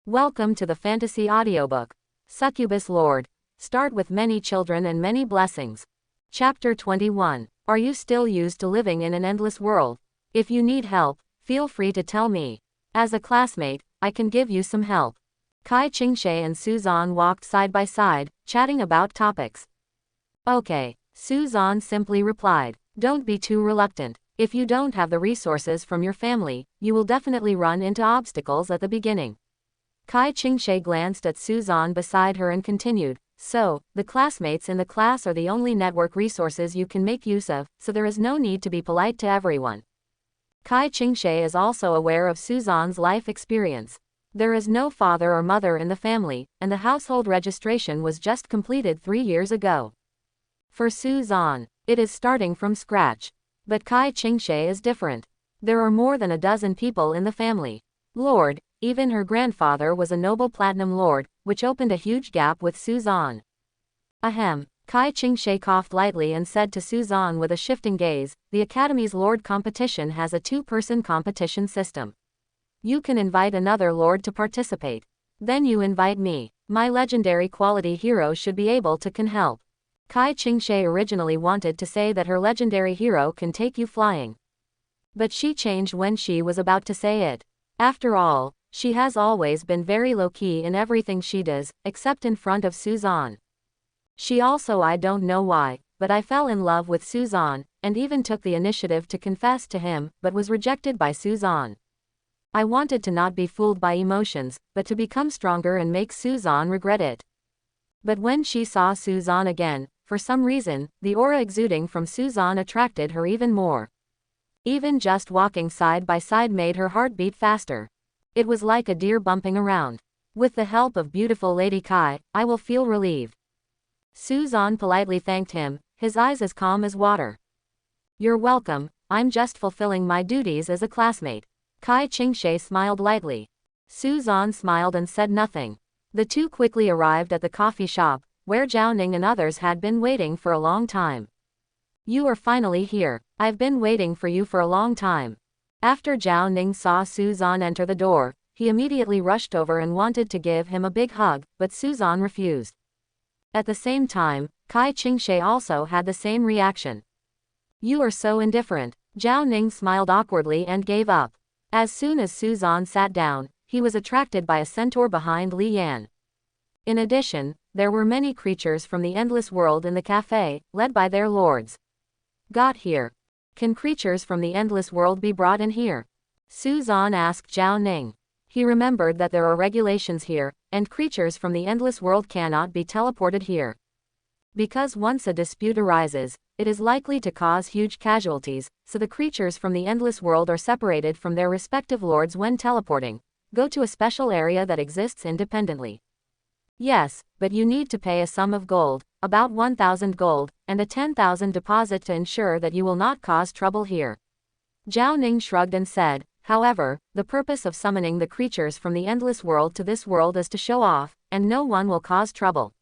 Welcome to the fantasy audiobook, Succubus Lord. Start with many children and many blessings. Chapter 21. Are you still used to living in an endless world? If you need help, feel free to tell me. As a classmate, I can give you some help. Kai Qingshe and Suzan walked side by side, chatting about topics. Okay, Suzan simply replied. Don't be too reluctant. If you don't have the resources from your family, you will definitely run into obstacles at the beginning. Kai Qingshe glanced at Suzan beside her and continued, so, the classmates in the class are the only network resources you can make use of, so there is no need to be polite to everyone. Kai Qingshe is also aware of Suzan's life experience. There is no father or mother in the family, and the household registration was just completed 3 years ago. For Suzan, it is starting from scratch. But Kai Qingshe is different. There are more than a dozen people in the family. Lord, even her grandfather was a noble platinum lord, which opened a huge gap with Suzan. Ahem. Kai Qingshe coughed lightly and said to Suzan with a shifting gaze, the Academy's lord competition has a 2-person competition system. You can invite another lord to participate. Then you invite me. My legendary quality hero should be able to can help. Kai Qingshe originally wanted to say that her legendary hero can take you flying. But she changed when she was about to say it. After all, she has always been very low-key in everything she does, except in front of Suzan. She also, I don't know why, but I fell in love with Suzan, and even took the initiative to confess to him, but was rejected by Suzan. I wanted to not be fooled by emotions, but to become stronger and make Suzan regret it. But when she saw Suzan again, for some reason, the aura exuding from Suzan attracted her even more. Even just walking side by side made her heart beat faster. It was like a deer bumping around. With the help of beautiful Lady Kai, I will feel relieved. Suzan politely thanked him, his eyes as calm as water. You're welcome, I'm just fulfilling my duties as a classmate. Kai Qingshe smiled lightly. Suzan smiled and said nothing. The two quickly arrived at the coffee shop, where Zhao Ning and others had been waiting for a long time. You are finally here. I've been waiting for you for a long time. After Zhao Ning saw Suzan enter the door, he immediately rushed over and wanted to give him a big hug, but Suzan refused. At the same time, Kai Qingshe also had the same reaction. You are so indifferent. Zhao Ning smiled awkwardly and gave up. As soon as Suzan sat down, he was attracted by a centaur behind Li Yan. In addition, there were many creatures from the endless world in the cafe, led by their lords. Got here. Can creatures from the endless world be brought in here? Suzan asked Zhao Ning. He remembered that there are regulations here, and creatures from the endless world cannot be teleported here. Because once a dispute arises, it is likely to cause huge casualties, so the creatures from the endless world are separated from their respective lords when teleporting. Go to a special area that exists independently. Yes, but you need to pay a sum of gold, about 1,000 gold, and a 10,000 deposit to ensure that you will not cause trouble here. Zhao Ning shrugged and said, however, the purpose of summoning the creatures from the endless world to this world is to show off, and no one will cause trouble.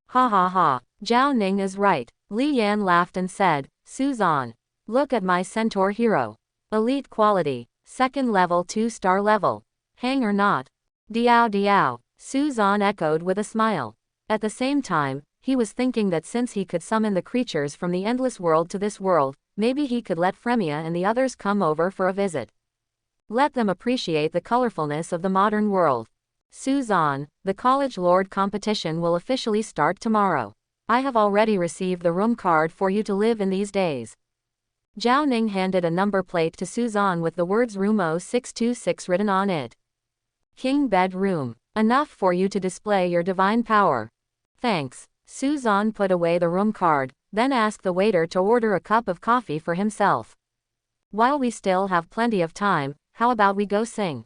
Ha ha ha, Zhao Ning is right. Li Yan laughed and said, Suzan, look at my centaur hero. Elite quality, 2nd level 2-star level. Hang or not? Diao diao. Suzan echoed with a smile. At the same time, he was thinking that since he could summon the creatures from the endless world to this world, maybe he could let Fremia and the others come over for a visit. Let them appreciate the colorfulness of the modern world. Suzan, the College Lord competition will officially start tomorrow. I have already received the room card for you to live in these days. Zhao Ning handed a number plate to Suzan with the words Room 0626 written on it. King Bed Room. Enough for you to display your divine power. Thanks. Suzan put away the room card, then asked the waiter to order a cup of coffee for himself. While we still have plenty of time, how about we go sing?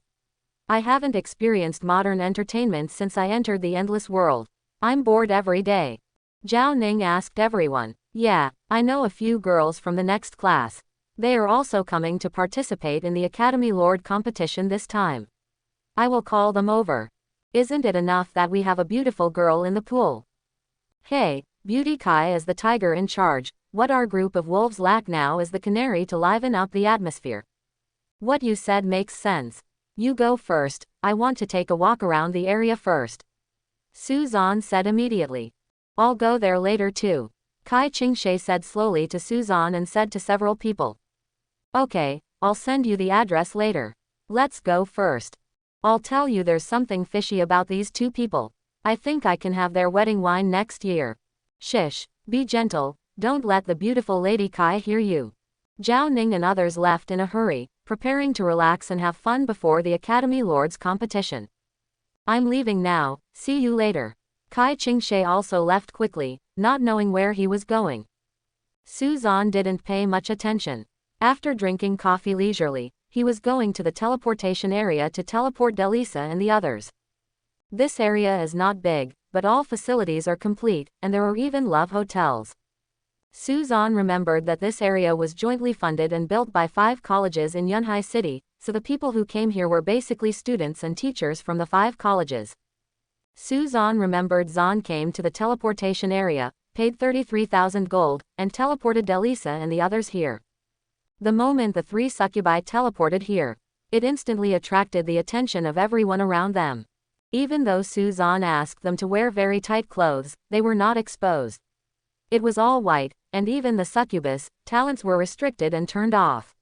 I haven't experienced modern entertainment since I entered the endless world. I'm bored every day. Zhao Ning asked everyone. Yeah, I know a few girls from the next class. They are also coming to participate in the Academy Lord competition this time. I will call them over. Isn't it enough that we have a beautiful girl in the pool? Hey, Beauty Kai is the tiger in charge, what our group of wolves lack now is the canary to liven up the atmosphere. What you said makes sense. You go first, I want to take a walk around the area first. Suzan said immediately. I'll go there later too. Kai Qingshe said slowly to Suzan and said to several people. Okay, I'll send you the address later. Let's go first. I'll tell you there's something fishy about these two people. I think I can have their wedding wine next year. Shish, be gentle, don't let the beautiful Lady Kai hear you. Zhao Ning and others left in a hurry, preparing to relax and have fun before the Academy Lords competition. I'm leaving now, see you later. Kai Qingshe also left quickly, not knowing where he was going. Suzan didn't pay much attention. After drinking coffee leisurely, he was going to the teleportation area to teleport Delisa and the others. This area is not big, but all facilities are complete, and there are even love hotels. Suzan remembered that this area was jointly funded and built by 5 colleges in Yunhai City, so the people who came here were basically students and teachers from the 5 colleges. Suzan remembered Zan came to the teleportation area, paid 33,000 gold, and teleported Delisa and the others here. The moment the 3 succubi teleported here, it instantly attracted the attention of everyone around them. Even though Suzan asked them to wear very tight clothes, they were not exposed. It was all white, and even the succubus talents were restricted and turned off.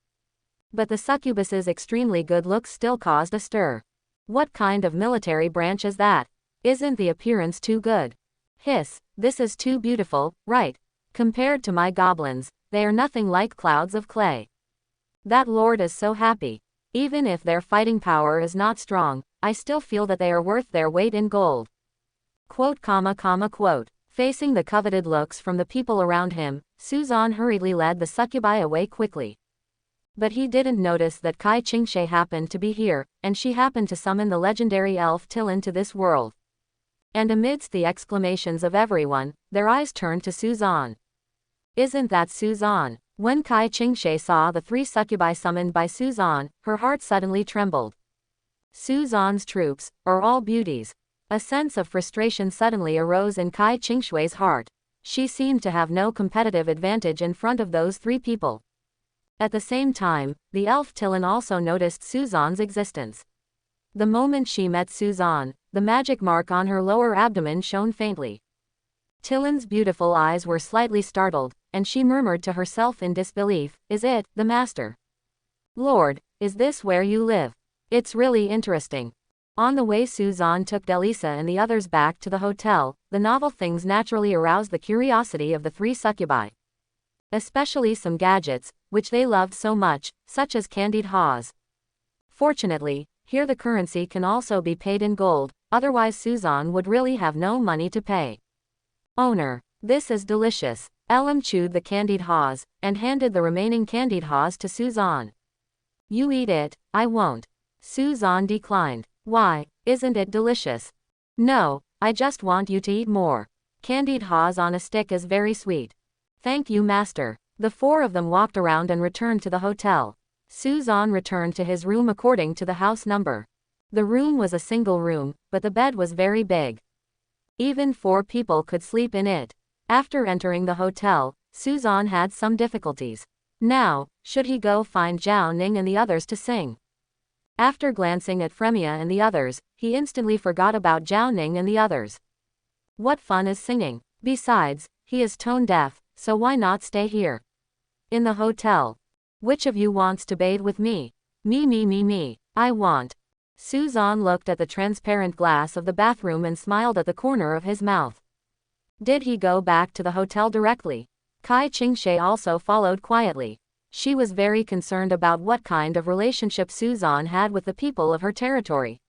But the succubus's extremely good looks still caused a stir. What kind of military branch is that? Isn't the appearance too good? Hiss, this is too beautiful, right? Compared to my goblins, they are nothing like clouds of clay. That lord is so happy. Even if their fighting power is not strong, I still feel that they are worth their weight in gold. Quote. Facing the coveted looks from the people around him, Suzan hurriedly led the succubi away quickly. But he didn't notice that Kai Qingshe happened to be here, and she happened to summon the legendary elf Tillen to this world. And amidst the exclamations of everyone, their eyes turned to Suzan. Isn't that Suzan? When Kai Qingshe saw the 3 succubi summoned by Suzan, her heart suddenly trembled. Suzan's troops are all beauties. A sense of frustration suddenly arose in Kai Qingshui's heart. She seemed to have no competitive advantage in front of those 3 people. At the same time, the elf Tillen also noticed Suzan's existence. The moment she met Suzan, the magic mark on her lower abdomen shone faintly. Tillen's beautiful eyes were slightly startled, and she murmured to herself in disbelief, "Is it, the master? Lord, is this where you live? It's really interesting." On the way Suzan took Delisa and the others back to the hotel. The novel things naturally aroused the curiosity of the 3 succubi. Especially some gadgets, which they loved so much, such as candied haws. Fortunately, here the currency can also be paid in gold, otherwise Suzan would really have no money to pay. Owner, this is delicious. Elam chewed the candied haws, and handed the remaining candied haws to Suzan. You eat it, I won't. Suzan declined. Why, isn't it delicious? No, I just want you to eat more. Candied haws on a stick is very sweet. Thank you, master. The 4 of them walked around and returned to the hotel. Suzan returned to his room according to the house number. The room was a single room, but the bed was very big. Even 4 people could sleep in it. After entering the hotel, Suzan had some difficulties. Now, should he go find Zhao Ning and the others to sing? After glancing at Fremia and the others, he instantly forgot about Zhao Ning and the others. What fun is singing? Besides, he is tone deaf, so why not stay here? In the hotel. Which of you wants to bathe with me? Me. I want. Suzan looked at the transparent glass of the bathroom and smiled at the corner of his mouth. Did he go back to the hotel directly? Kai Qingshe also followed quietly. She was very concerned about what kind of relationship Suzan had with the people of her territory.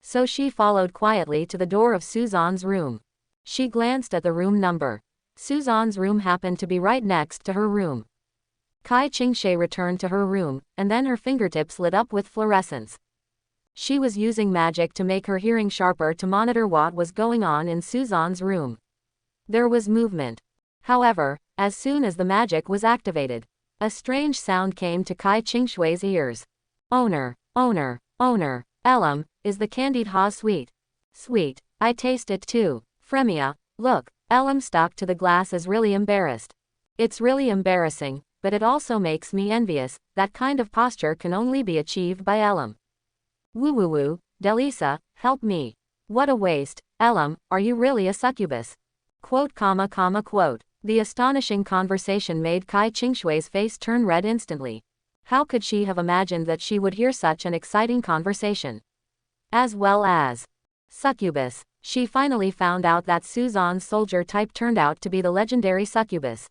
So she followed quietly to the door of Suzan's room. She glanced at the room number. Suzan's room happened to be right next to her room. Kai Qingshe returned to her room, and then her fingertips lit up with fluorescence. She was using magic to make her hearing sharper to monitor what was going on in Suzan's room. There was movement. However, as soon as the magic was activated, a strange sound came to Kai Qingshui's ears. Owner, Elam, is the candied haw sweet? Sweet, I taste it too. Fremia, look, Elam stuck to the glass is really embarrassed. It's really embarrassing, but it also makes me envious. That kind of posture can only be achieved by Elam. Woo, Delisa, help me. What a waste. Elam, are you really a succubus? Quote. The astonishing conversation made Kai Qingshui's face turn red instantly. How could she have imagined that she would hear such an exciting conversation? As well as succubus. She finally found out that Suzan's soldier type turned out to be the legendary succubus.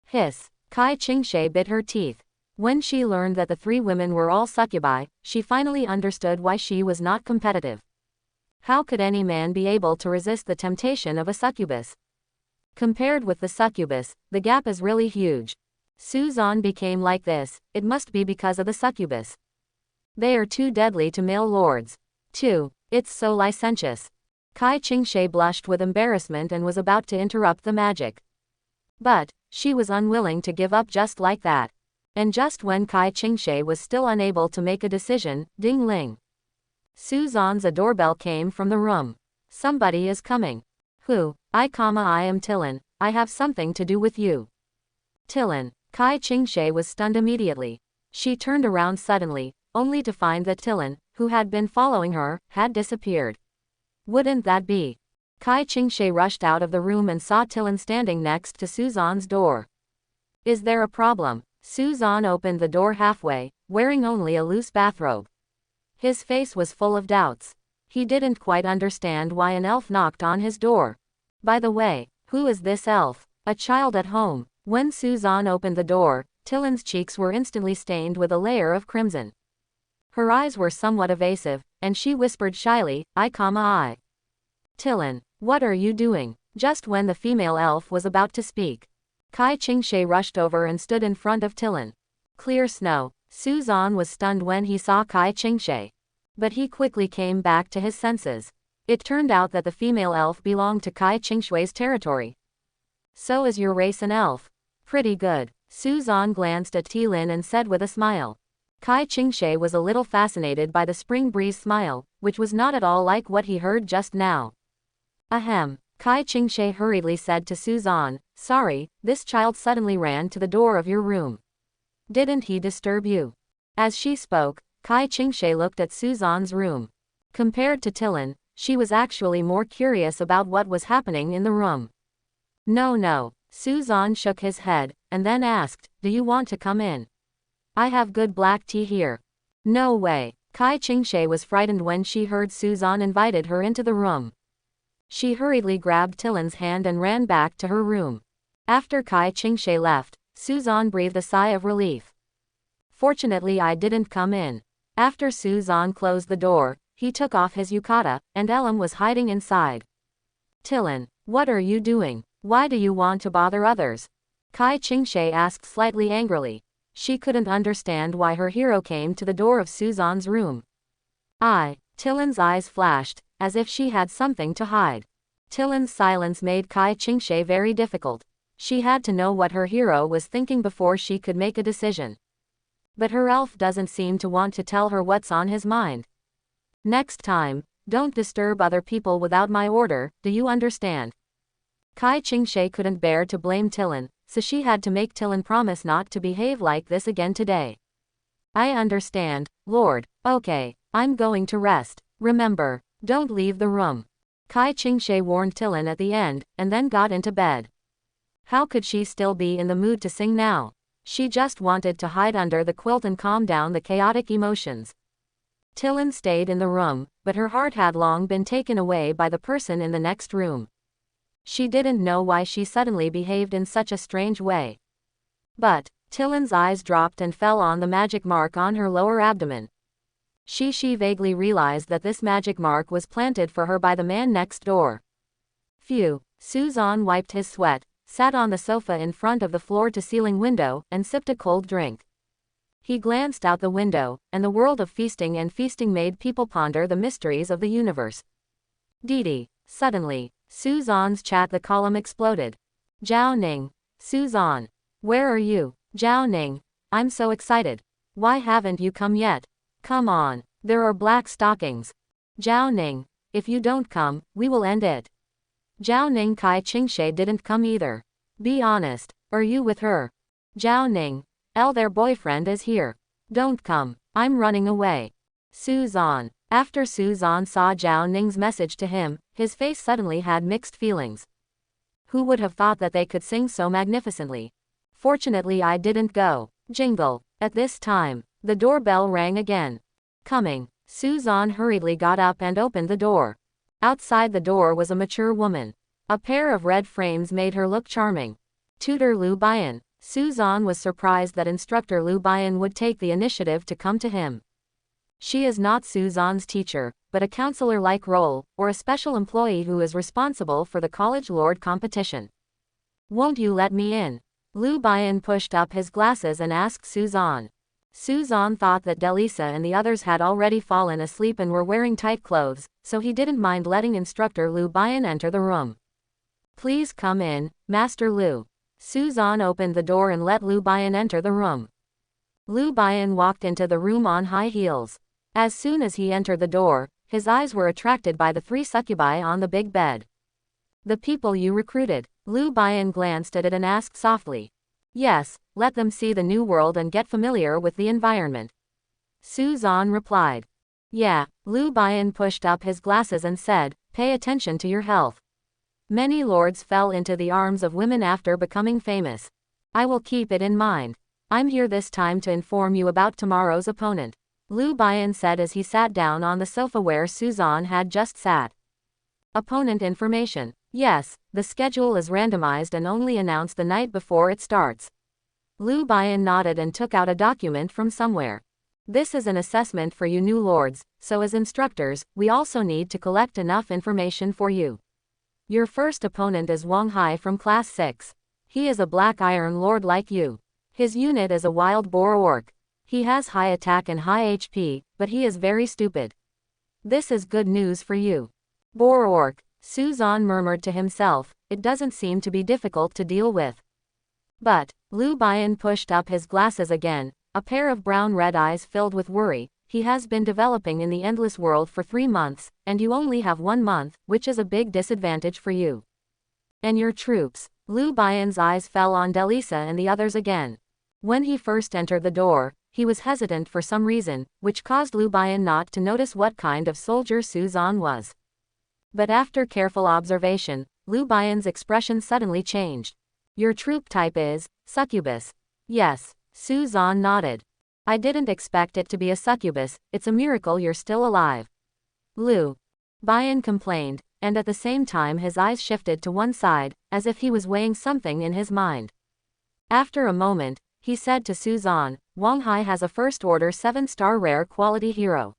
Hiss. Kai Qingshui bit her teeth. When she learned that the three women were all succubi, she finally understood why she was not competitive. How could any man be able to resist the temptation of a succubus? Compared with the succubus, the gap is really huge. Suzan became like this, it must be because of the succubus. They are too deadly to male lords. 2. It's so licentious. Kai Qingshui blushed with embarrassment and was about to interrupt the magic. But she was unwilling to give up just like that. And just when Kai Qingshui was still unable to make a decision, ding-ling. Suzan's doorbell came from the room. Somebody is coming. Who? I am Tillen, I have something to do with you. Tillen. Kai Qingshui was stunned immediately. She turned around suddenly, only to find that Tillen, who had been following her, had disappeared. Wouldn't that be? Kai Qingshui rushed out of the room and saw Tillen standing next to Suzan's door. Is there a problem? Suzan opened the door halfway, wearing only a loose bathrobe. His face was full of doubts. He didn't quite understand why an elf knocked on his door. By the way, who is this elf? A child at home. When Suzan opened the door, Tillen's cheeks were instantly stained with a layer of crimson. Her eyes were somewhat evasive, and she whispered shyly, I. Tillen, what are you doing? Just when the female elf was about to speak, Kai Qingshui rushed over and stood in front of Tillen. Clear snow. Suzan was stunned when he saw Kai Qingshui. But he quickly came back to his senses. It turned out that the female elf belonged to Kai Qingshui's territory. So is your race an elf? Pretty good. Suzan glanced at Tillen and said with a smile. Kai Qingshui was a little fascinated by the spring breeze smile, which was not at all like what he heard just now. Ahem. Kai Qingshui hurriedly said to Suzan, sorry, this child suddenly ran to the door of your room. Didn't he disturb you? As she spoke, Kai Qingshui looked at Suzan's room. Compared to Tillen, she was actually more curious about what was happening in the room. No. Suzan shook his head, and then asked, do you want to come in? I have good black tea here. No way. Kai Qingshui was frightened when she heard Suzan invited her into the room. She hurriedly grabbed Tillen's hand and ran back to her room. After Kai Qingshui left, Suzan breathed a sigh of relief. Fortunately I didn't come in. After Suzan closed the door, he took off his yukata, and Elam was hiding inside. Tillen, what are you doing? Why do you want to bother others? Kai Qingshui asked slightly angrily. She couldn't understand why her hero came to the door of Suzan's room. Tillen's eyes flashed, as if she had something to hide. Tillen's silence made Kai Qingshui very difficult. She had to know what her hero was thinking before she could make a decision. But her elf doesn't seem to want to tell her what's on his mind. Next time, don't disturb other people without my order, do you understand? Kai Qingshui couldn't bear to blame Tillen, so she had to make Tillen promise not to behave like this again today. I understand, Lord. Okay, I'm going to rest. Remember, don't leave the room. Kai Qingshui warned Tillen at the end, and then got into bed. How could she still be in the mood to sing now? She just wanted to hide under the quilt and calm down the chaotic emotions. Tillen stayed in the room, but her heart had long been taken away by the person in the next room. She didn't know why she suddenly behaved in such a strange way. But Tillen's eyes dropped and fell on the magic mark on her lower abdomen. She vaguely realized that this magic mark was planted for her by the man next door. Phew. Suzan wiped his sweat, sat on the sofa in front of the floor-to-ceiling window, and sipped a cold drink. He glanced out the window, and the world of feasting and feasting made people ponder the mysteries of the universe. Didi. Suddenly, Suzan's chat the column exploded. Zhao Ning. Suzan. Where are you? Zhao Ning. I'm so excited. Why haven't you come yet? Come on. There are black stockings. Zhao Ning. If you don't come, we will end it. Zhao Ning. Kai Qingshui didn't come either. Be honest. Are you with her? Zhao Ning. Their boyfriend is here. Don't come. I'm running away. Suzan. After Suzan saw Zhao Ning's message to him, his face suddenly had mixed feelings. Who would have thought that they could sing so magnificently? Fortunately I didn't go. Jingle. At this time, the doorbell rang again. Coming. Suzan hurriedly got up and opened the door. Outside the door was a mature woman. A pair of red frames made her look charming. Tutor Liu Bian. Suzan was surprised that Instructor Liu Bian would take the initiative to come to him. She is not Suzan's teacher, but a counselor-like role, or a special employee who is responsible for the College Lord competition. Won't you let me in? Liu Bian pushed up his glasses and asked Suzan. Suzan thought that Delisa and the others had already fallen asleep and were wearing tight clothes, so he didn't mind letting Instructor Liu Bian enter the room. Please come in, Master Liu. Suzan opened the door and let Liu Bian enter the room. Liu Bian walked into the room on high heels. As soon as he entered the door, his eyes were attracted by the 3 succubi on the big bed. The people you recruited. Liu Bian glanced at it and asked softly. Yes, let them see the new world and get familiar with the environment. Suzan replied. Yeah. Liu Bian pushed up his glasses and said, pay attention to your health. Many lords fell into the arms of women after becoming famous. I will keep it in mind. I'm here this time to inform you about tomorrow's opponent. Liu Bian said as he sat down on the sofa where Suzan had just sat. Opponent information. Yes, the schedule is randomized and only announced the night before it starts. Liu Bian nodded and took out a document from somewhere. This is an assessment for you new lords, so as instructors, we also need to collect enough information for you. Your first opponent is Wang Hai from Class 6. He is a Black Iron Lord like you. His unit is a wild boar orc. He has high attack and high HP, but he is very stupid. This is good news for you. Boar orc, Suzan murmured to himself, it doesn't seem to be difficult to deal with. But, Liu Bian pushed up his glasses again, a pair of brown-red eyes filled with worry. He has been developing in the endless world for 3 months, and you only have 1 month, which is a big disadvantage for you. And your troops. Liu Bian's eyes fell on Delisa and the others again. When he first entered the door, he was hesitant for some reason, which caused Liu Bian not to notice what kind of soldier Suzan was. But after careful observation, Liu Bian's expression suddenly changed. Your troop type is succubus. Yes. Suzan nodded. I didn't expect it to be a succubus, it's a miracle you're still alive. Liu Bian complained, and at the same time his eyes shifted to one side, as if he was weighing something in his mind. After a moment, he said to Suzan, Wang Hai has a first-order 7-star rare quality hero.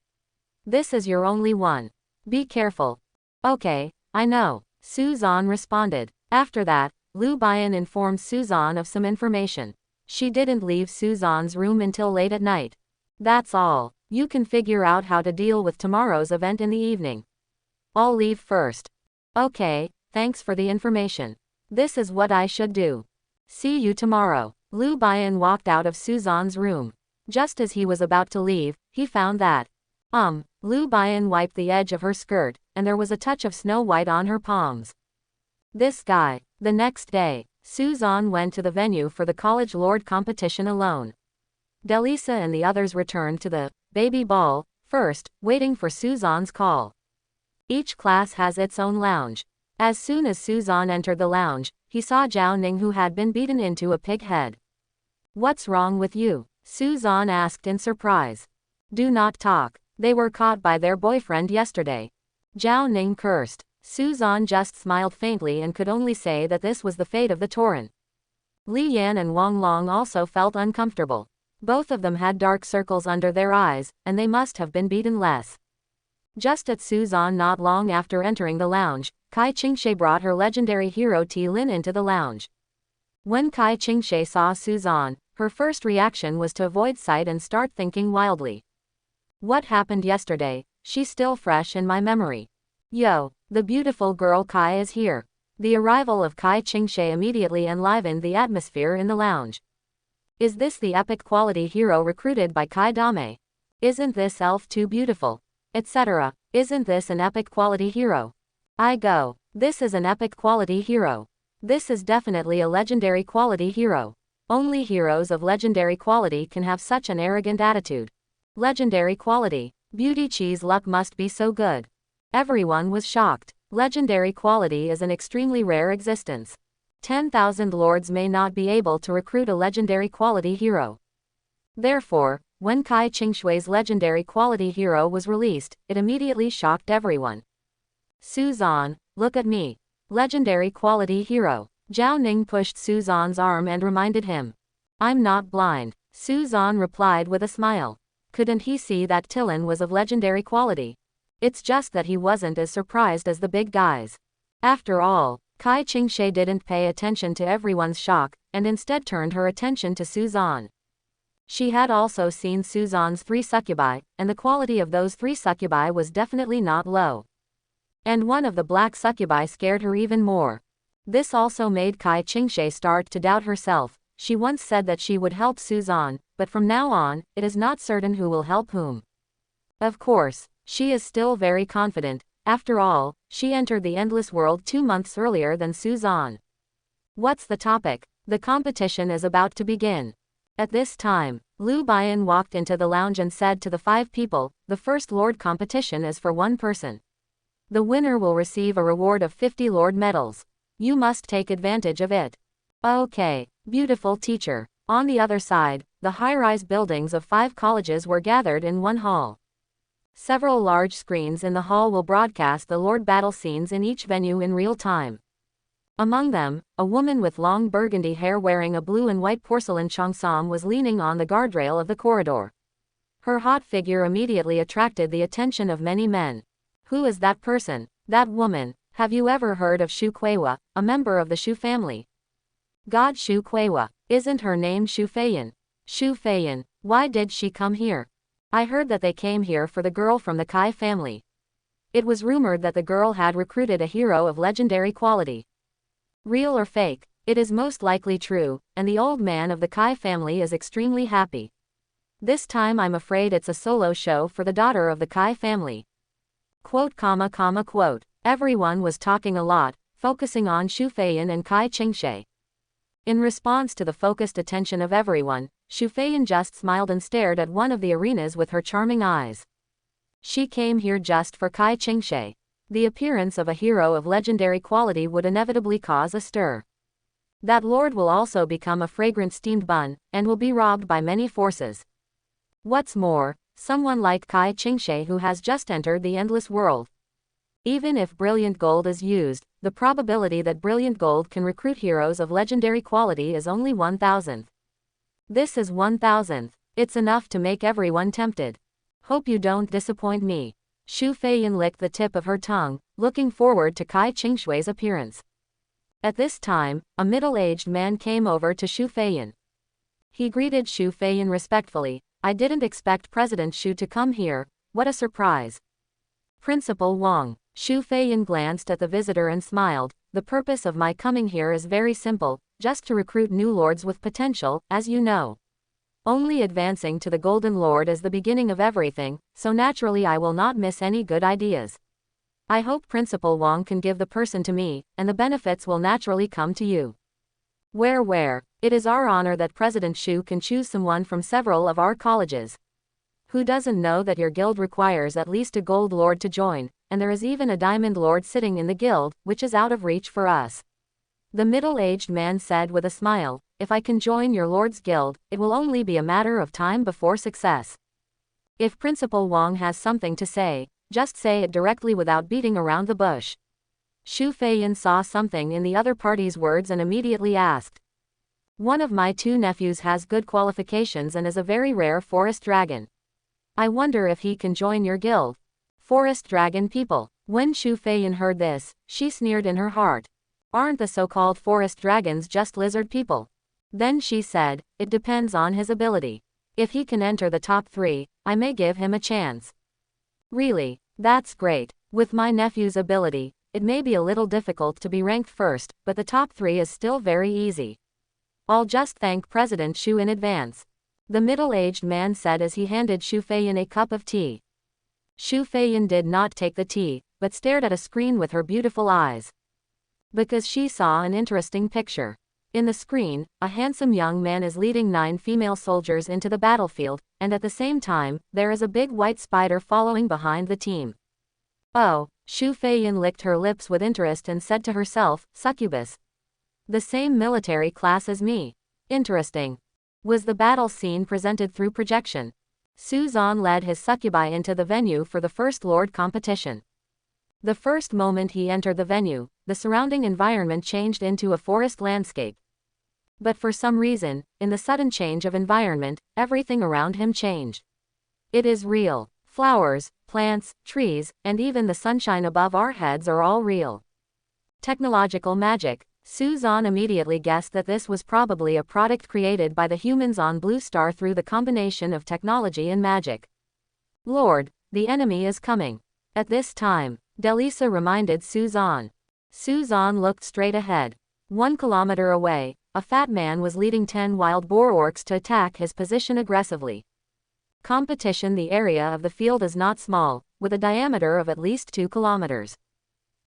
This is your only one. Be careful. Okay, I know, Suzan responded. After that, Liu Bian informed Suzan of some information. She didn't leave Suzan's room until late at night. That's all. You can figure out how to deal with tomorrow's event in the evening. I'll leave first. Okay, thanks for the information. This is what I should do. See you tomorrow. Liu Bian walked out of Suzan's room. Just as he was about to leave, he found that. Liu Bian wiped the edge of her skirt, and there was a touch of snow white on her palms. This guy. The next day, Suzan went to the venue for the College Lord competition alone. Delisa and the others returned to the baby ball first, waiting for Suzan's call. Each class has its own lounge. As soon as Suzan entered the lounge, he saw Zhao Ning who had been beaten into a pig head. What's wrong with you? Suzan asked in surprise. Do not talk. They were caught by their boyfriend yesterday. Zhao Ning cursed. Suzan just smiled faintly and could only say that this was the fate of the Tauren. Li Yan and Wang Long also felt uncomfortable. Both of them had dark circles under their eyes, and they must have been beaten less. Just at Suzan not long after entering the lounge, Kai Qingshe brought her legendary hero Tillen into the lounge. When Kai Qingshe saw Suzan, her first reaction was to avoid sight and start thinking wildly. What happened yesterday? She's still fresh in my memory. Yo, the beautiful girl Kai is here. The arrival of Kai Qingshe immediately enlivened the atmosphere in the lounge. Is this the epic quality hero recruited by Kai Dame? Isn't this elf too beautiful? Etc. Isn't this an epic quality hero? I go. This is an epic quality hero. This is definitely a legendary quality hero. Only heroes of legendary quality can have such an arrogant attitude. Legendary quality. Beauty Chi's luck must be so good. Everyone was shocked. Legendary quality is an extremely rare existence. 10,000 lords may not be able to recruit a legendary quality hero. Therefore, when Kai Qingshui's legendary quality hero was released, it immediately shocked everyone. Suzan, look at me. Legendary quality hero. Zhao Ning pushed Suzan's arm and reminded him. I'm not blind. Suzan replied with a smile. Couldn't he see that Tillen was of legendary quality? It's just that he wasn't as surprised as the big guys. After all, Kai Qingshui didn't pay attention to everyone's shock, and instead turned her attention to Suzan. She had also seen Suzan's 3 succubi, and the quality of those 3 succubi was definitely not low. And one of the black succubi scared her even more. This also made Kai Qingshui start to doubt herself. She once said that she would help Suzan, but from now on, it is not certain who will help whom. Of course, she is still very confident. After all, she entered the Endless World 2 months earlier than Suzan. What's the topic? The competition is about to begin. At this time, Liu Bian walked into the lounge and said to the 5 people, the first Lord competition is for 1 person. The winner will receive a reward of 50 Lord medals. You must take advantage of it. Okay, beautiful teacher. On the other side, the high-rise buildings of 5 colleges were gathered in one hall. Several large screens in the hall will broadcast the Lord battle scenes in each venue in real time. Among them, a woman with long burgundy hair wearing a blue and white porcelain cheongsam was leaning on the guardrail of the corridor. Her hot figure immediately attracted the attention of many men. Who is that person? That woman? Have you ever heard of Shu Kuiwa, a member of the Shu family? God, Shu Kuiwa. Isn't her name Shu Feiyan? Shu Feiyan, why did she come here? I heard that they came here for the girl from the Kai family. It was rumored that the girl had recruited a hero of legendary quality. Real or fake, it is most likely true, and the old man of the Kai family is extremely happy. This time I'm afraid it's a solo show for the daughter of the Kai family. Quote. Everyone was talking a lot, focusing on Shu Feiyan and Kai Qingshui. In response to the focused attention of everyone, Shu Feiyan just smiled and stared at one of the arenas with her charming eyes. She came here just for Kai Qingshui. The appearance of a hero of legendary quality would inevitably cause a stir. That lord will also become a fragrant steamed bun, and will be robbed by many forces. What's more, someone like Kai Qingshui who has just entered the Endless World. Even if brilliant gold is used, the probability that brilliant gold can recruit heroes of legendary quality is only 1,000th. This is 1,000th. It's enough to make everyone tempted. Hope you don't disappoint me. Shu Feiyan licked the tip of her tongue, looking forward to Kai Qingshui's appearance. At this time, a middle-aged man came over to Shu Feiyan. He greeted Shu Feiyan respectfully. I didn't expect President Shu to come here. What a surprise. Principal Wang. Shu Feiyan glanced at the visitor and smiled. The purpose of my coming here is very simple, just to recruit new lords with potential, as you know. Only advancing to the Golden Lord is the beginning of everything, so naturally I will not miss any good ideas. I hope Principal Wang can give the person to me, and the benefits will naturally come to you. Where? It is our honor that President Shu can choose someone from several of our colleges. Who doesn't know that your guild requires at least a gold lord to join, and there is even a diamond lord sitting in the guild, which is out of reach for us. The middle-aged man said with a smile, if I can join your lord's guild, it will only be a matter of time before success. If Principal Wang has something to say, just say it directly without beating around the bush. Shu Feiyan saw something in the other party's words and immediately asked. One of my 2 nephews has good qualifications and is a very rare forest dragon. I wonder if he can join your guild. Forest dragon people. When Shu Feiyan heard this, she sneered in her heart. Aren't the so-called forest dragons just lizard people? Then she said, it depends on his ability. If he can enter the top 3, I may give him a chance. Really? That's great. With my nephew's ability, it may be a little difficult to be ranked first, but the top 3 is still very easy. I'll just thank President Shu in advance. The middle-aged man said as he handed Shu Feiyan a cup of tea. Shu Feiyan did not take the tea, but stared at a screen with her beautiful eyes. Because she saw an interesting picture. In the screen, a handsome young man is leading 9 female soldiers into the battlefield, and at the same time, there is a big white spider following behind the team. Oh, Shu Feiyin licked her lips with interest and said to herself, Succubus. The same military class as me. Interesting. Was the battle scene presented through projection? Su Zan led his succubi into the venue for the first Lord competition. The first moment he entered the venue, the surrounding environment changed into a forest landscape. But for some reason, in the sudden change of environment, everything around him changed. It is real. Flowers, plants, trees, and even the sunshine above our heads are all real. Technological magic. Su Zan immediately guessed that this was probably a product created by the humans on Blue Star through the combination of technology and magic. Lord, the enemy is coming. At this time, Delisa reminded Su Zan. Su Zan looked straight ahead. 1 kilometer away, a fat man was leading 10 wild boar orcs to attack his position aggressively. Competition. The area of the field is not small, with a diameter of at least 2 kilometers.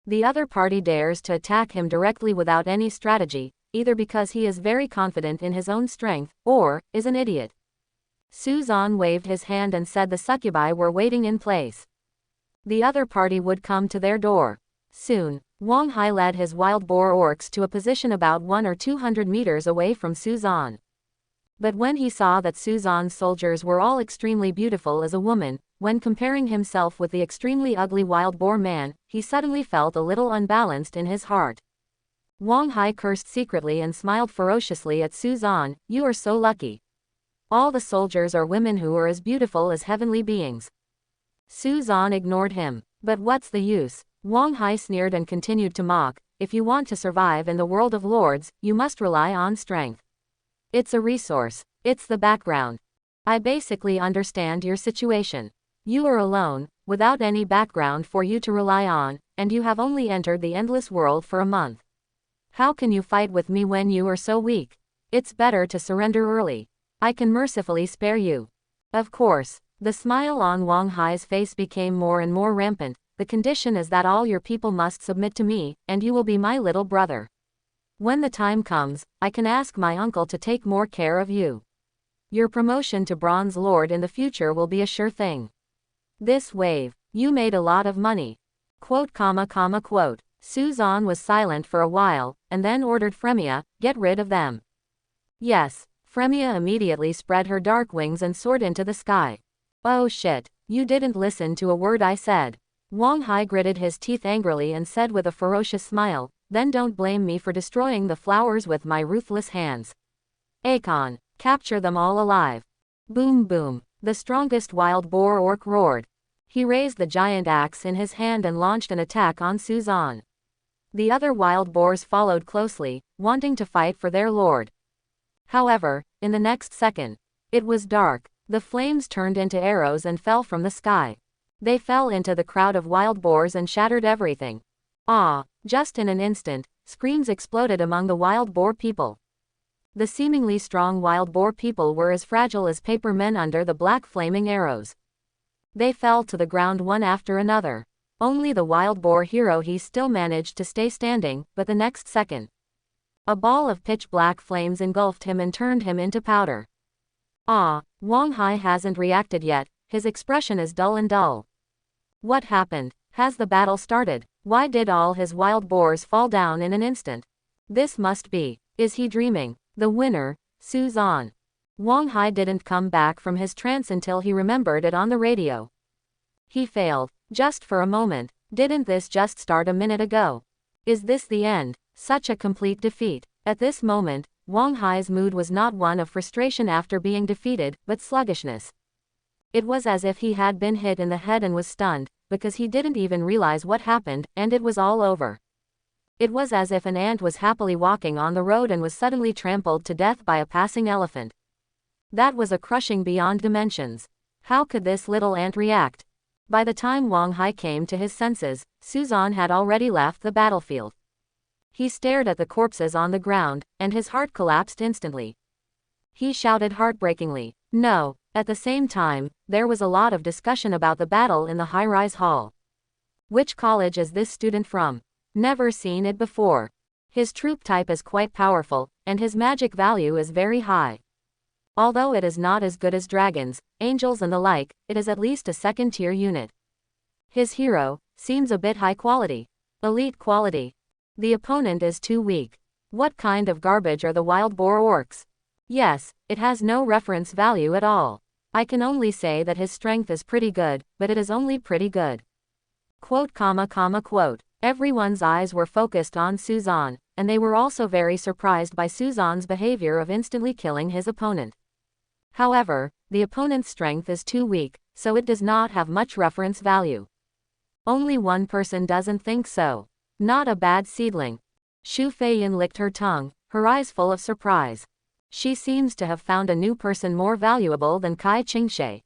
The other party dares to attack him directly without any strategy, either because he is very confident in his own strength, or is an idiot. Su Zan waved his hand and said the succubi were waiting in place. The other party would come to their door. Soon, Wang Hai led his wild boar orcs to a position about 100 or 200 meters away from Su Zan. But when he saw that Su Zan's soldiers were all extremely beautiful as a woman, when comparing himself with the extremely ugly wild boar man, he suddenly felt a little unbalanced in his heart. Wang Hai cursed secretly and smiled ferociously at Su Zan. You are so lucky. All the soldiers are women who are as beautiful as heavenly beings. Su Zan ignored him. But what's the use? Wang Hai sneered and continued to mock. If you want to survive in the world of lords, you must rely on strength. It's a resource. It's the background. I basically understand your situation. You are alone, without any background for you to rely on, and you have only entered the endless world for a month. How can you fight with me when you are so weak? It's better to surrender early. I can mercifully spare you. Of course. The smile on Wang Hai's face became more and more rampant. The condition is that all your people must submit to me, and you will be my little brother. When the time comes, I can ask my uncle to take more care of you. Your promotion to Bronze Lord in the future will be a sure thing. This wave, you made a lot of money. Quote. Su Zan was silent for a while, and then ordered Fremia, get rid of them. Yes. Fremia immediately spread her dark wings and soared into the sky. Oh shit, you didn't listen to a word I said. Wang Hai gritted his teeth angrily and said with a ferocious smile, then don't blame me for destroying the flowers with my ruthless hands. Akon, capture them all alive. Boom boom, the strongest wild boar orc roared. He raised the giant axe in his hand and launched an attack on Su Zan. The other wild boars followed closely, wanting to fight for their lord. However, in the next second, it was dark. The flames turned into arrows and fell from the sky. They fell into the crowd of wild boars and shattered everything. Ah! Just in an instant, screams exploded among the wild boar people. The seemingly strong wild boar people were as fragile as paper men under the black flaming arrows. They fell to the ground one after another. Only the wild boar hero he still managed to stay standing, but the next second, a ball of pitch black flames engulfed him and turned him into powder. Ah! Wang Hai hasn't reacted yet, his expression is dull and dull. What happened? Has the battle started? Why did all his wild boars fall down in an instant? This must be. Is he dreaming? The winner, Su Zan. Wang Hai didn't come back from his trance until he remembered it on the radio. He failed. Just for a moment. Didn't this just start a minute ago? Is this the end? Such a complete defeat. At this moment, Wang Hai's mood was not one of frustration after being defeated, but sluggishness. It was as if he had been hit in the head and was stunned, because he didn't even realize what happened, and it was all over. It was as if an ant was happily walking on the road and was suddenly trampled to death by a passing elephant. That was a crushing beyond dimensions. How could this little ant react? By the time Wang Hai came to his senses, Su Zan had already left the battlefield. He stared at the corpses on the ground, and his heart collapsed instantly. He shouted heartbreakingly, "No!" At the same time, there was a lot of discussion about the battle in the high-rise hall. Which college is this student from? Never seen it before. His troop type is quite powerful, and his magic value is very high. Although it is not as good as dragons, angels and the like, it is at least a second-tier unit. His hero seems a bit high quality. Elite quality. The opponent is too weak. What kind of garbage are the wild boar orcs? Yes, it has no reference value at all. I can only say that his strength is pretty good, but it is only pretty good. Quote. Everyone's eyes were focused on Suzan, and they were also very surprised by Suzan's behavior of instantly killing his opponent. However, the opponent's strength is too weak, so it does not have much reference value. Only one person doesn't think so. Not a bad seedling. Shu Feiyin licked her tongue, her eyes full of surprise. She seems to have found a new person more valuable than Kai Qingshe.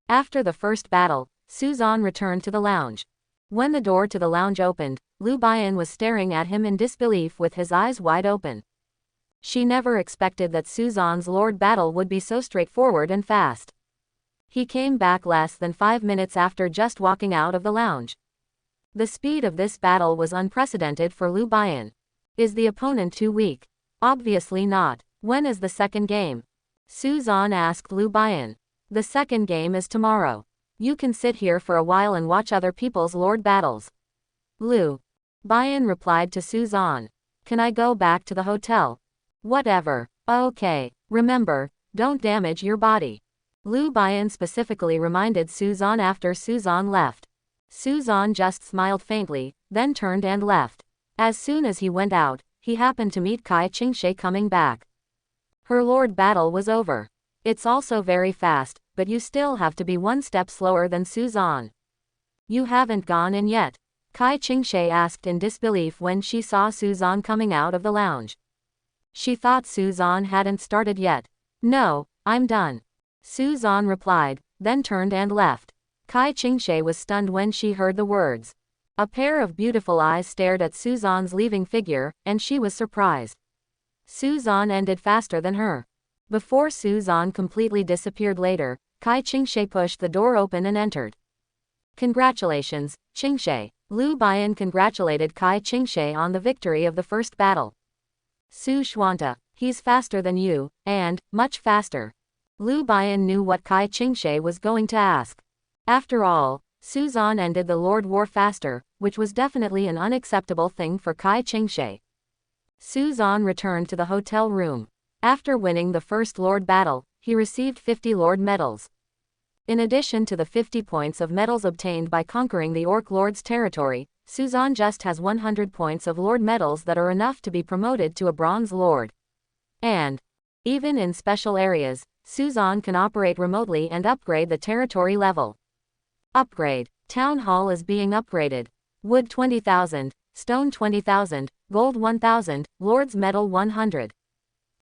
After the first battle, Suzan returned to the lounge. When the door to the lounge opened, Lu Bian was staring at him in disbelief with his eyes wide open. She never expected that Suzan's Lord battle would be so straightforward and fast. He came back less than 5 minutes after just walking out of the lounge. The speed of this battle was unprecedented for Lu Bian. Is the opponent too weak? Obviously not. When is the second game? Suzan asked Lu Bian. The second game is tomorrow. You can sit here for a while and watch other people's Lord battles. Lu Bian replied to Suzan. Can I go back to the hotel? Whatever. Okay. Remember, don't damage your body. Lu Bian specifically reminded Suzan after Suzan left. Suzan just smiled faintly, then turned and left. As soon as he went out, he happened to meet Kai Qingshe coming back. Her Lord battle was over. It's also very fast, but you still have to be one step slower than Suzan. You haven't gone in yet? Kai Qingshe asked in disbelief when she saw Suzan coming out of the lounge. She thought Suzan hadn't started yet. No, I'm done. Suzan replied, then turned and left. Kai Qingshe was stunned when she heard the words. A pair of beautiful eyes stared at Suzan's leaving figure, and she was surprised. Suzan ended faster than her. Before Suzan completely disappeared later, Kai Qingshe pushed the door open and entered. Congratulations, Qingshe. Lu Bian congratulated Kai Qingshe on the victory of the first battle. Su Shuanta, he's faster than you, and much faster. Lu Bian knew what Kai Qingshe was going to ask. After all, Suzan ended the Lord War faster, which was definitely an unacceptable thing for Kai Qingshe. Suzan returned to the hotel room. After winning the first Lord battle, he received 50 Lord medals. In addition to the 50 points of medals obtained by conquering the Orc Lord's territory, Suzan just has 100 points of Lord medals that are enough to be promoted to a Bronze Lord. And, even in special areas, Suzan can operate remotely and upgrade the territory level. Upgrade. Town Hall is being upgraded. Wood 20,000, Stone 20,000, Gold 1,000, Lord's Medal 100.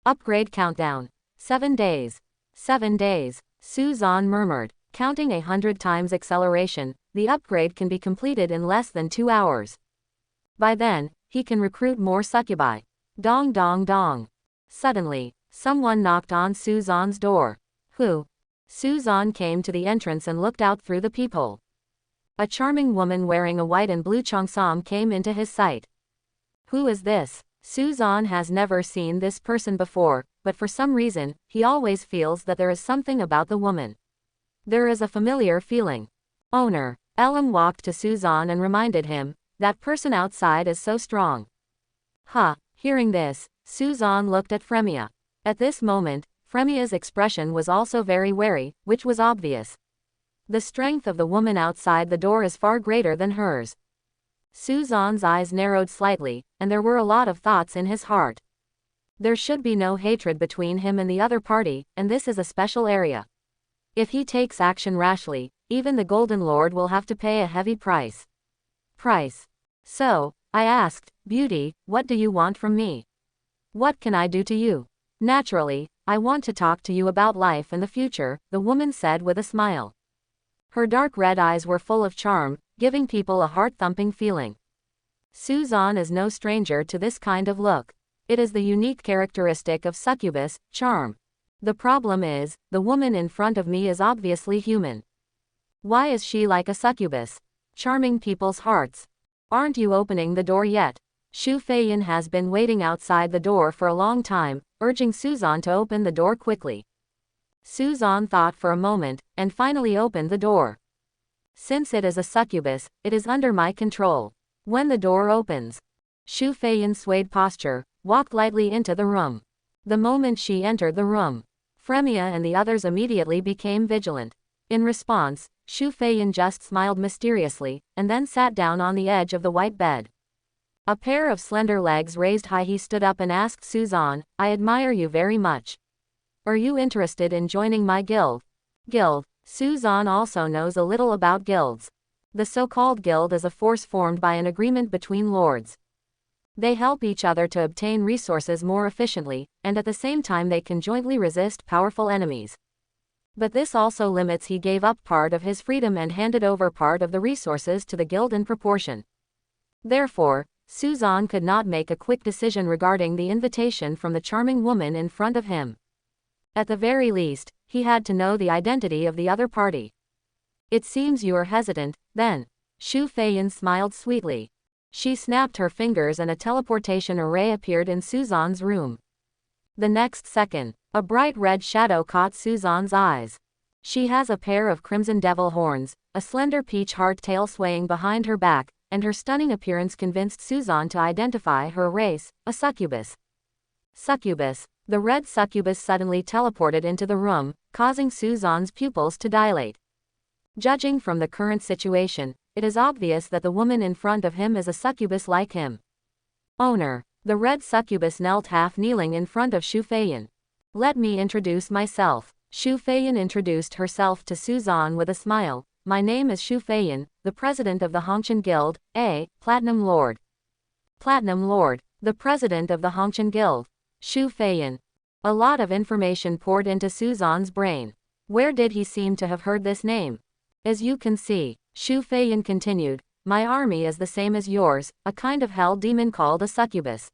Upgrade countdown. 7 days. 7 days. Suzan murmured. Counting 100 times acceleration, the upgrade can be completed in less than 2 hours. By then, he can recruit more succubi. Dong dong dong. Suddenly, someone knocked on Suzan's door. Who? Suzan came to the entrance and looked out through the peephole. A charming woman wearing a white and blue cheongsam came into his sight. Who is this? Suzan has never seen this person before, but for some reason, he always feels that there is something about the woman. There is a familiar feeling. Owner. Elam walked to Suzan and reminded him, that person outside is so strong. Huh. Hearing this, Suzan looked at Fremia. At this moment, Fremia's expression was also very wary, which was obvious. The strength of the woman outside the door is far greater than hers. Suzan's eyes narrowed slightly, and there were a lot of thoughts in his heart. There should be no hatred between him and the other party, and this is a special area. If he takes action rashly, even the Golden Lord will have to pay a heavy price. So, I asked, Beauty, what do you want from me? What can I do to you? Naturally, I want to talk to you about life and the future, the woman said with a smile. Her dark red eyes were full of charm, giving people a heart-thumping feeling. Suzan is no stranger to this kind of look. It is the unique characteristic of succubus, charm. The problem is, the woman in front of me is obviously human. Why is she like a succubus? Charming people's hearts. Aren't you opening the door yet? Shu Feiyin has been waiting outside the door for a long time, urging Suzan to open the door quickly. Suzan thought for a moment, and finally opened the door. Since it is a succubus, it is under my control. When the door opens, Shu Feiyin swayed posture, walked lightly into the room. The moment she entered the room, Fremia and the others immediately became vigilant. In response, Shu Feiyin just smiled mysteriously, and then sat down on the edge of the white bed. A pair of slender legs raised high, he stood up and asked Suzan, "I admire you very much. Are you interested in joining my guild?" Guild. Suzan also knows a little about guilds. The so-called guild is a force formed by an agreement between lords. They help each other to obtain resources more efficiently, and at the same time they can jointly resist powerful enemies. But this also limits. He gave up part of his freedom and handed over part of the resources to the guild in proportion. Therefore, Suzan could not make a quick decision regarding the invitation from the charming woman in front of him. At the very least, he had to know the identity of the other party. "It seems you are hesitant, then." Shu Feiyin smiled sweetly. She snapped her fingers and a teleportation array appeared in Suzan's room. The next second, a bright red shadow caught Suzan's eyes. She has a pair of crimson devil horns, a slender peach heart tail swaying behind her back, and her stunning appearance convinced Suzan to identify her race, a succubus. Succubus. The red succubus suddenly teleported into the room, causing Suzan's pupils to dilate. Judging from the current situation, it is obvious that the woman in front of him is a succubus like him. Owner. The red succubus knelt half kneeling in front of Shu Feiyin. "Let me introduce myself." Shu Feiyin introduced herself to Suzan with a smile. "My name is Shu Feiyin, the president of the Hongqian Guild, a Platinum Lord." Platinum Lord. The president of the Hongqian Guild. Shu Feiyin. A lot of information poured into Suzan's brain. Where did he seem to have heard this name? "As you can see," Shu Feiyin continued, "my army is the same as yours, a kind of hell demon called a succubus.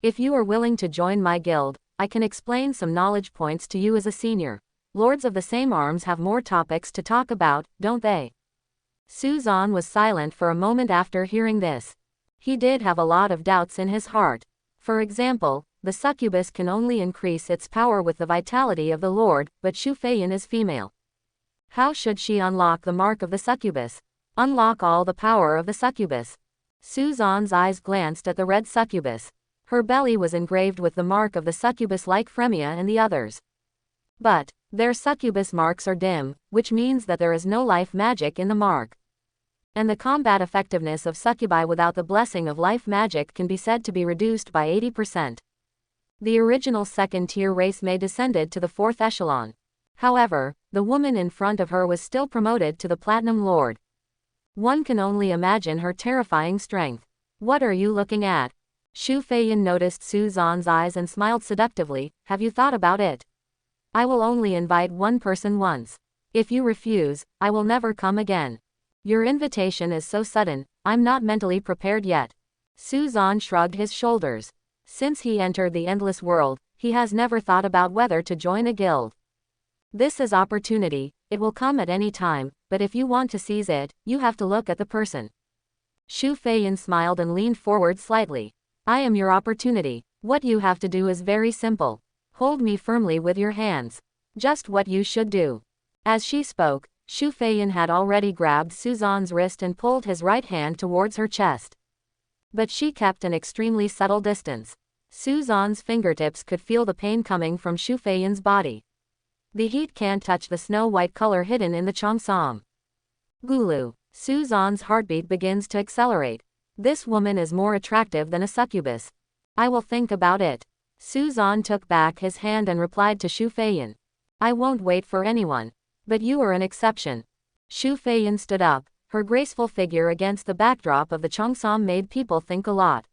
If you are willing to join my guild, I can explain some knowledge points to you as a senior. Lords of the same arms have more topics to talk about, don't they?" Suzan was silent for a moment after hearing this. He did have a lot of doubts in his heart. For example, the succubus can only increase its power with the vitality of the lord, but Shu Feiyin is female. How should she unlock the mark of the succubus? Unlock all the power of the succubus? Suzan's eyes glanced at the red succubus. Her belly was engraved with the mark of the succubus like Fremia and the others. But their succubus marks are dim, which means that there is no life magic in the mark. And the combat effectiveness of succubi without the blessing of life magic can be said to be reduced by 80%. The original second-tier race may descended to the 4th echelon. However, the woman in front of her was still promoted to the Platinum Lord. One can only imagine her terrifying strength. "What are you looking at?" Shu Feiyin noticed Suzan's eyes and smiled seductively. "Have you thought about it? I will only invite one person once. If you refuse, I will never come again. Your invitation is so sudden, I'm not mentally prepared yet." Suzan shrugged his shoulders. Since he entered the endless world, he has never thought about whether to join a guild. This is opportunity, it will come at any time, but if you want to seize it, you have to look at the person. Shu Feiyin smiled and leaned forward slightly. "I am your opportunity. What you have to do is very simple. Hold me firmly with your hands. Just what you should do." As she spoke, Shu Feiyin had already grabbed Suzan's wrist and pulled his right hand towards her chest. But she kept an extremely subtle distance. Suzan's fingertips could feel the pain coming from Shu Feiyin's body. The heat can't touch the snow-white color hidden in the cheongsam. Gulu. Suzan's heartbeat begins to accelerate. This woman is more attractive than a succubus. "I will think about it." Suzan took back his hand and replied to Shu Feiyin. "I won't wait for anyone. But you are an exception." Shu Feiyin stood up. Her graceful figure against the backdrop of the cheongsam made people think a lot.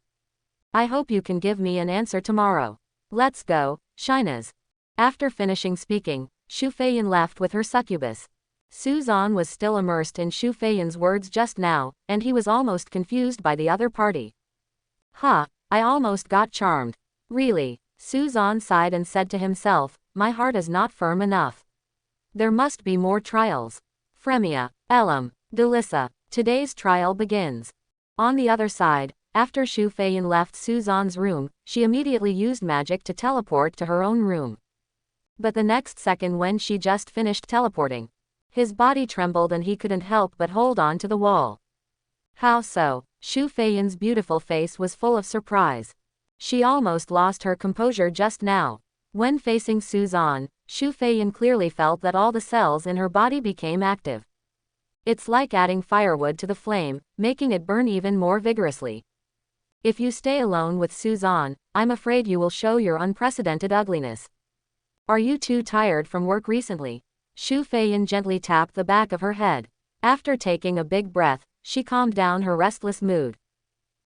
"I hope you can give me an answer tomorrow. Let's go, Shinas." After finishing speaking, Shu Feiyin left with her succubus. Suzan was still immersed in Shu Feiyin's words just now, and he was almost confused by the other party. "Huh, I almost got charmed. Really." Suzan sighed and said to himself, "My heart is not firm enough. There must be more trials." Fremia. Elam. Delissa. Today's trial begins. On the other side, After Shu Feiyan left Suzan's room, she immediately used magic to teleport to her own room. But the next second when she just finished teleporting, his body trembled and he couldn't help but hold on to the wall. How so? Shu Feiyan's beautiful face was full of surprise. She almost lost her composure just now. When facing Suzan, Shu Feiyan clearly felt that all the cells in her body became active. It's like adding firewood to the flame, making it burn even more vigorously. If you stay alone with Suzan, I'm afraid you will show your unprecedented ugliness. Are you too tired from work recently? Shu Feiyan gently tapped the back of her head. After taking a big breath, she calmed down her restless mood.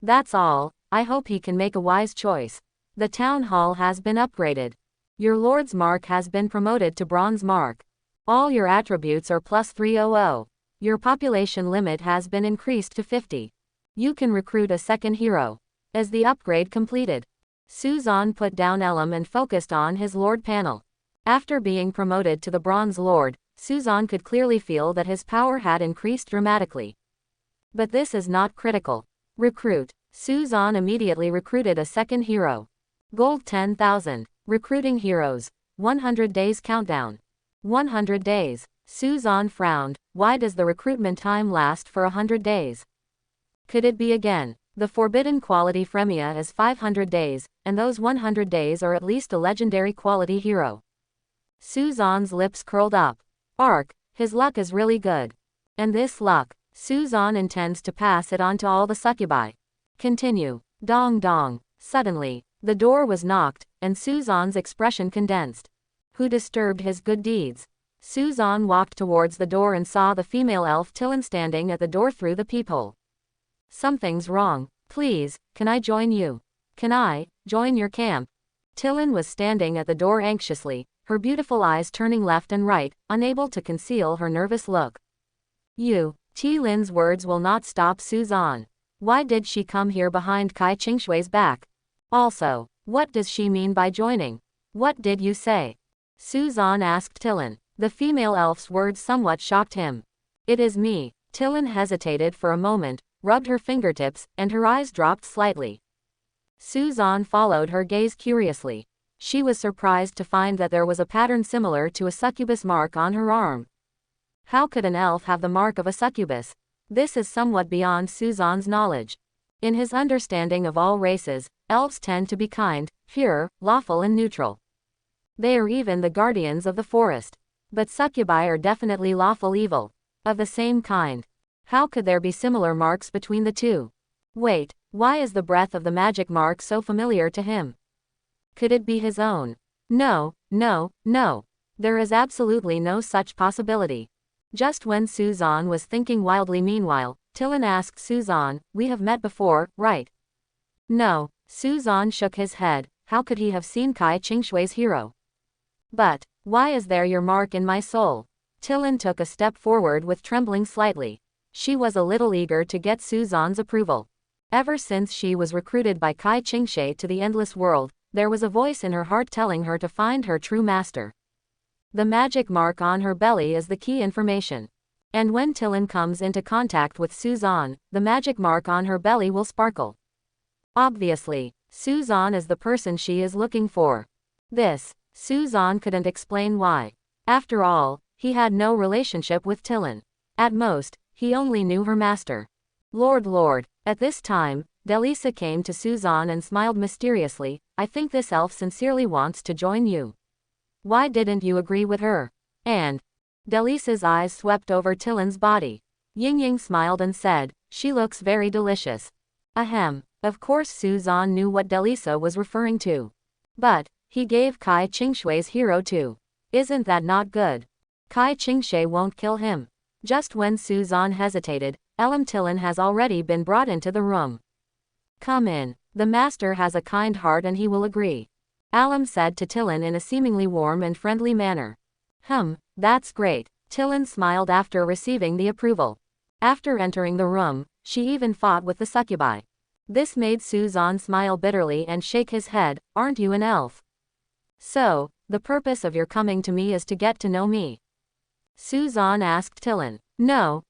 That's all, I hope he can make a wise choice. The town hall has been upgraded. Your lord's mark has been promoted to bronze mark. All your attributes are plus 300. Your population limit has been increased to 50. You can recruit a second hero. As the upgrade completed, Suzan put down Elam and focused on his Lord panel. After being promoted to the Bronze Lord, Suzan could clearly feel that his power had increased dramatically. But this is not critical. Recruit. Suzan immediately recruited a second hero. Gold 10,000. Recruiting heroes. 100 days countdown. 100 days. Suzan frowned. Why does the recruitment time last for 100 days? Could it be again? The forbidden quality Fremia is 500 days, and those 100 days are at least a legendary quality hero. Suzan's lips curled up. Ark, his luck is really good. And this luck, Suzan intends to pass it on to all the succubi. Continue. Dong dong. Suddenly, the door was knocked, and Suzan's expression condensed. Who disturbed his good deeds? Suzan walked towards the door and saw the female elf Tillen standing at the door through the peephole. Something's wrong. Please, can I join you? Can I join your camp? Tillen was standing at the door anxiously, her beautiful eyes turning left and right, unable to conceal her nervous look. Tillen's words will not stop Suzan. Why did she come here behind Kai Qingshui's back? Also, what does she mean by joining? What did you say? Suzan asked Tillen. The female elf's words somewhat shocked him. It is me. Tillen hesitated for a moment, rubbed her fingertips, and her eyes dropped slightly. Suzan followed her gaze curiously. She was surprised to find that there was a pattern similar to a succubus mark on her arm. How could an elf have the mark of a succubus? This is somewhat beyond Suzan's knowledge. In his understanding of all races, elves tend to be kind, pure, lawful and neutral. They are even the guardians of the forest. But succubi are definitely lawful evil. Of the same kind. How could there be similar marks between the two? Wait, why is the breath of the magic mark so familiar to him? Could it be his own? No. There is absolutely no such possibility. Just when Suzan was thinking wildly meanwhile, Tillen asked Suzan, we have met before, right? No. Suzan shook his head. How could he have seen Kai Qingshui's hero? But, why is there your mark in my soul? Tillen took a step forward with trembling slightly. She was a little eager to get Suzan's approval. Ever since she was recruited by Kai Qingshui to the Endless World, there was a voice in her heart telling her to find her true master. The magic mark on her belly is the key information. And when Tillen comes into contact with Suzan, the magic mark on her belly will sparkle. Obviously, Suzan is the person she is looking for. This, Suzan couldn't explain why. After all, he had no relationship with Tillen. At most, he only knew her master. Lord. At this time, Delisa came to Suzan and smiled mysteriously. I think this elf sincerely wants to join you. Why didn't you agree with her? And Delisa's eyes swept over Tillen's body. Ying smiled and said, she looks very delicious. Ahem. Of course Suzan knew what Delisa was referring to. But, he gave Kai Qingshui's hero too. Isn't that not good? Kai Qingshui won't kill him. Just when Suzan hesitated, Elam Tillen has already been brought into the room. Come in. The master has a kind heart and he will agree. Elam said to Tillen in a seemingly warm and friendly manner. That's great. Tillen smiled after receiving the approval. After entering the room, she even fought with the succubi. This made Suzan smile bitterly and shake his head. Aren't you an elf? So, the purpose of your coming to me is to get to know me? Suzan asked Tillen. No.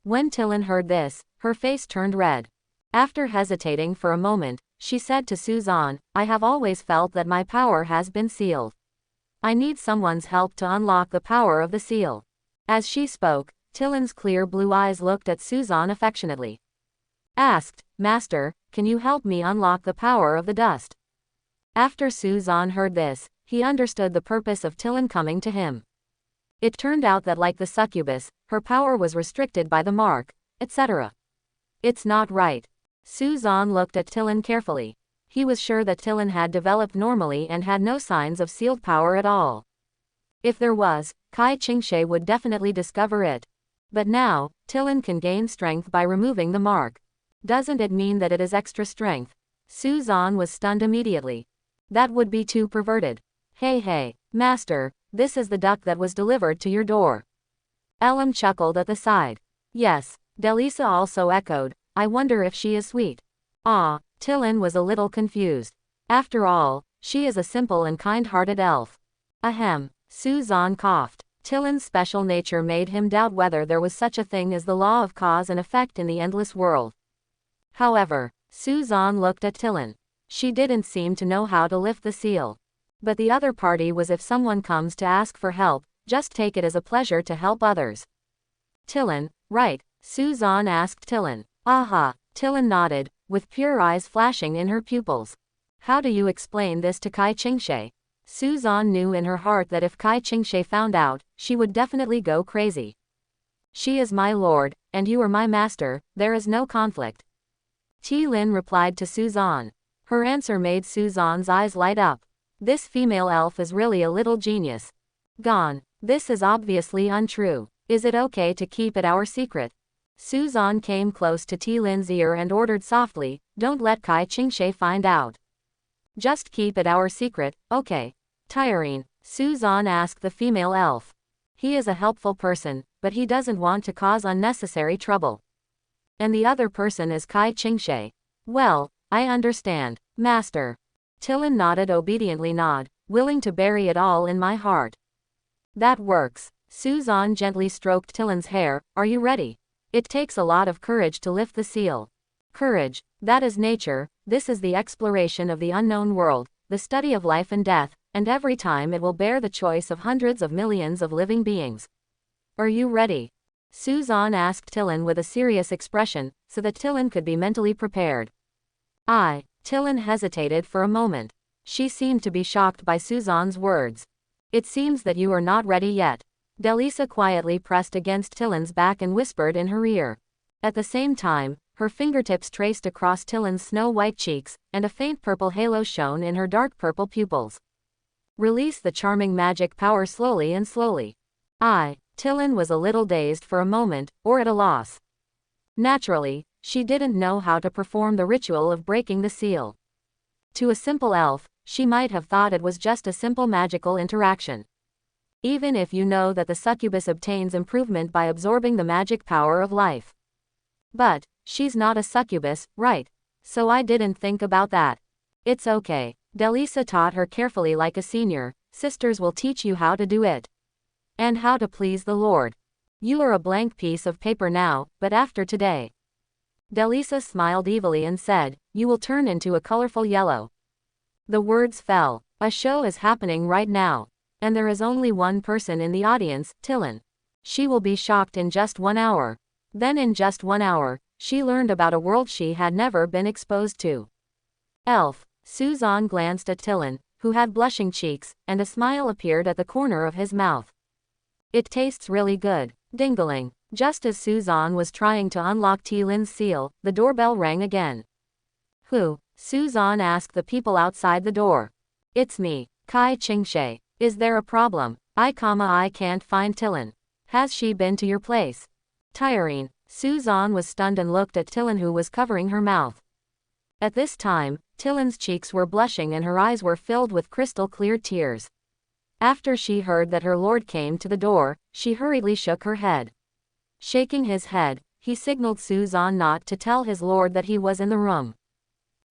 When Tillen heard this, her face turned red. After hesitating for a moment, she said to Suzan, I have always felt that my power has been sealed. I need someone's help to unlock the power of the seal. As she spoke, Tillen's clear blue eyes looked at Suzan affectionately. Asked, Master, can you help me unlock the power of the dust? After Suzan heard this, he understood the purpose of Tillen coming to him. It turned out that like the succubus, her power was restricted by the mark, etc. It's not right. Suzan looked at Tillen carefully. He was sure that Tillen had developed normally and had no signs of sealed power at all. If there was, Kai Qingshe would definitely discover it. But now, Tillen can gain strength by removing the mark. Doesn't it mean that it is extra strength? Suzan was stunned immediately. That would be too perverted. Hey, Master, this is the duck that was delivered to your door. Elam chuckled at the side. Yes, Delisa also echoed, I wonder if she is sweet. Ah, Tillen was a little confused. After all, she is a simple and kind-hearted elf. Ahem, Suzan coughed. Tillen's special nature made him doubt whether there was such a thing as the law of cause and effect in the endless world. However, Suzan looked at Tillen. She didn't seem to know how to lift the seal. But the other party was if someone comes to ask for help, just take it as a pleasure to help others. Tillen, right? Suzan asked Tillen. Aha, Tillen nodded, with pure eyes flashing in her pupils. How do you explain this to Kai Qingshe? Suzan knew in her heart that if Kai Qingshe found out, she would definitely go crazy. She is my lord, and you are my master, there is no conflict. Tillen replied to Suzan. Her answer made Suzan's eyes light up. This female elf is really a little genius. Gone. This is obviously untrue. Is it okay to keep it our secret? Suzan came close to Tillen's ear and ordered softly, don't let Kai Qingshe find out. Just keep it our secret, okay? Tiring, Suzan asked the female elf. He is a helpful person, but he doesn't want to cause unnecessary trouble. And the other person is Kai Qingshe. Well, I understand, Master. Tillen nodded obediently willing to bury it all in my heart. That works. Suzan gently stroked Tillen's hair, are you ready? It takes a lot of courage to lift the seal. Courage, that is nature, this is the exploration of the unknown world, the study of life and death, and every time it will bear the choice of hundreds of millions of living beings. Are you ready? Suzan asked Tillen with a serious expression, so that Tillen could be mentally prepared. Tillen hesitated for a moment. She seemed to be shocked by Suzan's words. It seems that you are not ready yet. Delisa quietly pressed against Tillen's back and whispered in her ear. At the same time, her fingertips traced across Tillen's snow-white cheeks, and a faint purple halo shone in her dark purple pupils. Release the charming magic power slowly and slowly. Tillen was a little dazed for a moment, or at a loss. Naturally, she didn't know how to perform the ritual of breaking the seal. To a simple elf, she might have thought it was just a simple magical interaction. Even if you know that the succubus obtains improvement by absorbing the magic power of life. But, she's not a succubus, right? So I didn't think about that. It's okay. Delisa taught her carefully like a senior, sisters will teach you how to do it. And how to please the Lord. You are a blank piece of paper now, but after today. Delisa smiled evilly and said, you will turn into a colorful yellow. The words fell. A show is happening right now. And there is only one person in the audience, Tillen. She will be shocked in just 1 hour. Then in just 1 hour, she learned about a world she had never been exposed to. Elf. Suzan glanced at Tillen, who had blushing cheeks, and a smile appeared at the corner of his mouth. It tastes really good. Dingling. Just as Suzan was trying to unlock Tillen's seal, the doorbell rang again. Who? Suzan asked the people outside the door. It's me, Kai Qingshe. Is there a problem? I can't find Tillen. Has she been to your place? Tiring. Suzan was stunned and looked at Tillen, who was covering her mouth. At this time, Tillen's cheeks were blushing and her eyes were filled with crystal clear tears. After she heard that her lord came to the door, she hurriedly shook her head. Shaking his head, he signaled Suzan not to tell his lord that he was in the room.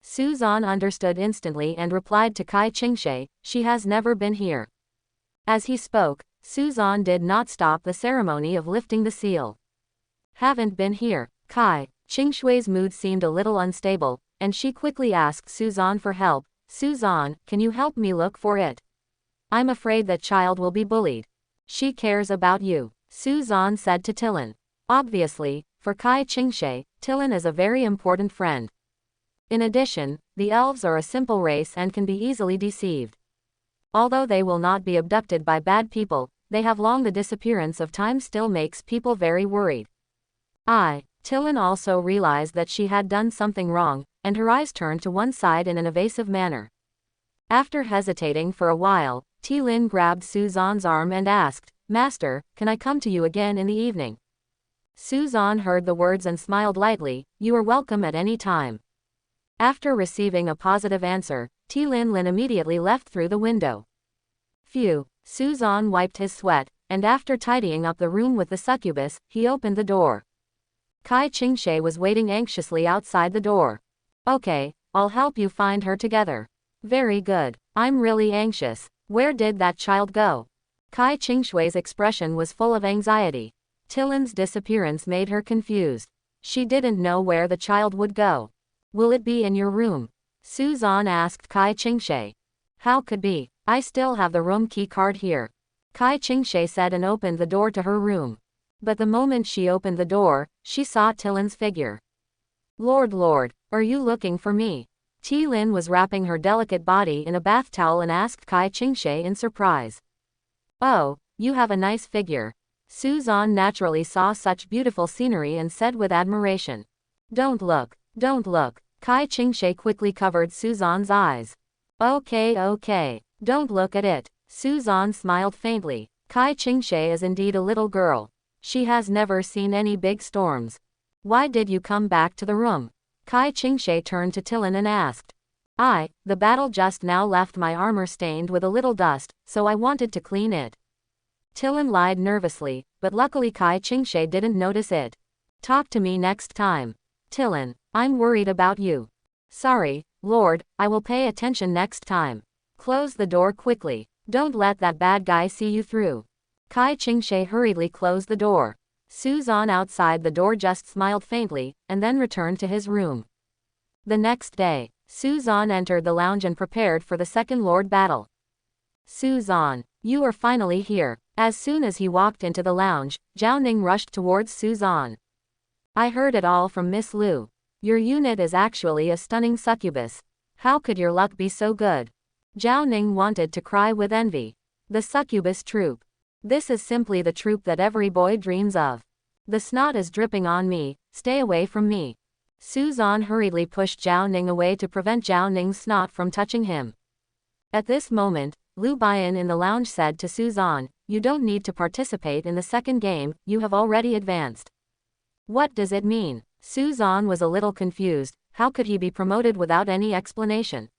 Suzan understood instantly and replied to Kai Qingshe, she has never been here. As he spoke, Suzan did not stop the ceremony of lifting the seal. Haven't been here, Kai. Qingshui's mood seemed a little unstable, and she quickly asked Suzan for help. Suzan, can you help me look for it? I'm afraid that child will be bullied. She cares about you, Suzan said to Tillen. Obviously, for Kai Qingshui, Tillen is a very important friend. In addition, the elves are a simple race and can be easily deceived. Although they will not be abducted by bad people, they have long the disappearance of time still makes people very worried. Tillen also realized that she had done something wrong, and her eyes turned to one side in an evasive manner. After hesitating for a while, Tillen grabbed Suzan's arm and asked, Master, can I come to you again in the evening? Suzan heard the words and smiled lightly, you are welcome at any time. After receiving a positive answer, Tillen immediately left through the window. Phew, Suzan wiped his sweat, and after tidying up the room with the succubus, he opened the door. Kai Qingshui was waiting anxiously outside the door. Okay, I'll help you find her together. Very good, I'm really anxious. Where did that child go? Kai Qingshui's expression was full of anxiety. Tillen's disappearance made her confused. She didn't know where the child would go. Will it be in your room? Suzan asked Kai Qingshui. How could be? I still have the room key card here. Kai Qingshui said and opened the door to her room. But the moment she opened the door, she saw Tillen's figure. Lord, are you looking for me? Tillen was wrapping her delicate body in a bath towel and asked Kai Qingshui in surprise. Oh, you have a nice figure. Suzan naturally saw such beautiful scenery and said with admiration. Don't look. Kai Qingshui quickly covered Suzan's eyes. Okay, don't look at it. Suzan smiled faintly. Kai Qingshui is indeed a little girl. She has never seen any big storms. Why did you come back to the room? Kai Qingshui turned to Tillen and asked. The battle just now left my armor stained with a little dust, so I wanted to clean it. Tillen lied nervously, but luckily Kai Qingshui didn't notice it. Talk to me next time. Tillen, I'm worried about you. Sorry, Lord, I will pay attention next time. Close the door quickly. Don't let that bad guy see you through. Kai Qingshui hurriedly closed the door. Suzan outside the door just smiled faintly, and then returned to his room. The next day, Suzan entered the lounge and prepared for the second Lord battle. Suzan, you are finally here. As soon as he walked into the lounge, Zhao Ning rushed towards Suzan. I heard it all from Miss Liu. Your unit is actually a stunning succubus. How could your luck be so good? Zhao Ning wanted to cry with envy. The succubus troop. This is simply the troop that every boy dreams of. The snot is dripping on me, stay away from me. Suzan hurriedly pushed Zhao Ning away to prevent Zhao Ning's snot from touching him. At this moment, Lu Bian in the lounge said to Suzan, you don't need to participate in the second game, you have already advanced. What does it mean? Suzan was a little confused, how could he be promoted without any explanation?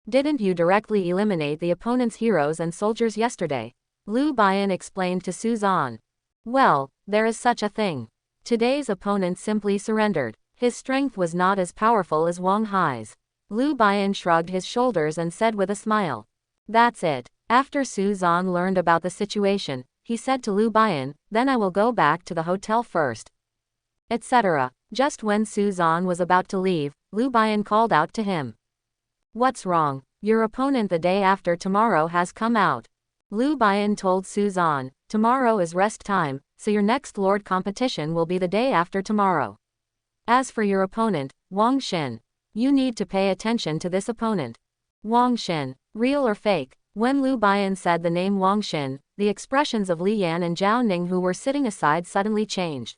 Didn't you directly eliminate the opponent's heroes and soldiers yesterday? Lu Bian explained to Suzan. Well, there is such a thing. Today's opponent simply surrendered. His strength was not as powerful as Wang Hai's. Lu Bian shrugged his shoulders and said with a smile. That's it. After Suzan learned about the situation, he said to Lu Bian, then I will go back to the hotel first. Etc. Just when Suzan was about to leave, Lu Bian called out to him. What's wrong? Your opponent the day after tomorrow has come out. Lu Bian told Suzan, tomorrow is rest time, so your next Lord competition will be the day after tomorrow. As for your opponent, Wang Xin, you need to pay attention to this opponent. Wang Xin, real or fake? When Lu Bian said the name Wang Xin, the expressions of Li Yan and Zhao Ning who were sitting aside suddenly changed.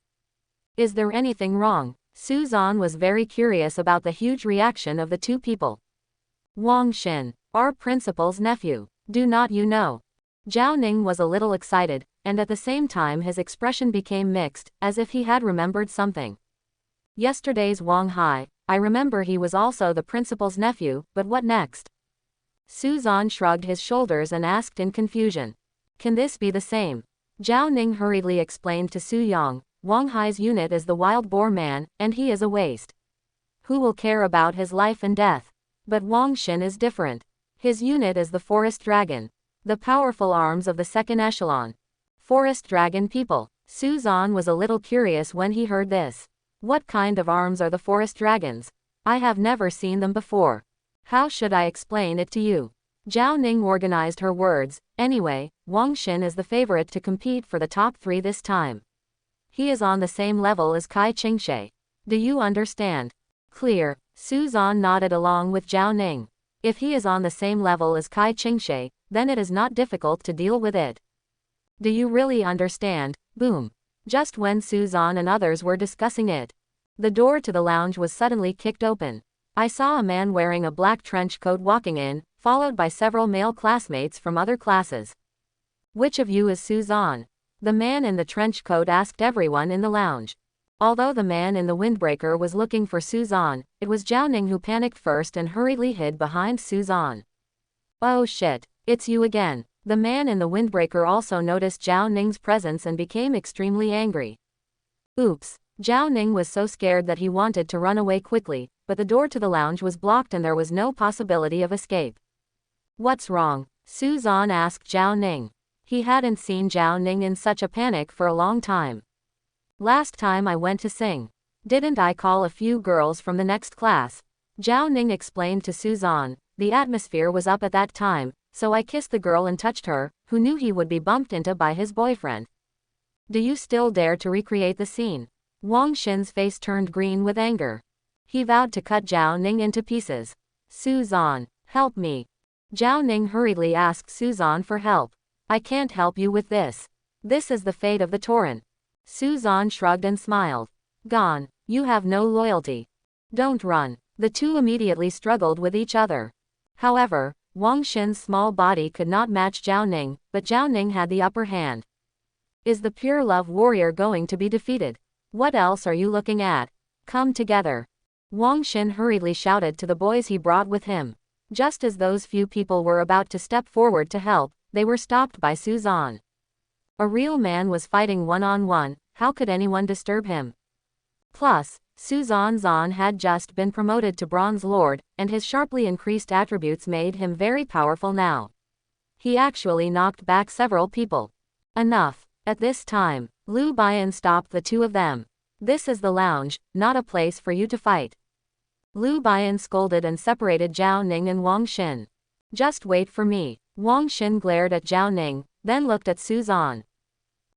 Is there anything wrong? Suzan was very curious about the huge reaction of the two people. Wang Xin, our principal's nephew. Do not you know? Zhao Ning was a little excited, and at the same time his expression became mixed, as if he had remembered something. Yesterday's Wang Hai, I remember he was also the principal's nephew, but what next? Suzan shrugged his shoulders and asked in confusion. Can this be the same? Zhao Ning hurriedly explained to Su Yang, Wang Hai's unit is the wild boar man, and he is a waste. Who will care about his life and death? But Wang Xin is different. His unit is the forest dragon. The powerful arms of the second echelon. Forest dragon people. Suzan was a little curious when he heard this. What kind of arms are the forest dragons? I have never seen them before. How should I explain it to you? Zhao Ning organized her words. Anyway, Wang Xin is the favorite to compete for the top 3 this time. He is on the same level as Kai Qingshe. Do you understand? Clear. Su Zan nodded along with Zhao Ning. If he is on the same level as Kai Qingshe, then it is not difficult to deal with it. Do you really understand? Boom. Just when Su Zan and others were discussing it, the door to the lounge was suddenly kicked open. I saw a man wearing a black trench coat walking in, followed by several male classmates from other classes. Which of you is Su Zan? The man in the trench coat asked everyone in the lounge. Although the man in the windbreaker was looking for Su Zan, it was Zhao Ning who panicked first and hurriedly hid behind Su Zan. Oh shit, it's you again. The man in the windbreaker also noticed Zhao Ning's presence and became extremely angry. Oops. Zhao Ning was so scared that he wanted to run away quickly, but the door to the lounge was blocked and there was no possibility of escape. What's wrong? Su Zan asked Zhao Ning. He hadn't seen Zhao Ning in such a panic for a long time. Last time I went to sing. Didn't I call a few girls from the next class? Zhao Ning explained to Su Zan. The atmosphere was up at that time, so I kissed the girl and touched her, who knew he would be bumped into by his boyfriend. Do you still dare to recreate the scene? Wang Xin's face turned green with anger. He vowed to cut Zhao Ning into pieces. Su Zan, help me. Zhao Ning hurriedly asked Su Zan for help. I can't help you with this. This is the fate of the torrent. Su Zan shrugged and smiled. Gone. You have no loyalty. Don't run. The two immediately struggled with each other. However, Wang Xin's small body could not match Zhao Ning, but Zhao Ning had the upper hand. Is the pure love warrior going to be defeated? What else are you looking at? Come together. Wang Xin hurriedly shouted to the boys he brought with him. Just as those few people were about to step forward to help, they were stopped by Su Zan. A real man was fighting one-on-one, how could anyone disturb him? Plus, Su Zan had just been promoted to Bronze Lord, and his sharply increased attributes made him very powerful now. He actually knocked back several people. Enough. At this time, Liu Bian stopped the two of them. This is the lounge, not a place for you to fight. Liu Bian scolded and separated Zhao Ning and Wang Xin. Just wait for me. Wang Xin glared at Zhao Ning, then looked at Su Zan.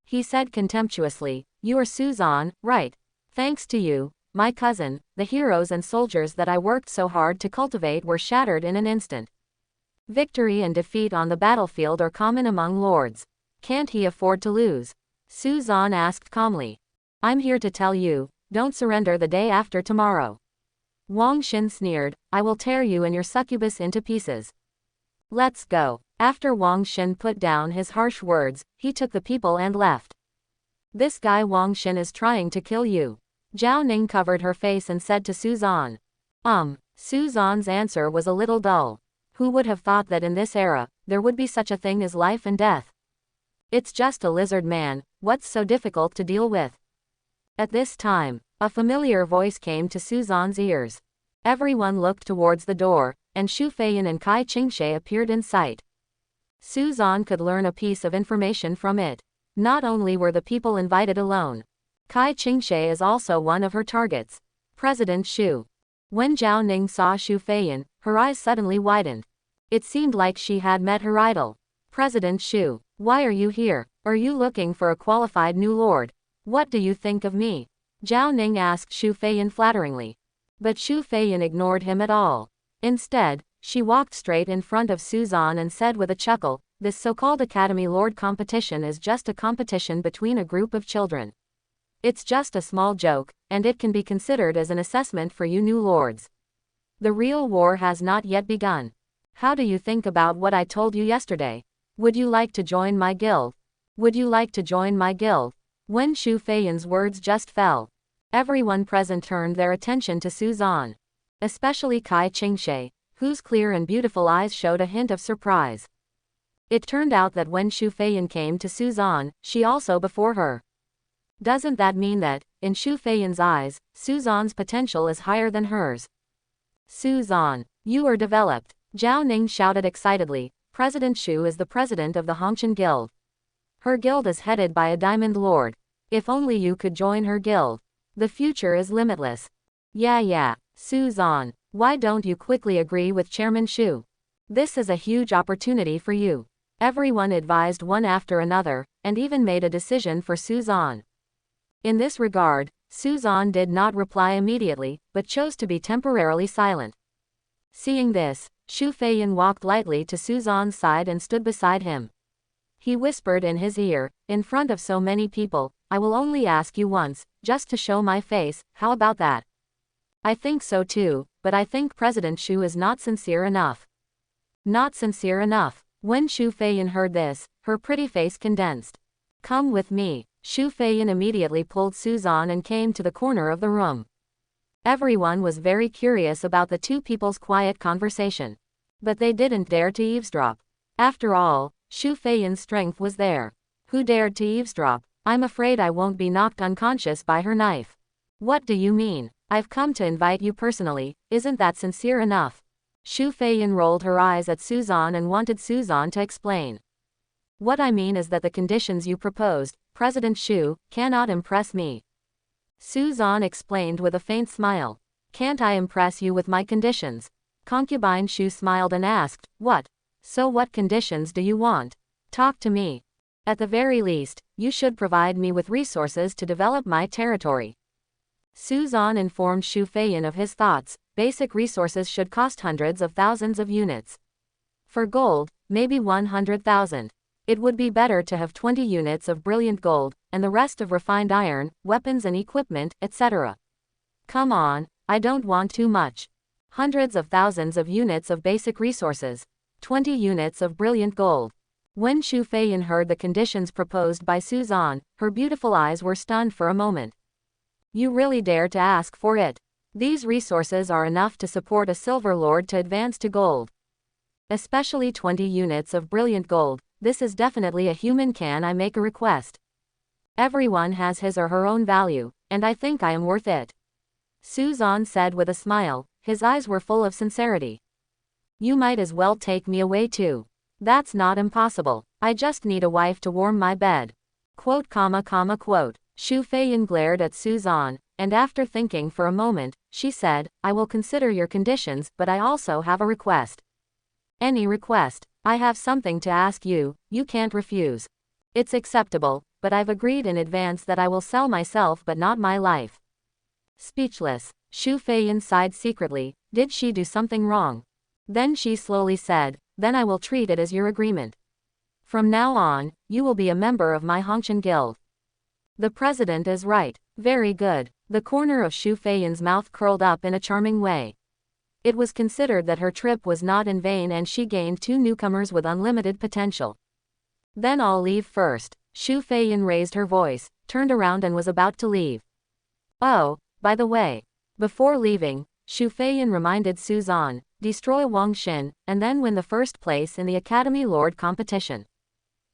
He said contemptuously, you are Su Zan, right? Thanks to you, my cousin, the heroes and soldiers that I worked so hard to cultivate were shattered in an instant. Victory and defeat on the battlefield are common among lords. Can't he afford to lose? Su Zan asked calmly. I'm here to tell you, don't surrender the day after tomorrow. Wang Xin sneered, I will tear you and your succubus into pieces. Let's go. After Wang Xin put down his harsh words, he took the people and left. This guy Wang Xin is trying to kill you. Zhao Ning covered her face and said to Su Zan. Su Zan's answer was a little dull. Who would have thought that in this era, there would be such a thing as life and death? It's just a lizard man, what's so difficult to deal with? At this time, a familiar voice came to Su Zan's ears. Everyone looked towards the door, and Shu Feiyan and Kai Qingshe appeared in sight. Su Zan could learn a piece of information from it. Not only were the people invited alone. Kai Qingshe is also one of her targets. President Shu. When Zhao Ning saw Shu Feiyan, her eyes suddenly widened. It seemed like she had met her idol. President Shu, why are you here? Are you looking for a qualified new lord? What do you think of me? Zhao Ning asked Shu Feiyan flatteringly. But Shu Feiyan ignored him at all. Instead, she walked straight in front of Su Zan and said with a chuckle, this so-called Academy Lord competition is just a competition between a group of children. It's just a small joke, and it can be considered as an assessment for you new lords. The real war has not yet begun. How do you think about what I told you yesterday? Would you like to join my guild? Would you like to join my guild? When Shu Feiyan's words just fell, everyone present turned their attention to Su Zan. Especially Kai Qingshe, whose clear and beautiful eyes showed a hint of surprise. It turned out that when Shu Feiyan came to Su Zan, she also before her. Doesn't that mean that, in Shu Feiyan's eyes, Su Zan's potential is higher than hers? Su Zan, you are developed. Zhao Ning shouted excitedly. President Shu is the president of the Hongqian Guild. Her guild is headed by a Diamond Lord. If only you could join her guild. The future is limitless. Yeah, Suzan, why don't you quickly agree with Chairman Shu? This is a huge opportunity for you. Everyone advised one after another, and even made a decision for Suzan. In this regard, Suzan did not reply immediately, but chose to be temporarily silent. Seeing this, Shu Feiyan walked lightly to Suzan's side and stood beside him. He whispered in his ear, in front of so many people, I will only ask you once, just to show my face, how about that? I think so too, but I think President Shu is not sincere enough. Not sincere enough. When Shu Feiyan heard this, her pretty face condensed. Come with me. Shu Feiyan immediately pulled Suzan and came to the corner of the room. Everyone was very curious about the two people's quiet conversation. But they didn't dare to eavesdrop. After all, Shu Feiyan's strength was there. Who dared to eavesdrop? I'm afraid I won't be knocked unconscious by her knife. What do you mean? I've come to invite you personally, isn't that sincere enough? Shu Feiyan rolled her eyes at Suzan and wanted Suzan to explain. What I mean is that the conditions you proposed, President Shu, cannot impress me. Suzan explained with a faint smile. Can't I impress you with my conditions? Concubine Shu smiled and asked, what? So what conditions do you want? Talk to me. At the very least, you should provide me with resources to develop my territory. Suzan informed Shu Feiyan of his thoughts. Basic resources should cost hundreds of thousands of units. For gold, maybe 100,000. It would be better to have 20 units of brilliant gold, and the rest of refined iron, weapons and equipment, etc. Come on, I don't want too much. Hundreds of thousands of units of basic resources. 20 units of brilliant gold. When Shu Feiyan heard the conditions proposed by Suzan, her beautiful eyes were stunned for a moment. You really dare to ask for it? These resources are enough to support a silver lord to advance to gold. Especially 20 units of brilliant gold, this is definitely a human. Can I make a request? Everyone has his or her own value, and I think I am worth it. Suzan said with a smile, his eyes were full of sincerity. You might as well take me away too. That's not impossible, I just need a wife to warm my bed. Quote. Shu Feiyan glared at Suzan, and after thinking for a moment, she said, I will consider your conditions, but I also have a request. Any request? I have something to ask you, you can't refuse. It's acceptable, but I've agreed in advance that I will sell myself but not my life. Speechless, Shu Feiyan sighed secretly. Did she do something wrong? Then she slowly said, then I will treat it as your agreement. From now on, you will be a member of my Hongshan guild. The president is right. Very good. The corner of Shu Feiyan's mouth curled up in a charming way. It was considered that her trip was not in vain and she gained two newcomers with unlimited potential. Then I'll leave first. Shu Feiyan raised her voice, turned around and was about to leave. Oh, by the way. Before leaving, Shu Feiyan reminded Suzan, destroy Wang Xin, and then win the first place in the Academy Lord competition.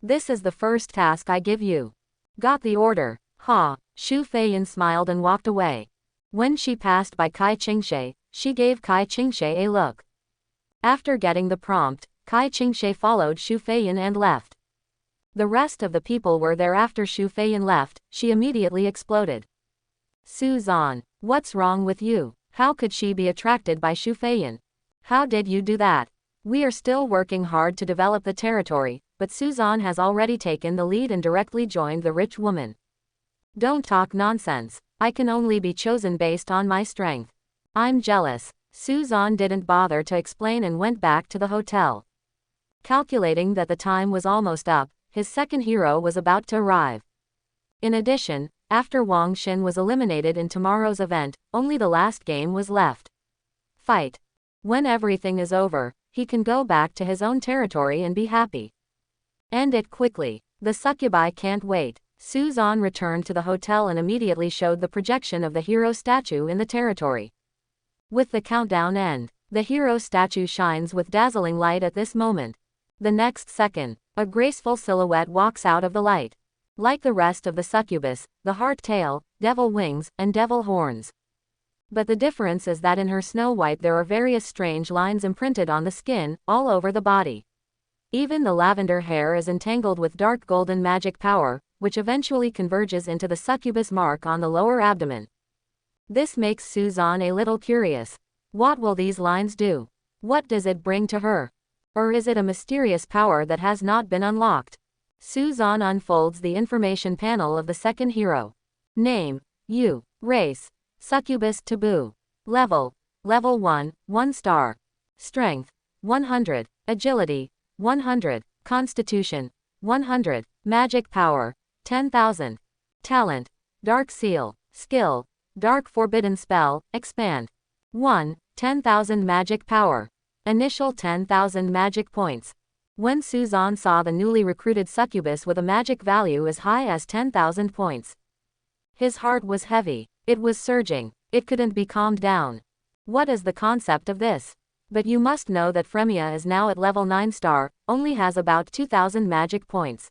This is the first task I give you. Got the order. Ha. Shu Feiyan smiled and walked away. When she passed by Kai Qingshe, she gave Kai Qingshe a look. After getting the prompt, Kai Qingshe followed Shu Feiyan and left. The rest of the people were there. After Shu Feiyan left, she immediately exploded. Suzan, what's wrong with you? How could she be attracted by Shu Feiyan? How did you do that? We are still working hard to develop the territory, but Suzan has already taken the lead and directly joined the rich woman. Don't talk nonsense. I can only be chosen based on my strength. I'm jealous. Suzan didn't bother to explain and went back to the hotel. Calculating that the time was almost up, his second hero was about to arrive. In addition, after Wang Xin was eliminated in tomorrow's event, only the last game was left. Fight. When everything is over, he can go back to his own territory and be happy. End it quickly. The succubi can't wait. Suzan returned to the hotel and immediately showed the projection of the hero statue in the territory. With the countdown end, the hero statue shines with dazzling light at this moment. The next second, a graceful silhouette walks out of the light. Like the rest of the succubus, the heart tail, devil wings, and devil horns. But the difference is that in her Snow White there are various strange lines imprinted on the skin, all over the body. Even the lavender hair is entangled with dark golden magic power, which eventually converges into the succubus mark on the lower abdomen. This makes Suzanne a little curious. What will these lines do? What does it bring to her? Or is it a mysterious power that has not been unlocked? Suzanne unfolds the information panel of the second hero. Name, U. Race, Succubus Taboo. Level 1, 1 star. Strength, 100. Agility, 100. Constitution, 100. Magic power, 10,000. Talent, Dark Seal. Skill, Dark Forbidden Spell, Expand. 1, 10,000 magic power. Initial 10,000 magic points. When Suzanne saw the newly recruited succubus with a magic value as high as 10,000 points, his heart was heavy. It was surging. It couldn't be calmed down. What is the concept of this? But you must know that Fremia is now at level 9 star, only has about 2,000 magic points.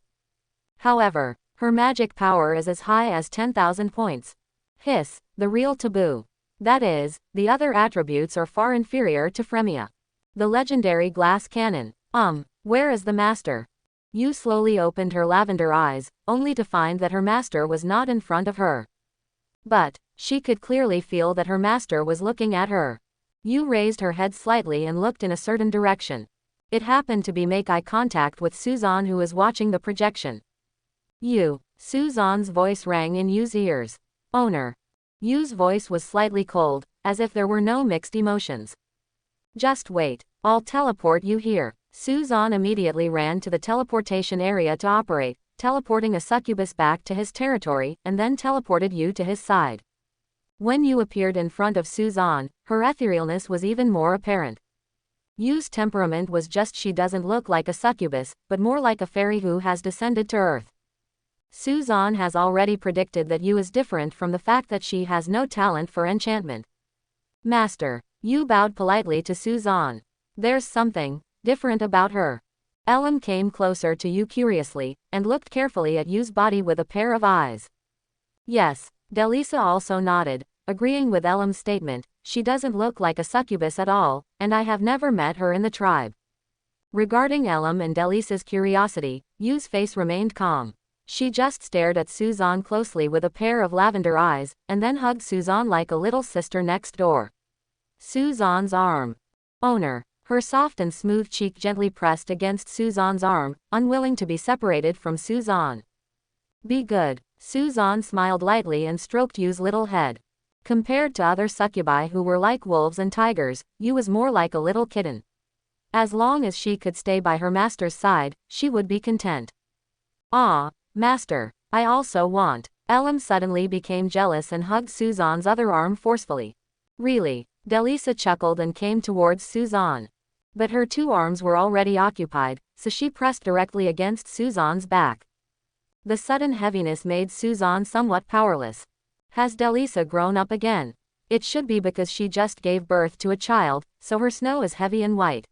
However, her magic power is as high as 10,000 points. Hiss, the real taboo. That is, the other attributes are far inferior to Fremia. The legendary glass cannon. Where is the master? Yu slowly opened her lavender eyes, only to find that her master was not in front of her. But she could clearly feel that her master was looking at her. Yu raised her head slightly and looked in a certain direction. It happened to be make eye contact with Suzanne, who was watching the projection. Yu. Suzanne's voice rang in Yu's ears. Owner. Yu's voice was slightly cold, as if there were no mixed emotions. Just wait. I'll teleport you here. Suzanne immediately ran to the teleportation area to operate, teleporting a succubus back to his territory, and then teleported Yu to his side. When Yu appeared in front of Suzanne, her etherealness was even more apparent. Yu's temperament was just she doesn't look like a succubus, but more like a fairy who has descended to earth. Suzanne has already predicted that Yu is different from the fact that she has no talent for enchantment. Master. Yu bowed politely to Suzanne. There's something different about her. Elam came closer to Yu curiously, and looked carefully at Yu's body with a pair of eyes. Yes, Delisa also nodded, agreeing with Elam's statement. She doesn't look like a succubus at all, and I have never met her in the tribe. Regarding Elam and Delisa's curiosity, Yu's face remained calm. She just stared at Suzanne closely with a pair of lavender eyes, and then hugged Suzanne like a little sister next door. Suzanne's arm. Owner. Her soft and smooth cheek gently pressed against Suzanne's arm, unwilling to be separated from Suzanne. Be good. Suzanne smiled lightly and stroked Yu's little head. Compared to other succubi who were like wolves and tigers, Yu was more like a little kitten. As long as she could stay by her master's side, she would be content. Ah, master, I also want. Elam suddenly became jealous and hugged Suzanne's other arm forcefully. Really? Delisa chuckled and came towards Suzanne. But her two arms were already occupied, so she pressed directly against Suzanne's back. The sudden heaviness made Suzanne somewhat powerless. Has Delisa grown up again? It should be because she just gave birth to a child, so her snow is heavy and white.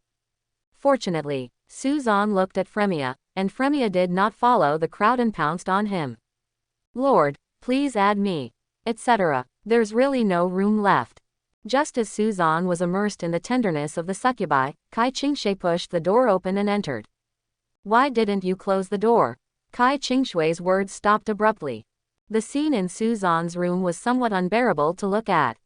Fortunately, Suzanne looked at Fremia, and Fremia did not follow the crowd and pounced on him. Lord, please add me. Etc. There's really no room left. Just as Suzanne was immersed in the tenderness of the succubi, Kai Qingshui pushed the door open and entered. Why didn't you close the door? Kai Qingshui's words stopped abruptly. The scene in Suzanne's room was somewhat unbearable to look at.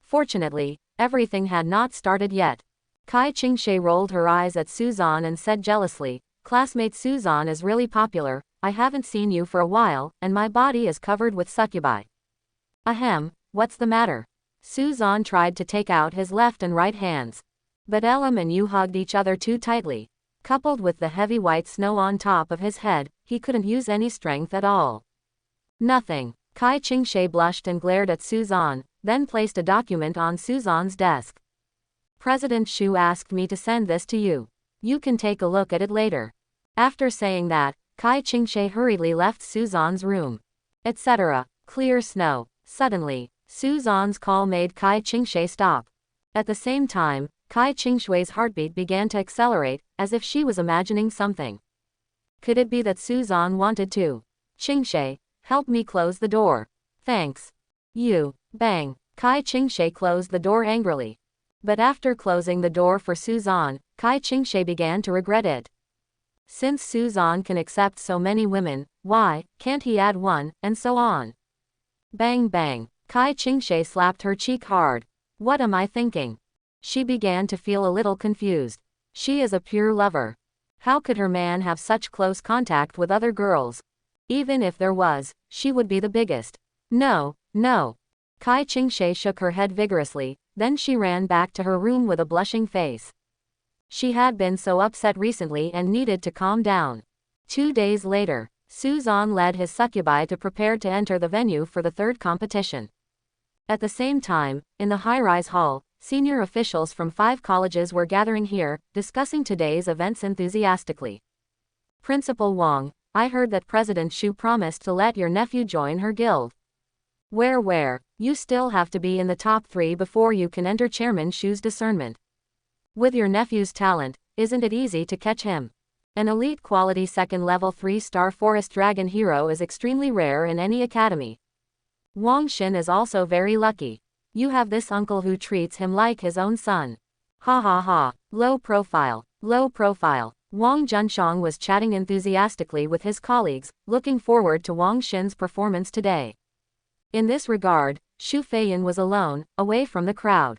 Fortunately, everything had not started yet. Kai Qingshui rolled her eyes at Suzanne and said jealously, Classmate Suzanne is really popular, I haven't seen you for a while, and my body is covered with succubi. Ahem, what's the matter? Suzanne tried to take out his left and right hands. But Elam and Yu hugged each other too tightly. Coupled with the heavy white snow on top of his head, he couldn't use any strength at all. Nothing. Kai Qingshui blushed and glared at Suzanne, then placed a document on Suzanne's desk. President Shu asked me to send this to you. You can take a look at it later. After saying that, Kai Qingshui hurriedly left Suzanne's room. Etc. Clear snow. Suddenly, Suzanne's call made Kai Qingshui stop. At the same time, Kai Qingshui's heartbeat began to accelerate, as if she was imagining something. Could it be that Suzanne wanted to? Qingshui, help me close the door. Thanks. You. Bang. Kai Qingshui closed the door angrily. But after closing the door for Suzanne, Kai Qingshui began to regret it. Since Suzanne can accept so many women, why can't he add one, and so on? Bang bang. Kai Qingshe slapped her cheek hard. What am I thinking? She began to feel a little confused. She is a pure lover. How could her man have such close contact with other girls? Even if there was, she would be the biggest. No, no. Kai Qingshe shook her head vigorously, then she ran back to her room with a blushing face. She had been so upset recently and needed to calm down. 2 days later, Suzan led his succubi to prepare to enter the venue for the third competition. At the same time, in the high-rise hall, senior officials from 5 colleges were gathering here, discussing today's events enthusiastically. Principal Wang, I heard that President Shu promised to let your nephew join her guild. Where? You still have to be in the top 3 before you can enter Chairman Shu's discernment. With your nephew's talent, isn't it easy to catch him? An elite quality second level 3-star forest dragon hero is extremely rare in any academy. Wang Xin is also very lucky. You have this uncle who treats him like his own son. Ha ha ha. Low profile. Wang Junshang was chatting enthusiastically with his colleagues, looking forward to Wang Xin's performance today. In this regard, Xu Feiyan was alone, away from the crowd.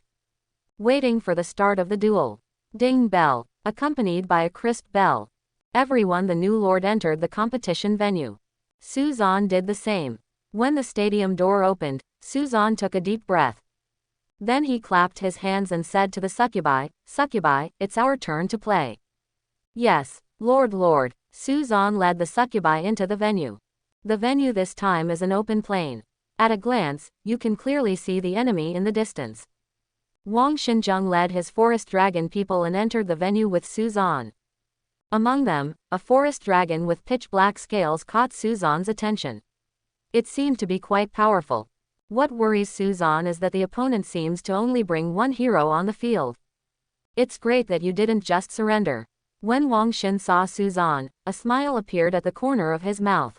Waiting for the start of the duel. Ding bell, accompanied by a crisp bell. The new lord entered the competition venue. Suzan did the same. When the stadium door opened, Suzan took a deep breath. Then he clapped his hands and said to the succubi, "Succubi, it's our turn to play." Yes, Lord. Suzan led the succubi into the venue. The venue this time is an open plain. At a glance, you can clearly see the enemy in the distance. Wang Xinzheng led his forest dragon people and entered the venue with Suzan. Among them, a forest dragon with pitch-black scales caught Suzan's attention. It seemed to be quite powerful. What worries Suzan is that the opponent seems to only bring one hero on the field. It's great that you didn't just surrender. When Wang Xin saw Suzan, a smile appeared at the corner of his mouth.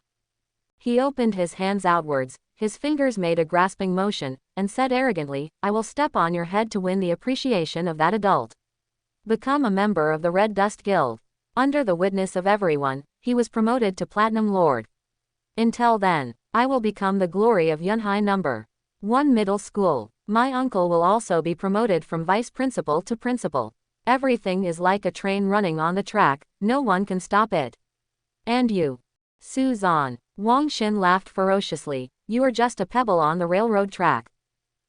He opened his hands outwards, his fingers made a grasping motion, and said arrogantly, "I will step on your head to win the appreciation of that adult. Become a member of the Red Dust Guild." Under the witness of everyone, he was promoted to Platinum Lord. Until then, I will become the glory of Yunhai No. 1 Middle School. My uncle will also be promoted from vice principal to principal. Everything is like a train running on the track, no one can stop it. And you? Suzan. Wang Xin laughed ferociously, you are just a pebble on the railroad track.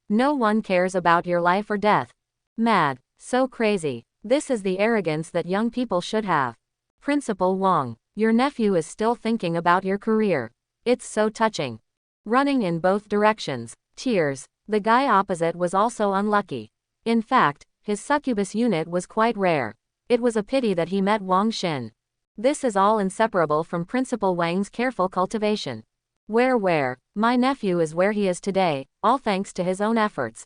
No one cares about your life or death. Mad. So crazy. This is the arrogance that young people should have. Principal Wang, your nephew is still thinking about your career. It's so touching. Running in both directions. Tears. The guy opposite was also unlucky. In fact, his succubus unit was quite rare. It was a pity that he met Wang Xin. This is all inseparable from Principal Wang's careful cultivation. Where? My nephew is where he is today, all thanks to his own efforts.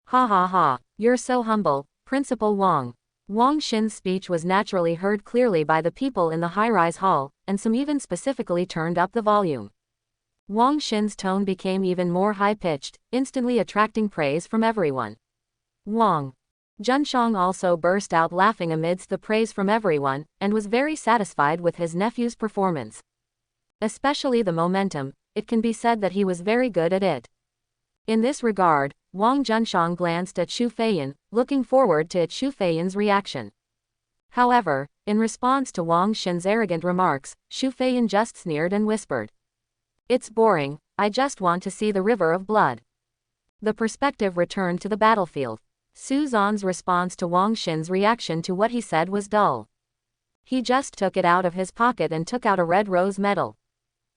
Ha ha ha, you're so humble, Principal Wang. Wang Xin's speech was naturally heard clearly by the people in the high-rise hall, and some even specifically turned up the volume. Wang Xin's tone became even more high-pitched, instantly attracting praise from everyone. Wang Junshang also burst out laughing amidst the praise from everyone, and was very satisfied with his nephew's performance. Especially the momentum, it can be said that he was very good at it. In this regard, Wang Junshang glanced at Xu Feiyan, looking forward to Xu Feiyan's reaction. However, in response to Wang Xin's arrogant remarks, Xu Feiyan just sneered and whispered, "It's boring, I just want to see the river of blood." The perspective returned to the battlefield. Suzan's response to Wang Xin's reaction to what he said was dull. He just took it out of his pocket and took out a red rose medal.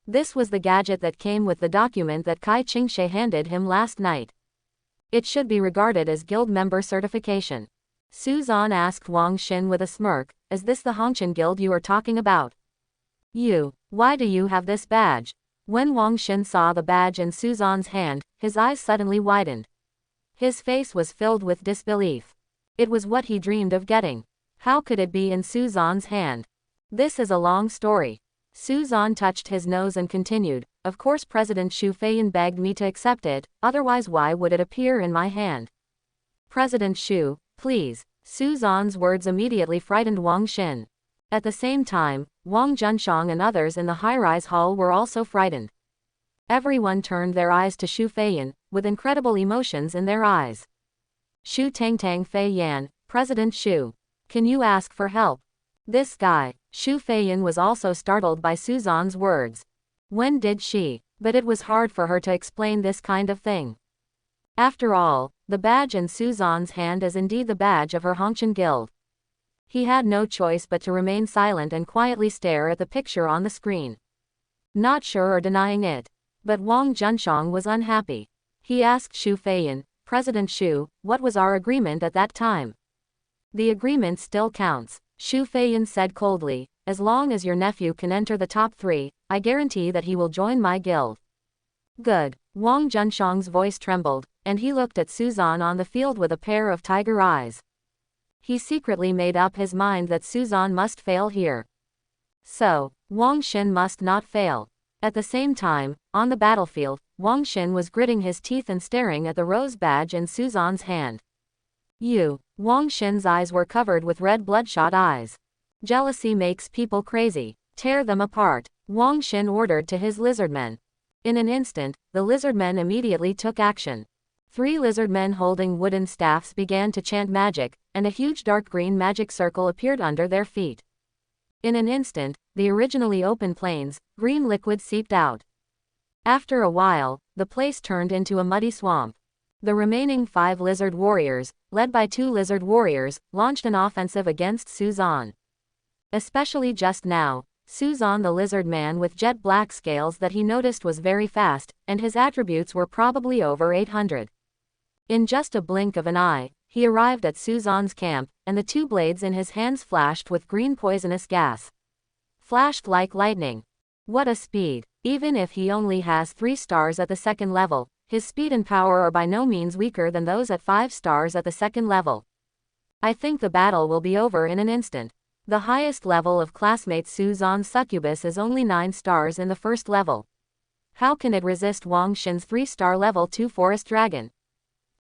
This was the gadget that came with the document that Kai Qingshe handed him last night. It should be regarded as guild member certification. Suzan asked Wang Xin with a smirk, "Is this the Hongqian guild you are talking about?" Why do you have this badge?" When Wang Xin saw the badge in Suzan's hand, his eyes suddenly widened. His face was filled with disbelief. It was what he dreamed of getting. How could it be in Suzan's hand? This is a long story. Suzan touched his nose and continued, "Of course President Xu Feiyan begged me to accept it, otherwise why would it appear in my hand?" "President Xu, please." Suzan's words immediately frightened Wang Xin. At the same time, Wang Junshang and others in the high-rise hall were also frightened. Everyone turned their eyes to Shu Feiyan, with incredible emotions in their eyes. Shu Tangtang Fei Yan, President Shu. Can you ask for help? This guy. Shu Feiyan was also startled by Suzan's words. When did she? But it was hard for her to explain this kind of thing. After all, the badge in Suzan's hand is indeed the badge of her Hongqian guild. He had no choice but to remain silent and quietly stare at the picture on the screen. Not sure or denying it. But Wang Junshang was unhappy. He asked Shu Feiyan, President Shu, what was our agreement at that time? The agreement still counts, Shu Feiyan said coldly. As long as your nephew can enter the top 3, I guarantee that he will join my guild. Good. Wang Junshang's voice trembled, and he looked at Suzan on the field with a pair of tiger eyes. He secretly made up his mind that Suzan must fail here. So, Wang Xin must not fail. At the same time, on the battlefield, Wang Xin was gritting his teeth and staring at the rose badge in Suzan's hand. Wang Xin's eyes were covered with red bloodshot eyes. Jealousy makes people crazy. Tear them apart, Wang Xin ordered to his lizardmen. In an instant, the lizardmen immediately took action. 3 lizardmen holding wooden staffs began to chant magic, and a huge dark green magic circle appeared under their feet. In an instant, the originally open plains, green liquid seeped out. After a while, the place turned into a muddy swamp. The remaining 5 lizard warriors, led by 2 lizard warriors, launched an offensive against Suzan. Especially just now, Suzan the lizard man with jet black scales that he noticed was very fast, and his attributes were probably over 800. In just a blink of an eye, he arrived at Suzan's camp, and the 2 blades in his hands flashed with green poisonous gas. Flashed like lightning. What a speed! Even if he only has 3 stars at the 2nd level, his speed and power are by no means weaker than those at 5 stars at the 2nd level. I think the battle will be over in an instant. The highest level of classmate Suzan's succubus is only 9 stars in the 1st level. How can it resist Wang Xin's 3-star level 2 forest dragon?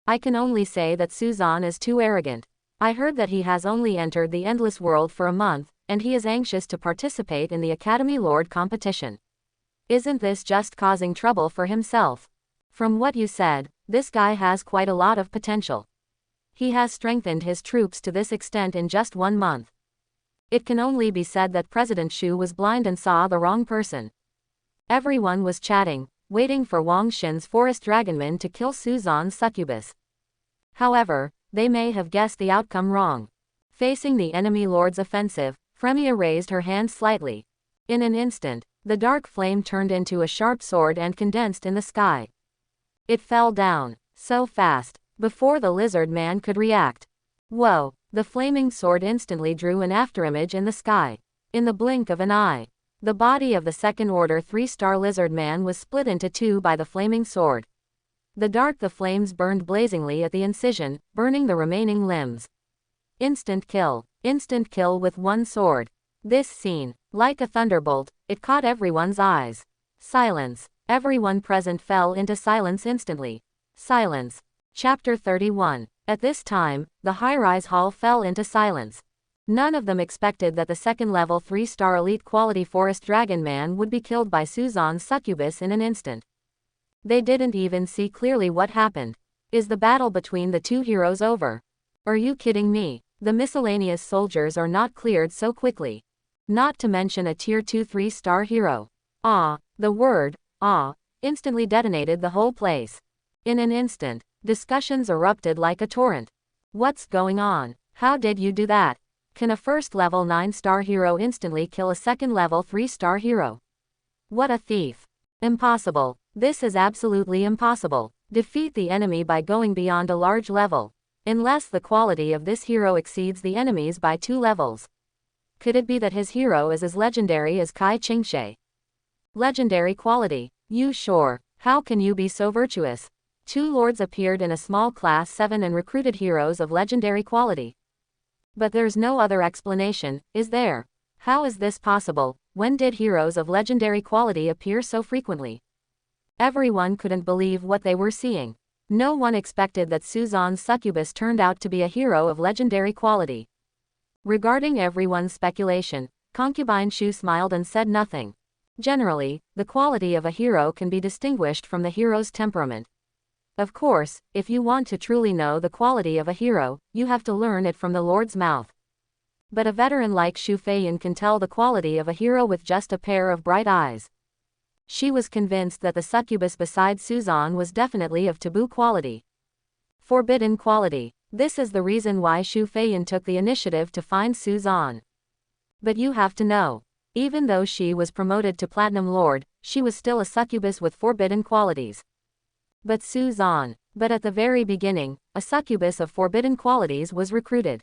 I can only say that Suzan is too arrogant. I heard that he has only entered the Endless World for a month, and he is anxious to participate in the Academy Lord competition. Isn't this just causing trouble for himself? From what you said, this guy has quite a lot of potential. He has strengthened his troops to this extent in just 1 month. It can only be said that President Shu was blind and saw the wrong person. Everyone was chatting, waiting for Wang Xin's forest dragonman to kill Suzan's succubus. However, they may have guessed the outcome wrong. Facing the enemy lord's offensive, Fremia raised her hand slightly. In an instant, the dark flame turned into a sharp sword and condensed in the sky. It fell down, so fast, before the lizard man could react. Whoa! The flaming sword instantly drew an afterimage in the sky. In the blink of an eye, the body of the 2nd order 3-star lizard man was split into 2 by the flaming sword. The flames burned blazingly at the incision, burning the remaining limbs. Instant kill with 1 sword. This scene, like a thunderbolt, it caught everyone's eyes. Silence. Everyone present fell into silence instantly. Silence. Chapter 31. At this time, the high-rise hall fell into silence. None of them expected that the 2nd level 3-star elite quality forest dragon man would be killed by Suzan's succubus in an instant. They didn't even see clearly what happened. Is the battle between the 2 heroes over? Are you kidding me? The miscellaneous soldiers are not cleared so quickly. Not to mention a tier 2 3-star hero. The word, instantly detonated the whole place. In an instant, discussions erupted like a torrent. What's going on? How did you do that? Can a 1st level 9-star hero instantly kill a 2nd level 3-star hero? What a thief. Impossible. This is absolutely impossible. Defeat the enemy by going beyond a large level. Unless the quality of this hero exceeds the enemy's by 2 levels. Could it be that his hero is as legendary as Kai Qingshe? Legendary quality. You sure? How can you be so virtuous? 2 lords appeared in a small class 7 and recruited heroes of legendary quality. But there's no other explanation, is there? How is this possible? When did heroes of legendary quality appear so frequently? Everyone couldn't believe what they were seeing. No one expected that Suzan's succubus turned out to be a hero of legendary quality. Regarding everyone's speculation, Concubine Shu smiled and said nothing. Generally, the quality of a hero can be distinguished from the hero's temperament. Of course, if you want to truly know the quality of a hero, you have to learn it from the Lord's mouth. But a veteran like Xu Feiyan can tell the quality of a hero with just a pair of bright eyes. She was convinced that the succubus beside Suzan was definitely of taboo quality. Forbidden quality. This is the reason why Xu Feiyan took the initiative to find Suzan. But you have to know, even though she was promoted to Platinum Lord, she was still a succubus with forbidden qualities. But at the very beginning, a succubus of forbidden qualities was recruited.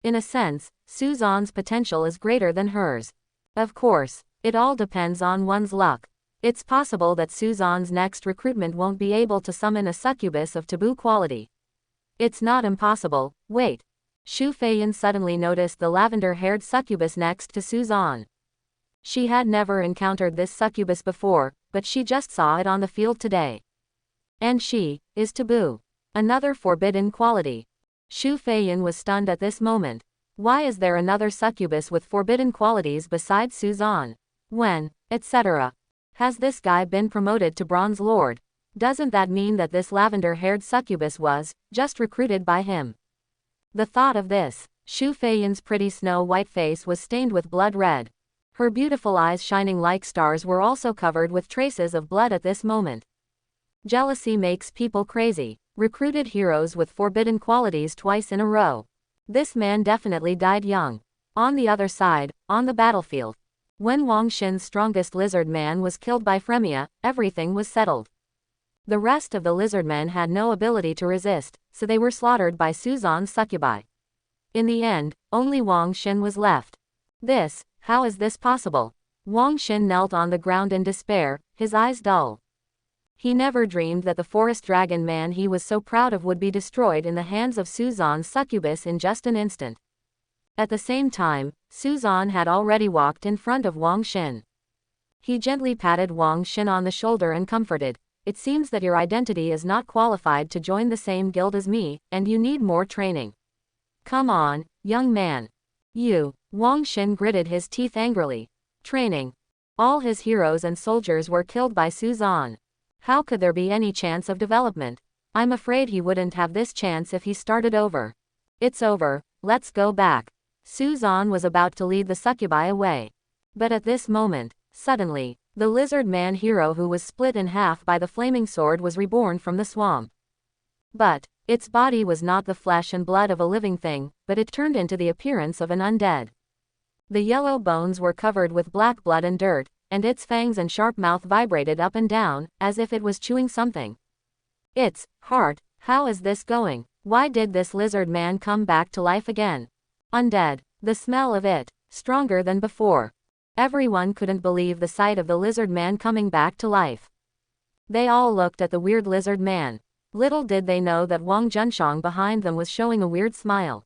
In a sense, Suzan's potential is greater than hers. Of course, it all depends on one's luck. It's possible that Suzan's next recruitment won't be able to summon a succubus of taboo quality. It's not impossible. Wait. Xu Feiyan suddenly noticed the lavender-haired succubus next to Suzan. She had never encountered this succubus before, but she just saw it on the field today. And she is taboo. Another forbidden quality. Xu Feiyan was stunned at this moment. Why is there another succubus with forbidden qualities besides Suzan? When, etc. Has this guy been promoted to Bronze Lord? Doesn't that mean that this lavender-haired succubus was just recruited by him? The thought of this, Xu Feiyan's pretty snow-white face was stained with blood red. Her beautiful eyes shining like stars were also covered with traces of blood at this moment. Jealousy makes people crazy. Recruited heroes with forbidden qualities twice in a row. This man definitely died young. On the other side, on the battlefield, when Wang Xin's strongest lizard man was killed by Fremia, everything was settled. The rest of the lizard men had no ability to resist, so they were slaughtered by Suzan's succubi. In the end, only Wang Xin was left. How is this possible? Wang Xin knelt on the ground in despair, his eyes dull. He never dreamed that the forest dragon man he was so proud of would be destroyed in the hands of Suzan's succubus in just an instant. At the same time, Suzan had already walked in front of Wang Xin. He gently patted Wang Xin on the shoulder and comforted, "It seems that your identity is not qualified to join the same guild as me, and you need more training. Come on, young man." Wang Xin gritted his teeth angrily. Training. All his heroes and soldiers were killed by Suzan. How could there be any chance of development? I'm afraid he wouldn't have this chance if he started over. It's over, let's go back. Suzan was about to lead the succubi away. But at this moment, suddenly, the lizard man hero who was split in half by the flaming sword was reborn from the swamp. But its body was not the flesh and blood of a living thing, but it turned into the appearance of an undead. The yellow bones were covered with black blood and dirt, and its fangs and sharp mouth vibrated up and down, as if it was chewing something. Its heart. How is this going? Why did this lizard man come back to life again? Undead. The smell of it, stronger than before. Everyone couldn't believe the sight of the lizard man coming back to life. They all looked at the weird lizard man. Little did they know that Wang Junshang behind them was showing a weird smile.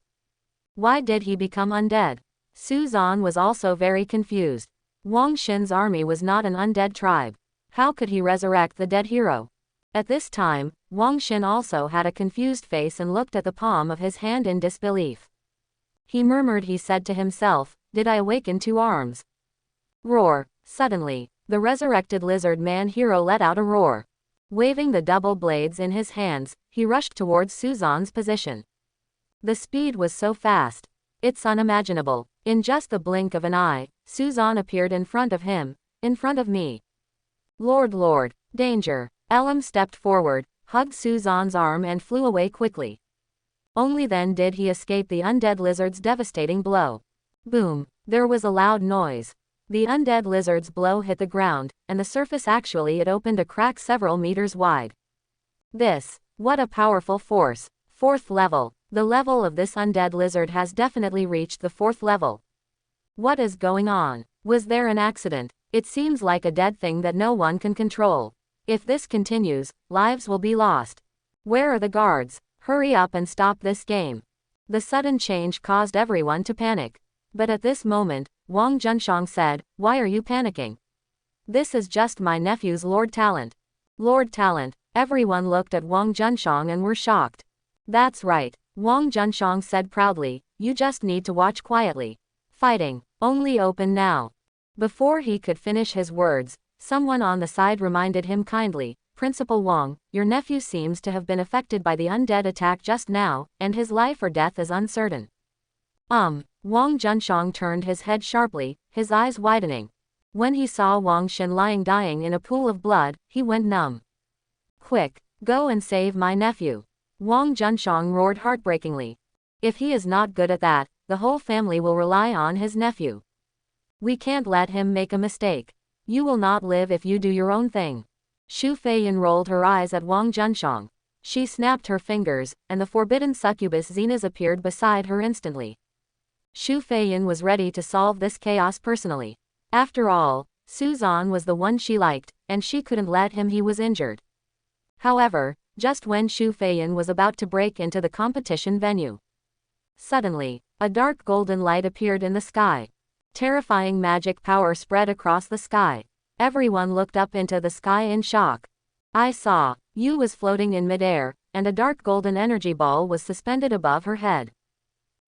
Why did he become undead? Suzan was also very confused. Wang Xin's army was not an undead tribe. How could he resurrect the dead hero? At this time, Wang Xin also had a confused face and looked at the palm of his hand in disbelief. He said to himself, "Did I awaken 2 arms?" Roar. Suddenly, the resurrected lizard man hero let out a roar. Waving the double blades in his hands, he rushed towards Suzan's position. The speed was so fast. It's unimaginable. In just the blink of an eye, Suzan appeared in front of him, in front of me. Lord, danger. Elam stepped forward, hugged Suzan's arm and flew away quickly. Only then did he escape the undead lizard's devastating blow. Boom. There was a loud noise. The undead lizard's blow hit the ground, and the surface it opened a crack several meters wide. What a powerful force. 4th level. The level of this undead lizard has definitely reached the 4th level. What is going on? Was there an accident? It seems like a dead thing that no one can control. If this continues, lives will be lost. Where are the guards? Hurry up and stop this game. The sudden change caused everyone to panic. But at this moment, Wang Junshang said, "Why are you panicking? This is just my nephew's Lord Talent." Lord Talent. Everyone looked at Wang Junshang and were shocked. That's right, Wang Junshang said proudly, "You just need to watch quietly. Fighting only open now." Before he could finish his words, someone on the side reminded him kindly, Principal Wang, your nephew seems to have been affected by the undead attack just now, and his life or death is uncertain. Wang Junshang turned his head sharply, his eyes widening. When he saw Wang Xin lying dying in a pool of blood, he went numb. Quick, go and save my nephew. Wang Junshang roared heartbreakingly. If he is not good at that, the whole family will rely on his nephew. We can't let him make a mistake. You will not live if you do your own thing. Xu Feiyan rolled her eyes at Wang Junshang. She snapped her fingers, and the forbidden succubus Zenas appeared beside her instantly. Xu Feiyan was ready to solve this chaos personally. After all, Suzan was the one she liked, and she couldn't let him he was injured. However, just when Xu Feiyan was about to break into the competition venue, suddenly, a dark golden light appeared in the sky. Terrifying magic power spread across the sky. Everyone looked up into the sky in shock. I saw, Yu was floating in midair, and a dark golden energy ball was suspended above her head.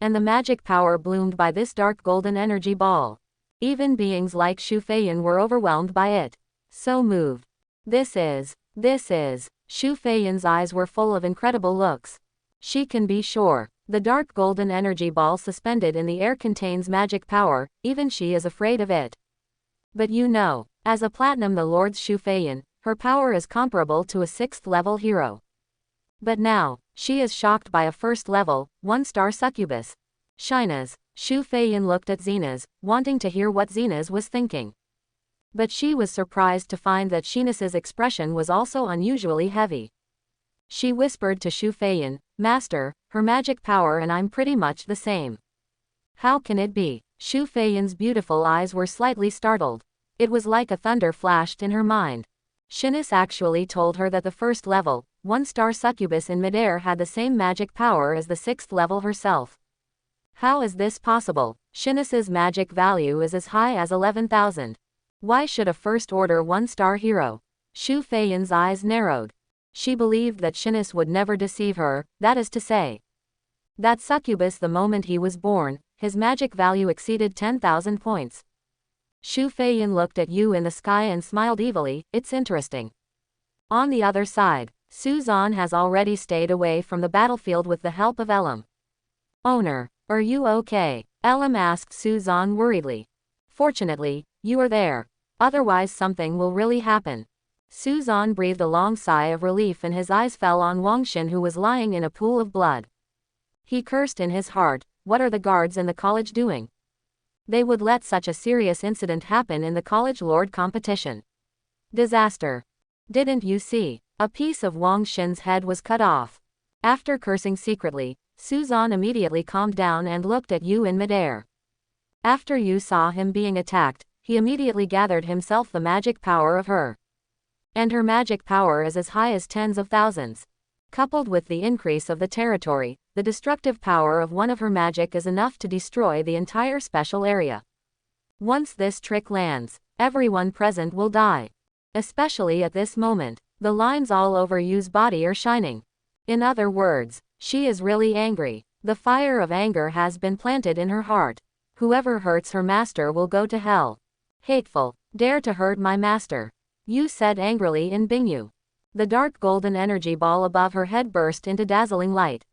And the magic power bloomed by this dark golden energy ball. Even beings like Xu Feiyan were overwhelmed by it. So moved. This is. Xu Feiyan's eyes were full of incredible looks. She can be sure. The dark golden energy ball suspended in the air contains magic power, even she is afraid of it. But you know, as a Platinum the Lord's Xu Feiyan, her power is comparable to a 6th level hero. But now, she is shocked by a 1st level, 1-star succubus. Shinas. Xu Feiyan looked at Zenas, wanting to hear what Zenas was thinking. But she was surprised to find that Shinas's expression was also unusually heavy. She whispered to Xu Feiyan, Master, her magic power and I'm pretty much the same. How can it be? Xu Feiyan's beautiful eyes were slightly startled. It was like a thunder flashed in her mind. Shinas actually told her that the 1st level, 1-star succubus in midair had the same magic power as the 6th level herself. How is this possible? Shinas's magic value is as high as 11,000. Why should a 1st order 1-star hero? Xu Feiyan's eyes narrowed. She believed that Shinas would never deceive her, that is to say, that succubus the moment he was born, his magic value exceeded 10,000 points. Xu Feiyan looked at Yu in the sky and smiled evilly, it's interesting. On the other side, Suzan has already stayed away from the battlefield with the help of Elam. Owner, are you okay? Elam asked Suzan worriedly. Fortunately, you are there. Otherwise something will really happen. Suzan breathed a long sigh of relief and his eyes fell on Wang Xin who was lying in a pool of blood. He cursed in his heart, what are the guards in the college doing? They would let such a serious incident happen in the college lord competition. Disaster. Didn't you see? A piece of Wang Xin's head was cut off. After cursing secretly, Suzan immediately calmed down and looked at Yu in midair. After Yu saw him being attacked, he immediately gathered himself the magic power of her. And her magic power is as high as tens of thousands. Coupled with the increase of the territory, the destructive power of one of her magic is enough to destroy the entire special area. Once this trick lands, everyone present will die. Especially at this moment, the lines all over Yu's body are shining. In other words, she is really angry. The fire of anger has been planted in her heart. Whoever hurts her master will go to hell. Hateful, dare to hurt my master. Yu said angrily in Bingyu. The dark golden energy ball above her head burst into dazzling light.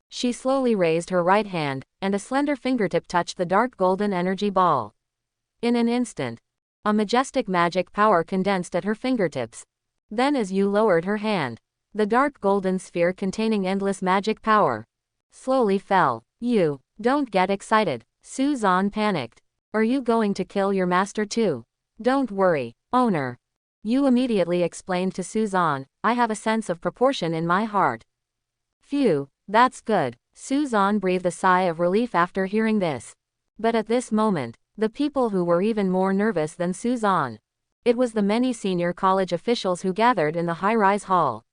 She slowly raised her right hand, and a slender fingertip touched the dark golden energy ball. In an instant, a majestic magic power condensed at her fingertips. Then as Yu lowered her hand, the dark golden sphere containing endless magic power slowly fell. Yu, don't get excited. Suzan panicked. Are you going to kill your master too? Don't worry, owner. Yu immediately explained to Suzan, I have a sense of proportion in my heart. Phew, that's good. Suzan breathed a sigh of relief after hearing this. But at this moment, the people who were even more nervous than Suzan. It was the many senior college officials who gathered in the high-rise hall.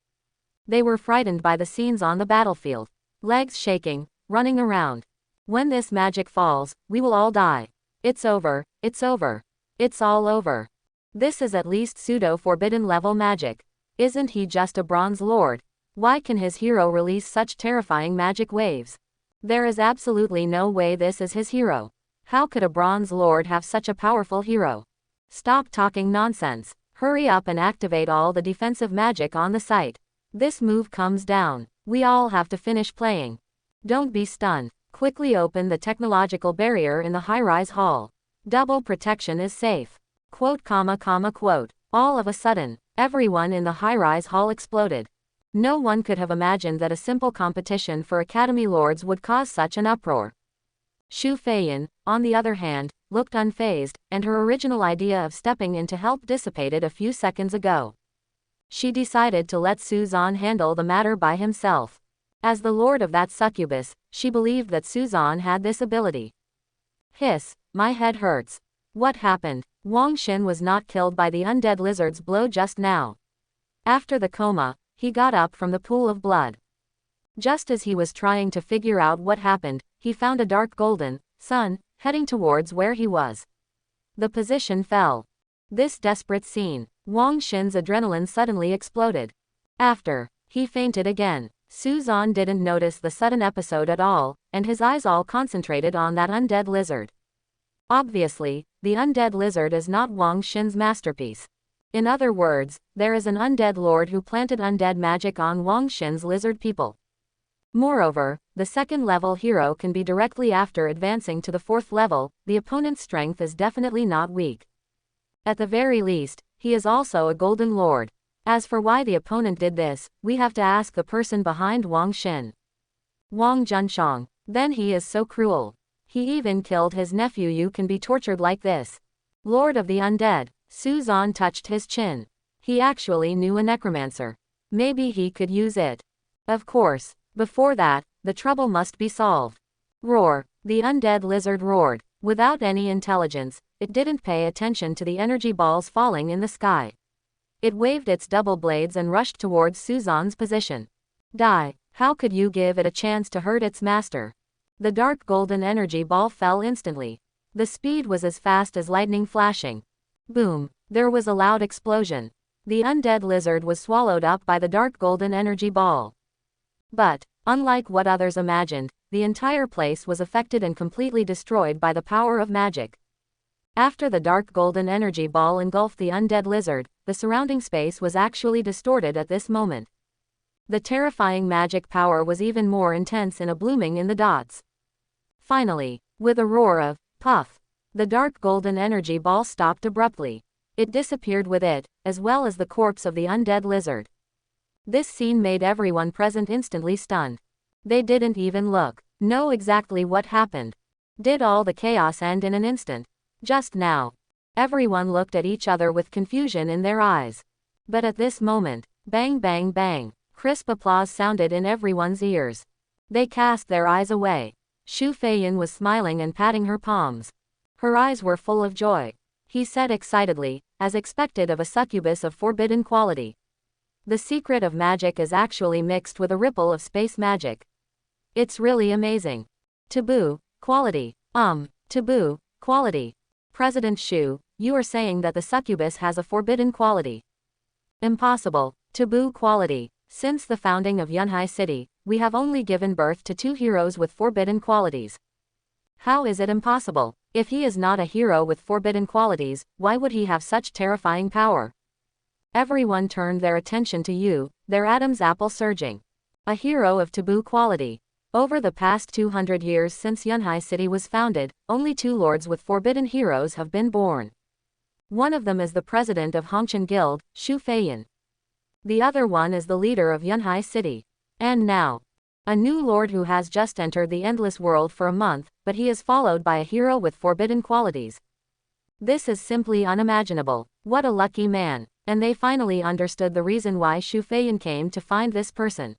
They were frightened by the scenes on the battlefield. Legs shaking, running around. When this magic falls, we will all die. It's over, it's over. It's all over. This is at least pseudo-forbidden level magic. Isn't he just a bronze lord? Why can his hero release such terrifying magic waves? There is absolutely no way this is his hero. How could a Bronze Lord have such a powerful hero? Stop talking nonsense. Hurry up and activate all the defensive magic on the site. This move comes down. We all have to finish playing. Don't be stunned. Quickly open the technological barrier in the high-rise hall. Double protection is safe. Quote, quote. All of a sudden, everyone in the high-rise hall exploded. No one could have imagined that a simple competition for Academy Lords would cause such an uproar. Shu Feiyan, on the other hand, looked unfazed, and her original idea of stepping in to help dissipated a few seconds ago. She decided to let Suzan handle the matter by himself. As the lord of that succubus, she believed that Suzan had this ability. Hiss, my head hurts. What happened? Wang Xin was not killed by the undead lizard's blow just now. After the coma, he got up from the pool of blood. Just as he was trying to figure out what happened, he found a dark golden sun heading towards where he was. The position fell. This desperate scene, Wang Xin's adrenaline suddenly exploded. After, he fainted again. Suzan didn't notice the sudden episode at all, and his eyes all concentrated on that undead lizard. Obviously, the undead lizard is not Wang Xin's masterpiece. In other words, there is an undead lord who planted undead magic on Wang Xin's lizard people. Moreover, the second-level hero can be directly after advancing to the fourth level. The opponent's strength is definitely not weak. At the very least, he is also a golden lord. As for why the opponent did this, we have to ask the person behind Wang Xin. Wang Junshang. Then he is so cruel. He even killed his nephew. You can be tortured like this. Lord of the Undead. Suzan touched his chin. He actually knew a necromancer. Maybe he could use it. Of course. Before that, the trouble must be solved. Roar. The undead lizard roared. Without any intelligence, it didn't pay attention to the energy balls falling in the sky. It waved its double blades and rushed towards Suzan's position. Die. How could you give it a chance to hurt its master? The dark golden energy ball fell instantly. The speed was as fast as lightning flashing. Boom. There was a loud explosion. The undead lizard was swallowed up by the dark golden energy ball. But, unlike what others imagined, the entire place was affected and completely destroyed by the power of magic. After the dark golden energy ball engulfed the undead lizard, the surrounding space was actually distorted at this moment. The terrifying magic power was even more intense in a blooming in the dots. Finally, with a roar of puff, the dark golden energy ball stopped abruptly. It disappeared with it, as well as the corpse of the undead lizard. This scene made everyone present instantly stunned. They didn't even know exactly what happened. Did all the chaos end in an instant? Just now. Everyone looked at each other with confusion in their eyes. But at this moment, bang bang bang, crisp applause sounded in everyone's ears. They cast their eyes away. Shu Feiyan was smiling and patting her palms. Her eyes were full of joy. He said excitedly, as expected of a succubus of forbidden quality. The secret of magic is actually mixed with a ripple of space magic. It's really amazing. Taboo, quality. Taboo, quality. President Shu, you are saying that the succubus has a forbidden quality. Impossible. Taboo quality. Since the founding of Yunhai City, we have only given birth to 2 heroes with forbidden qualities. How is it impossible? If he is not a hero with forbidden qualities, why would he have such terrifying power? Everyone turned their attention to you, their Adam's apple surging. A hero of taboo quality. Over the past 200 years since Yunhai City was founded, only 2 lords with forbidden heroes have been born. One of them is the president of Hongqian Guild, Shu Feiyan. The other one is the leader of Yunhai City. And now, a new lord who has just entered the endless world for a month, but he is followed by a hero with forbidden qualities. This is simply unimaginable. What a lucky man. And they finally understood the reason why Shu Feiyan came to find this person.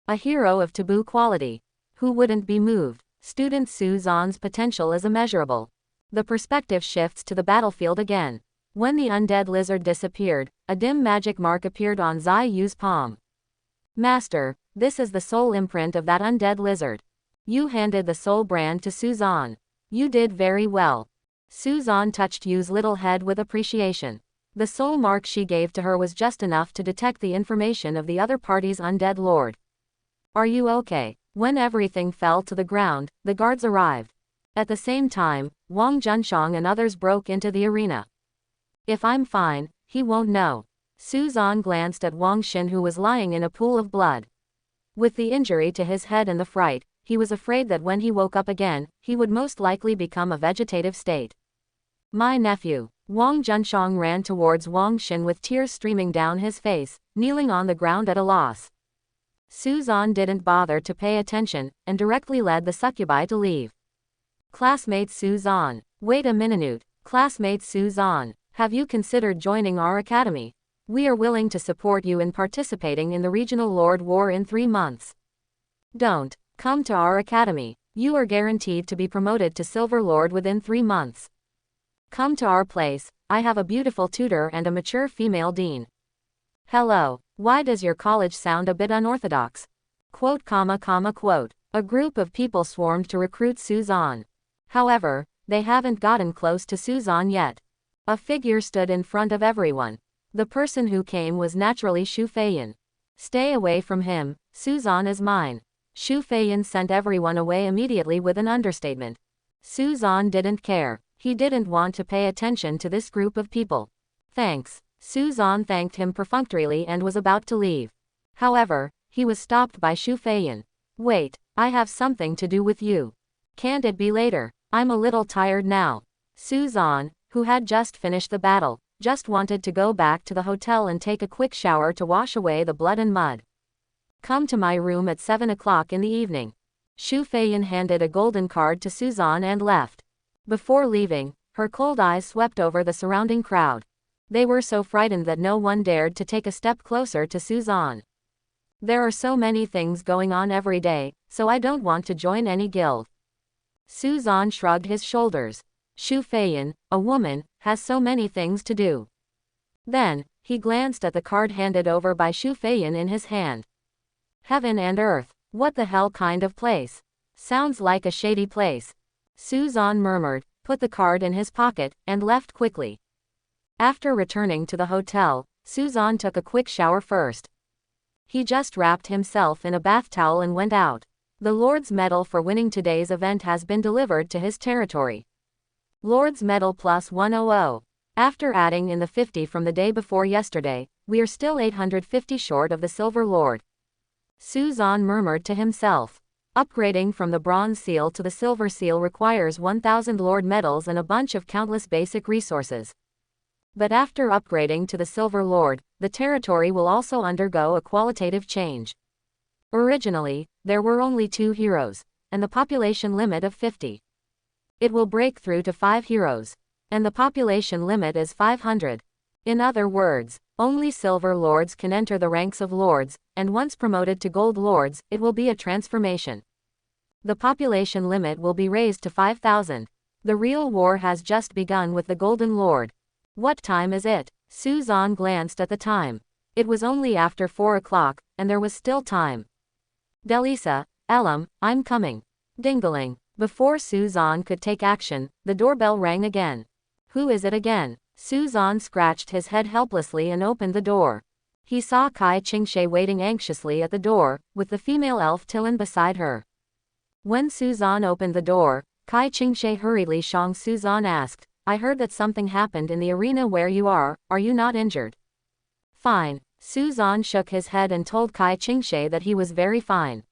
A hero of taboo quality. Who wouldn't be moved? Student Suzan's potential is immeasurable. The perspective shifts to the battlefield again. When the undead lizard disappeared, a dim magic mark appeared on Zai Yu's palm. Master, this is the soul imprint of that undead lizard. You handed the soul brand to Suzan. You did very well. Suzan touched Yu's little head with appreciation. The soul mark she gave to her was just enough to detect the information of the other party's undead lord. Are you okay? When everything fell to the ground, the guards arrived. At the same time, Wang Junshang and others broke into the arena. If I'm fine, he won't know. Su Zan glanced at Wang Xin, who was lying in a pool of blood. With the injury to his head and the fright, he was afraid that when he woke up again, he would most likely become a vegetative state. My nephew. Wang Junshang ran towards Wang Xin with tears streaming down his face, kneeling on the ground at a loss. Su Zan didn't bother to pay attention, and directly led the succubi to leave. Classmate Su Zan. Wait a minute. Classmate Su Zan, have you considered joining our academy? We are willing to support you in participating in the regional Lord War in 3 months. Don't come to our academy. You are guaranteed to be promoted to Silver Lord within 3 months. Come to our place. I have a beautiful tutor and a mature female dean. Hello. Why does your college sound a bit unorthodox? Quote. A group of people swarmed to recruit Su Zan. However, they haven't gotten close to Su Zan yet. A figure stood in front of everyone. The person who came was naturally Shu Feiyan. Stay away from him. Su Zan is mine. Shu Feiyan sent everyone away immediately with an understatement. Su Zan didn't care. He didn't want to pay attention to this group of people. Thanks. Su Zan thanked him perfunctorily and was about to leave. However, he was stopped by Shu Feiyan. Wait, I have something to do with you. Can't it be later? I'm a little tired now. Su Zan, who had just finished the battle, just wanted to go back to the hotel and take a quick shower to wash away the blood and mud. Come to my room at 7 o'clock in the evening. Shu Feiyan handed a golden card to Su Zan and left. Before leaving, her cold eyes swept over the surrounding crowd. They were so frightened that no one dared to take a step closer to Su Zan. There are so many things going on every day, so I don't want to join any guild. Su Zan shrugged his shoulders. Shu Feiyan, a woman, has so many things to do. Then, he glanced at the card handed over by Shu Feiyan in his hand. Heaven and earth, what the hell kind of place? Sounds like a shady place. Su Zan murmured, put the card in his pocket, and left quickly. After returning to the hotel, Su Zan took a quick shower first. He just wrapped himself in a bath towel and went out. The Lord's Medal for winning today's event has been delivered to his territory. Lord's Medal plus 100. After adding in the 50 from the day before yesterday, we are still 850 short of the Silver Lord. Su Zan murmured to himself. Upgrading from the Bronze Seal to the Silver Seal requires 1000 Lord Medals and a bunch of countless basic resources. But after upgrading to the Silver Lord, the territory will also undergo a qualitative change. Originally, there were only 2 heroes, and the population limit of 50. It will break through to 5 heroes, and the population limit is 500. In other words, only Silver Lords can enter the ranks of Lords, and once promoted to Gold Lords, it will be a transformation. The population limit will be raised to 5,000. The real war has just begun with the Golden Lord. What time is it? Su Zan glanced at the time. It was only after 4 o'clock, and there was still time. Delisa, Elam, I'm coming. Dingling. Before Su Zan could take action, the doorbell rang again. Who is it again? Su Zan scratched his head helplessly and opened the door. He saw Kai Qingshe waiting anxiously at the door, with the female elf Tillen beside her. When Su Zan opened the door, Kai Qingshe hurriedly Shang Su Zan asked, I heard that something happened in the arena where you are you not injured? Fine. Su Zan shook his head and told Kai Qingshe that he was very fine.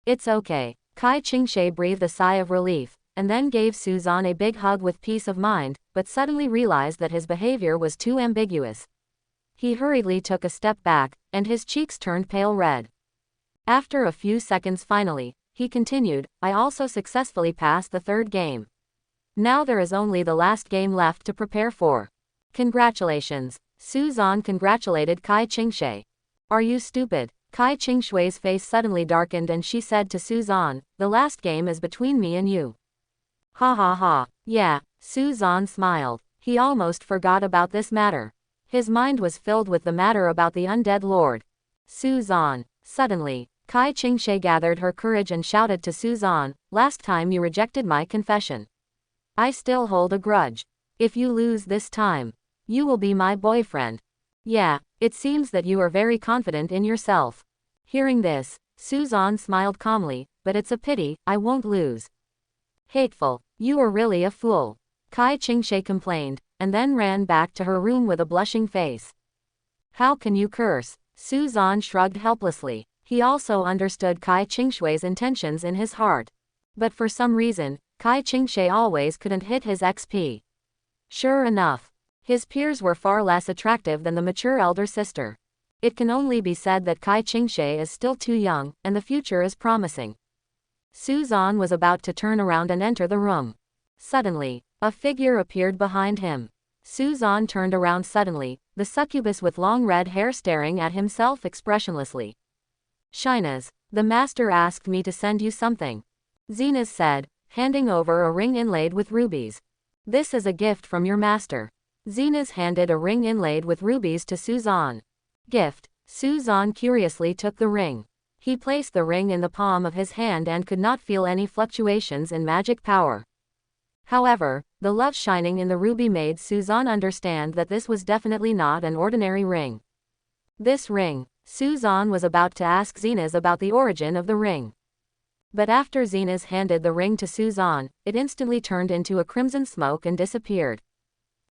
It's okay. Kai Qingshe breathed a sigh of relief, and then gave Su Zan a big hug with peace of mind, but suddenly realized that his behavior was too ambiguous. He hurriedly took a step back, and his cheeks turned pale red. After a few seconds finally, he continued, I also successfully passed the 3rd game. Now there is only the last game left to prepare for. Congratulations. Su Zan congratulated Kai Qingshe. Are you stupid? Kai Qingshui's face suddenly darkened and she said to Su Zan, the last game is between me and you. Ha ha ha. Yeah, Su Zan smiled. He almost forgot about this matter. His mind was filled with the matter about the undead lord. Su Zan. Suddenly, Kai Qingshe gathered her courage and shouted to Su Zan, last time you rejected my confession. I still hold a grudge. If you lose this time, you will be my boyfriend. Yeah, it seems that you are very confident in yourself. Hearing this, Su Zan smiled calmly, but it's a pity, I won't lose. Hateful, you are really a fool. Kai Qingshe complained, and then ran back to her room with a blushing face. How can you curse? Su Zan shrugged helplessly. He also understood Kai Qingshui's intentions in his heart. But for some reason, Kai Qingshe always couldn't hit his XP. Sure enough, his peers were far less attractive than the mature elder sister. It can only be said that Kai Qingshe is still too young, and the future is promising. Su Zan was about to turn around and enter the room. Suddenly, a figure appeared behind him. Su Zan turned around suddenly, the succubus with long red hair staring at himself expressionlessly. Shinaz, the master asked me to send you something. Zenaz said, handing over a ring inlaid with rubies. This is a gift from your master. Zenaz handed a ring inlaid with rubies to Su Zan. Gift. Su Zan curiously took the ring. He placed the ring in the palm of his hand and could not feel any fluctuations in magic power. However, the love shining in the ruby made Su Zan understand that this was definitely not an ordinary ring. This ring. Su Zan was about to ask Zenaz about the origin of the ring. But after Zenaz handed the ring to Su Zan, it instantly turned into a crimson smoke and disappeared.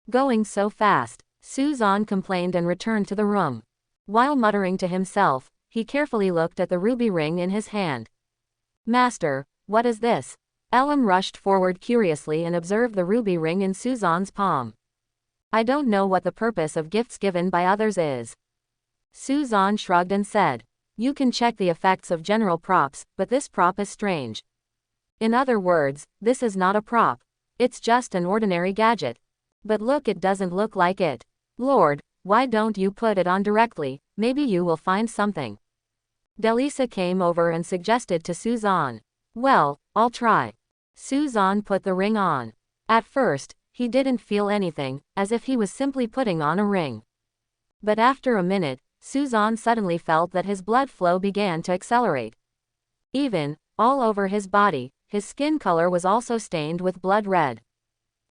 Going so fast, Su Zan complained and returned to the room. While muttering to himself, he carefully looked at the ruby ring in his hand. Master, what is this? Elam rushed forward curiously and observed the ruby ring in Su Zan's palm. I don't know what the purpose of gifts given by others is. Su Zan shrugged and said, you can check the effects of general props, but this prop is strange. In other words, this is not a prop. It's just an ordinary gadget. But look, it doesn't look like it. Lord, why don't you put it on directly, maybe you will find something. Delisa came over and suggested to Su Zan. Well, I'll try. Su Zan put the ring on. At first, he didn't feel anything, as if he was simply putting on a ring. But after a minute, Su Zan suddenly felt that his blood flow began to accelerate. Even, all over his body, his skin color was also stained with blood red.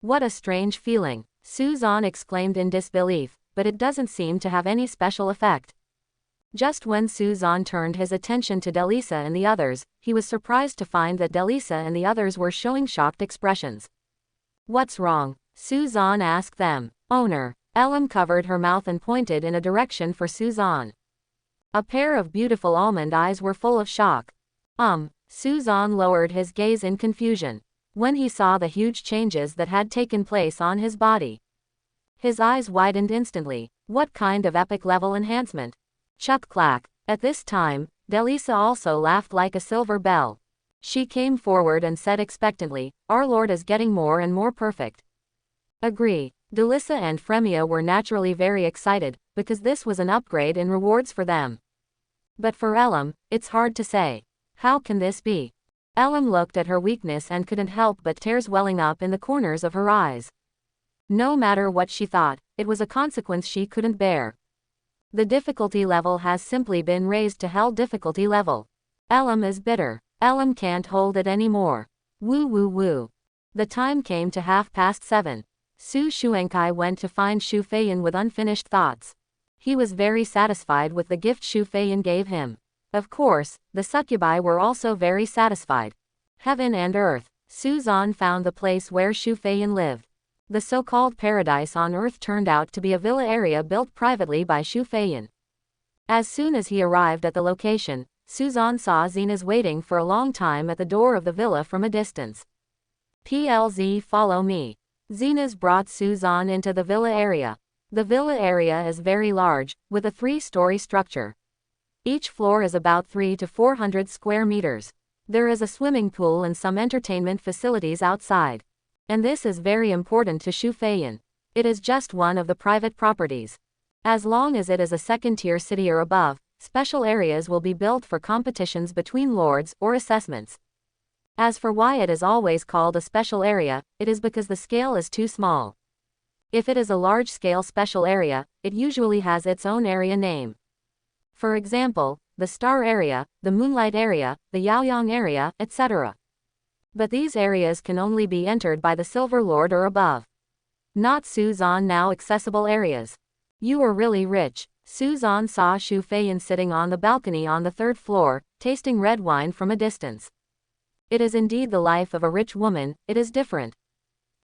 What a strange feeling, Su Zan exclaimed in disbelief, but it doesn't seem to have any special effect. Just when Su Zan turned his attention to Delisa and the others, he was surprised to find that Delisa and the others were showing shocked expressions. What's wrong? Su Zan asked them. Owner. Elam covered her mouth and pointed in a direction for Su Zan. A pair of beautiful almond eyes were full of shock. Su Zan lowered his gaze in confusion. When he saw the huge changes that had taken place on his body, his eyes widened instantly. What kind of epic level enhancement? Chuck clack. At this time, Delisa also laughed like a silver bell. She came forward and said expectantly, our Lord is getting more and more perfect. Agree. Delisa and Fremia were naturally very excited, because this was an upgrade in rewards for them. But for Elam, it's hard to say. How can this be? Elam looked at her weakness and couldn't help but tears welling up in the corners of her eyes. No matter what she thought, it was a consequence she couldn't bear. The difficulty level has simply been raised to hell difficulty level. Elam is bitter. Elam can't hold it anymore. Woo woo woo. The time came to 7:30. Su Xuankai went to find Shu Feiyan with unfinished thoughts. He was very satisfied with the gift Shu Feiyan gave him. Of course, the succubi were also very satisfied. Heaven and earth. Su Zan found the place where Shu Feiyan lived. The so-called paradise on earth turned out to be a villa area built privately by Shu Feiyan. As soon as he arrived at the location, Su Zan saw Zenaz waiting for a long time at the door of the villa from a distance. PLZ, follow me. Zenaz brought Su Zan into the villa area. The villa area is very large, with a 3-story structure. Each floor is about 300 to 400 square meters. There is a swimming pool and some entertainment facilities outside. And this is very important to Shu Feiyan. It is just one of the private properties. As long as it is a second-tier city or above, special areas will be built for competitions between lords or assessments. As for why it is always called a special area, it is because the scale is too small. If it is a large-scale special area, it usually has its own area name. For example, the Star Area, the Moonlight Area, the Yaoyang Area, etc. But these areas can only be entered by the Silver Lord or above. Not Su Zan now accessible areas. You are really rich. Su Zan saw Shu Feiyan sitting on the balcony on the 3rd floor, tasting red wine from a distance. It is indeed the life of a rich woman, it is different.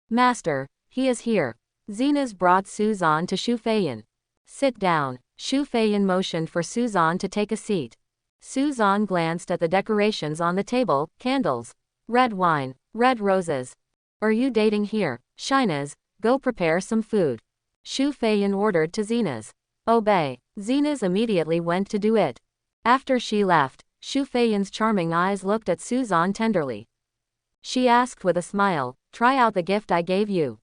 Master, he is here. Zenas brought Suzan to Shu Feiyan. Sit down. Shu Feiyan motioned for Suzan to take a seat. Suzan glanced at the decorations on the table, candles, red wine, red roses. Are you dating here? Shinas, go prepare some food. Shu Feiyan ordered to Zenas. Obey. Zenas immediately went to do it. After she left, Shu Feiyan's charming eyes looked at Suzan tenderly. She asked with a smile, try out the gift I gave you.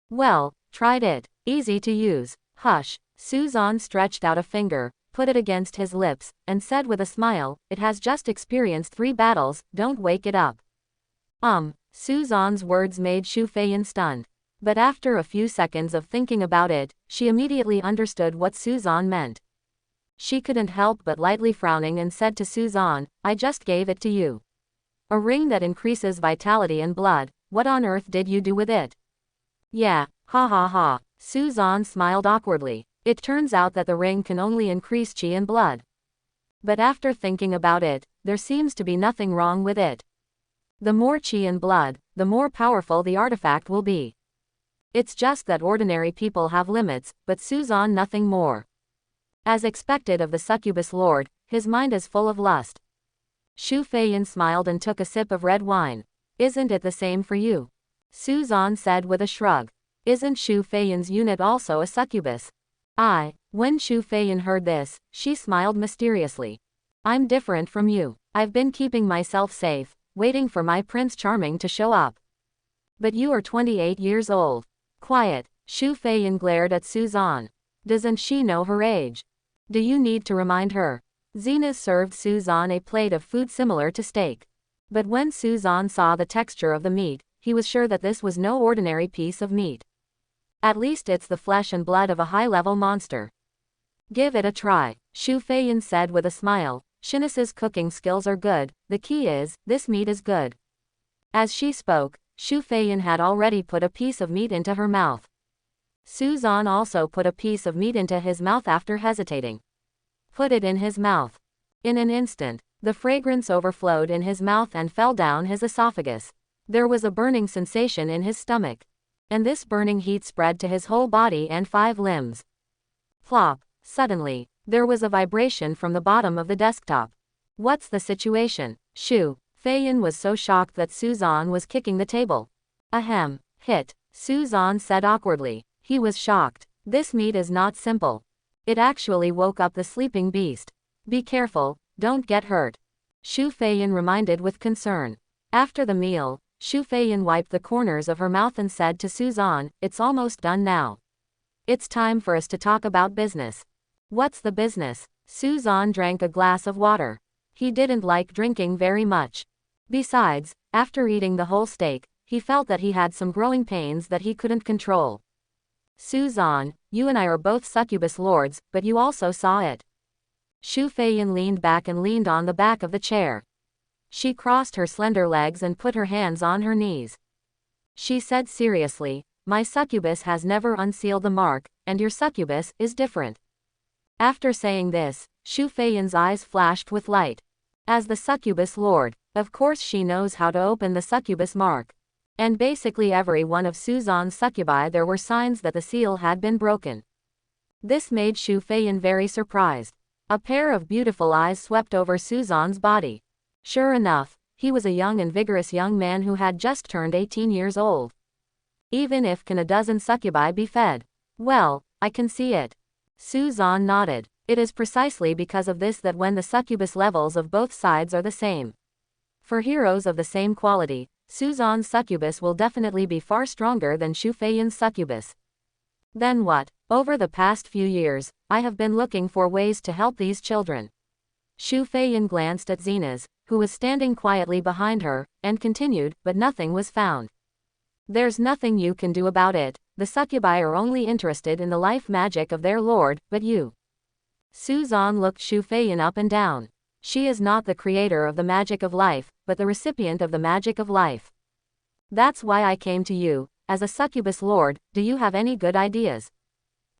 Well, tried it. Easy to use. Hush. Suzan stretched out a finger, put it against his lips, and said with a smile, it has just experienced 3 battles, don't wake it up. Suzan's words made Shu Feiyan stunned. But after a few seconds of thinking about it, she immediately understood what Suzan meant. She couldn't help but lightly frowning and said to Suzan, I just gave it to you. A ring that increases vitality and blood, what on earth did you do with it? Yeah, ha ha ha. Suzan smiled awkwardly. It turns out that the ring can only increase chi and blood. But after thinking about it, there seems to be nothing wrong with it. The more chi and blood, the more powerful the artifact will be. It's just that ordinary people have limits, but Suzan nothing more. As expected of the Succubus Lord, his mind is full of lust. Shu Feiyan smiled and took a sip of red wine. Isn't it the same for you? Suzan said with a shrug. Isn't Shu Feiyan's unit also a succubus? When Shu Feiyan heard this, she smiled mysteriously. I'm different from you. I've been keeping myself safe, waiting for my Prince Charming to show up. But you are 28 years old. Quiet. Shu Feiyan glared at Suzan. Doesn't she know her age? Do you need to remind her? Zenas served Suzan a plate of food similar to steak. But when Suzan saw the texture of the meat, he was sure that this was no ordinary piece of meat. At least it's the flesh and blood of a high-level monster. Give it a try, Shu Feiyan said with a smile. Shinas's cooking skills are good, the key is, this meat is good. As she spoke, Shu Feiyan had already put a piece of meat into her mouth. Suzan also put a piece of meat into his mouth after hesitating. Put it in his mouth. In an instant, the fragrance overflowed in his mouth and fell down his esophagus. There was a burning sensation in his stomach. And this burning heat spread to his whole body and 5 limbs. Plop. Suddenly, there was a vibration from the bottom of the desktop. What's the situation? Shu Feiyan was so shocked that Suzan was kicking the table. Ahem. Hit. Suzan said awkwardly. He was shocked. This meat is not simple. It actually woke up the sleeping beast. Be careful, don't get hurt. Shu Feiyan reminded with concern. After the meal, Shu Feiyan wiped the corners of her mouth and said to Suzan, it's almost done now. It's time for us to talk about business. What's the business? Suzan drank a glass of water. He didn't like drinking very much. Besides, after eating the whole steak, he felt that he had some growing pains that he couldn't control. Suzan, you and I are both Succubus Lords, but you also saw it. Shu Feiyan leaned back and leaned on the back of the chair. She crossed her slender legs and put her hands on her knees. She said seriously, my succubus has never unsealed the mark, and your succubus is different. After saying this, Shu Feiyan's eyes flashed with light. As the Succubus Lord, of course she knows how to open the succubus mark. And basically every one of Suzan's succubi there were signs that the seal had been broken. This made Shu Feiyan very surprised. A pair of beautiful eyes swept over Suzan's body. Sure enough, he was a young and vigorous young man who had just turned 18 years old. Even if can a dozen succubi be fed? Well, I can see it. Suzan nodded. It is precisely because of this that when the succubus levels of both sides are the same. For heroes of the same quality, Suzan's succubus will definitely be far stronger than Shu Feiyan's succubus. Then what? Over the past few years, I have been looking for ways to help these children. Shu Feiyan glanced at Zenas, who was standing quietly behind her, and continued, but nothing was found. There's nothing you can do about it, the succubi are only interested in the life magic of their lord, but you. Suzan looked Shu Feiyan up and down. She is not the creator of the magic of life, but the recipient of the magic of life. That's why I came to you, as a Succubus Lord, do you have any good ideas?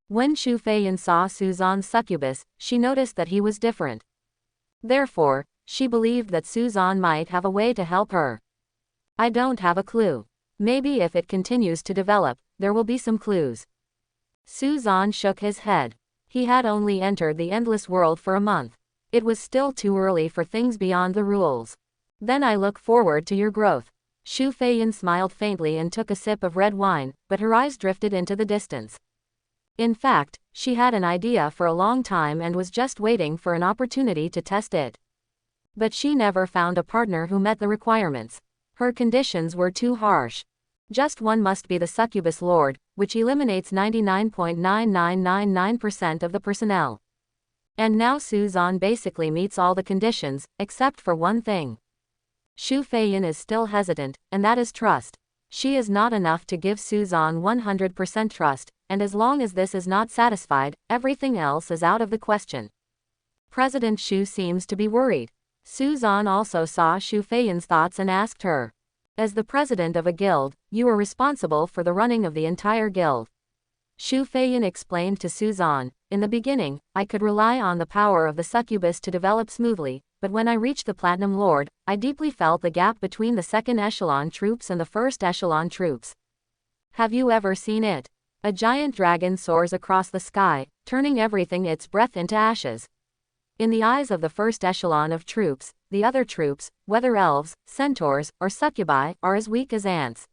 When Shu Feiyan saw Suzan's succubus, she noticed that he was different. Therefore, She believed that Suzan might have a way to help her. I don't have a clue. Maybe if it continues to develop, there will be some clues. Suzan shook his head. He had only entered the endless world for a month. It was still too early for things beyond the rules. Then I look forward to your growth. Shu Feiyin smiled faintly and took a sip of red wine, but her eyes drifted into the distance. In fact, she had an idea for a long time and was just waiting for an opportunity to test it. But she never found a partner who met the requirements. Her conditions were too harsh. Just one must be the Succubus Lord, which eliminates 99.9999% of the personnel. And now Suzan basically meets all the conditions, except for one thing. Shu Feiyin is still hesitant, and that is trust. She is not enough to give Suzan 100% trust, and as long as this is not satisfied, everything else is out of the question. President Shu seems to be worried. Suzan also saw Shu Feiyin's thoughts and asked her. As the president of a guild, you are responsible for the running of the entire guild. Shu Feiyin explained to Suzan, in the beginning, I could rely on the power of the succubus to develop smoothly, but when I reached the Platinum Lord, I deeply felt the gap between the second echelon troops and the first echelon troops. Have you ever seen it? A giant dragon soars across the sky, turning everything its breath into ashes. In the eyes of the first echelon of troops, the other troops, whether elves, centaurs, or succubi, are as weak as ants.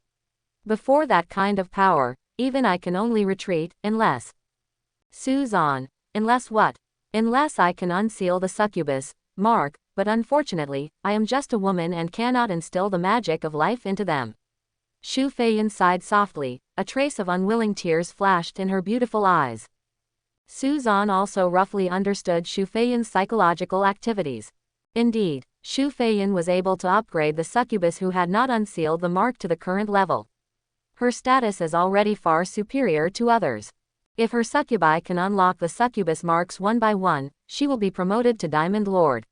Before that kind of power, even I can only retreat, unless. Suzan. Unless what? Unless I can unseal the succubus, mark, but unfortunately, I am just a woman and cannot instill the magic of life into them. Shu Feiyin sighed softly, a trace of unwilling tears flashed in her beautiful eyes. Suzan also roughly understood Shu Feiyin's psychological activities. Indeed, Shu Feiyin was able to upgrade the succubus who had not unsealed the mark to the current level. Her status is already far superior to others. If her succubi can unlock the succubus marks one by one, she will be promoted to Diamond Lord.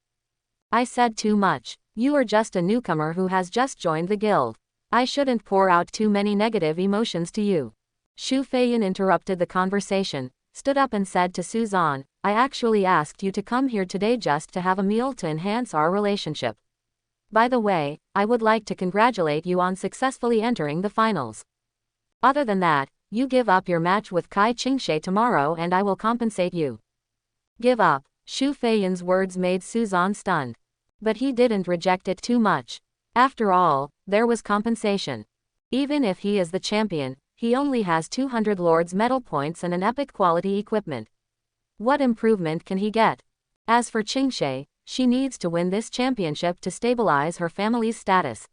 I said too much. You are just a newcomer who has just joined the guild. I shouldn't pour out too many negative emotions to you. Shu Feiyin interrupted the conversation, stood up and said to Suzan, I actually asked you to come here today just to have a meal to enhance our relationship. By the way, I would like to congratulate you on successfully entering the finals. Other than that, you give up your match with Kai Qingshe tomorrow and I will compensate you. Give up. Shu Feiyin's words made Suzan stunned. But he didn't reject it too much. After all, there was compensation. Even if he is the champion, he only has 200 Lord's medal points and an epic quality equipment. What improvement can he get? As for Qingshe, she needs to win this championship to stabilize her family's status.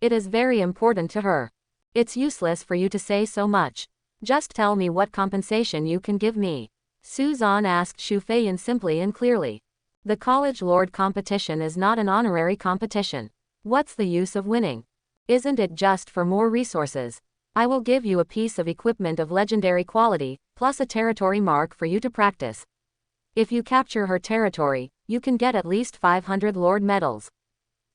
It is very important to her. It's useless for you to say so much. Just tell me what compensation you can give me. Suzan asked Shu Feiyin simply and clearly. The College Lord competition is not an honorary competition. What's the use of winning? Isn't it just for more resources? I will give you a piece of equipment of legendary quality, plus a territory mark for you to practice. If you capture her territory, you can get at least 500 Lord medals.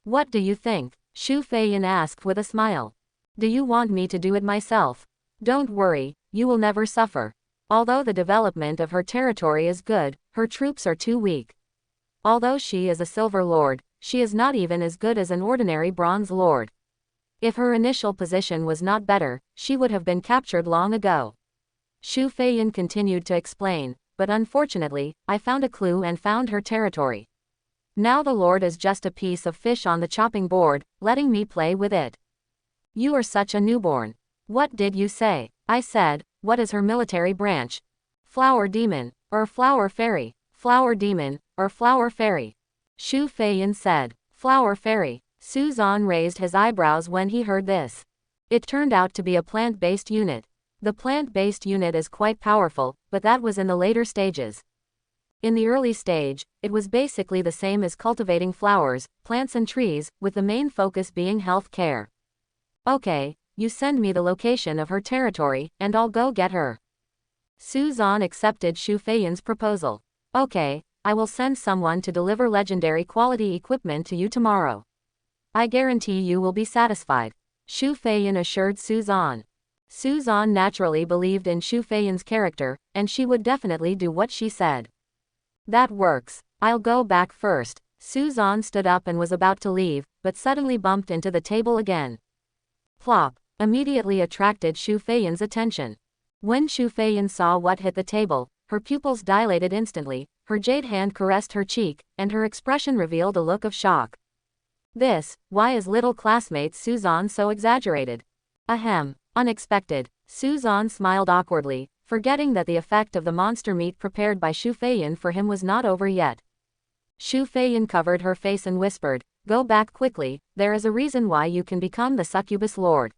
What do you think? Shu Feiyin asked with a smile. Do you want me to do it myself? Don't worry, you will never suffer. Although the development of her territory is good, her troops are too weak. Although she is a Silver Lord, she is not even as good as an ordinary Bronze Lord. If her initial position was not better, she would have been captured long ago. Shu Feiyin continued to explain, but unfortunately, I found a clue and found her territory. Now the Lord is just a piece of fish on the chopping board, letting me play with it. You are such a newborn. What did you say? I said, what is her military branch? Flower Demon, or Flower Fairy? Flower Demon, or Flower Fairy? Shu Feiyin said, Flower Fairy. Suzan raised his eyebrows when he heard this. It turned out to be a plant-based unit. The plant-based unit is quite powerful, but that was in the later stages. In the early stage, it was basically the same as cultivating flowers, plants and trees, with the main focus being health care. Okay, you send me the location of her territory, and I'll go get her. Suzan accepted Shu Feiyin's proposal. Okay, I will send someone to deliver legendary quality equipment to you tomorrow. I guarantee you will be satisfied. Shu Feiyin assured Suzan. Suzan naturally believed in Shu Feiyin's character, and she would definitely do what she said. That works. I'll go back first. Suzan stood up and was about to leave, but suddenly bumped into the table again. Plop! Immediately attracted Xu Feiyan's attention. When Xu Feiyan saw what hit the table, her pupils dilated instantly, her jade hand caressed her cheek, and her expression revealed a look of shock. Why is little classmate Suzan so exaggerated? Ahem, unexpected. Suzan smiled awkwardly, forgetting that the effect of the monster meat prepared by Xu Feiyan for him was not over yet. Xu Feiyan covered her face and whispered, "Go back quickly, there is a reason why you can become the Succubus Lord.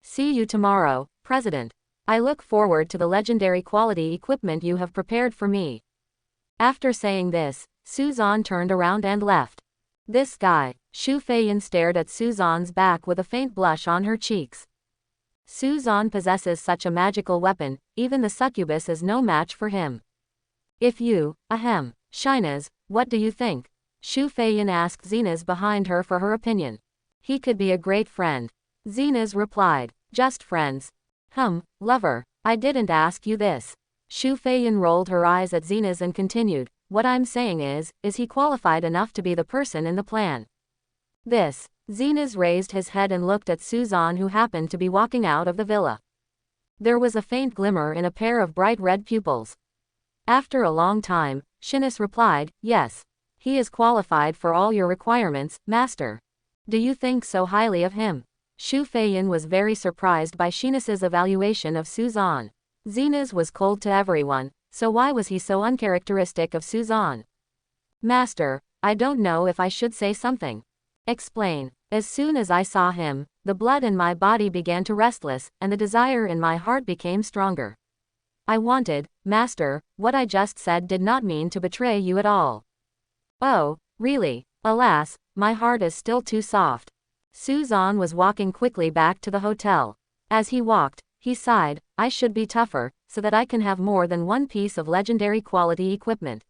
See you tomorrow, President. I look forward to the legendary quality equipment you have prepared for me." After saying this, Suzan turned around and left. This guy. Xu Feiyan stared at Suzan's back with a faint blush on her cheeks. Suzan possesses such a magical weapon, even the succubus is no match for him. If you, Shinaz, what do you think? Xu Feiyan asked Zinaz behind her for her opinion. He could be a great friend. Zinaz replied, just friends. Lover, I didn't ask you this. Xu Feiyan rolled her eyes at Zinaz and continued, what I'm saying is he qualified enough to be the person in the plan? Zinaz raised his head and looked at Suzan, who happened to be walking out of the villa. There was a faint glimmer in a pair of bright red pupils. After a long time, Shinaz replied, yes. He is qualified for all your requirements, master. Do you think so highly of him? Xu Feiyan was very surprised by Shinaz's evaluation of Suzan. Zinaz was cold to everyone, so why was he so uncharacteristic of Suzan? Master, I don't know if I should say something. Explain. As soon as I saw him, the blood in my body began to restless, and the desire in my heart became stronger. I wanted, master, what I just said did not mean to betray you at all. Oh, really? Alas, my heart is still too soft. Suzan was walking quickly back to the hotel. As he walked, he sighed, I should be tougher, so that I can have more than one piece of legendary quality equipment.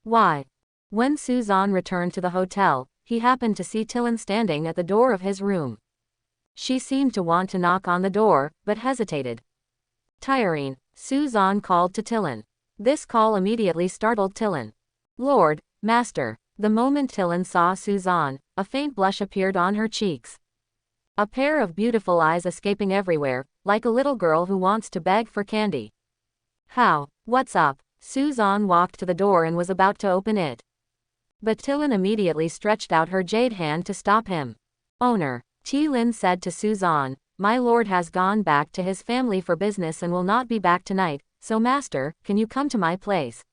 Why? When Suzan returned to the hotel, he happened to see Tillen standing at the door of his room. She seemed to want to knock on the door, but hesitated. Tiring, Suzan called to Tillen. This call immediately startled Tillen. Lord, master. The moment Tillen saw Suzan, a faint blush appeared on her cheeks. A pair of beautiful eyes escaping everywhere, like a little girl who wants to beg for candy. How? What's up? Suzan walked to the door and was about to open it. But Tillen immediately stretched out her jade hand to stop him. Owner, Tillen said to Suzan, my lord has gone back to his family for business and will not be back tonight, so master, can you come to my place?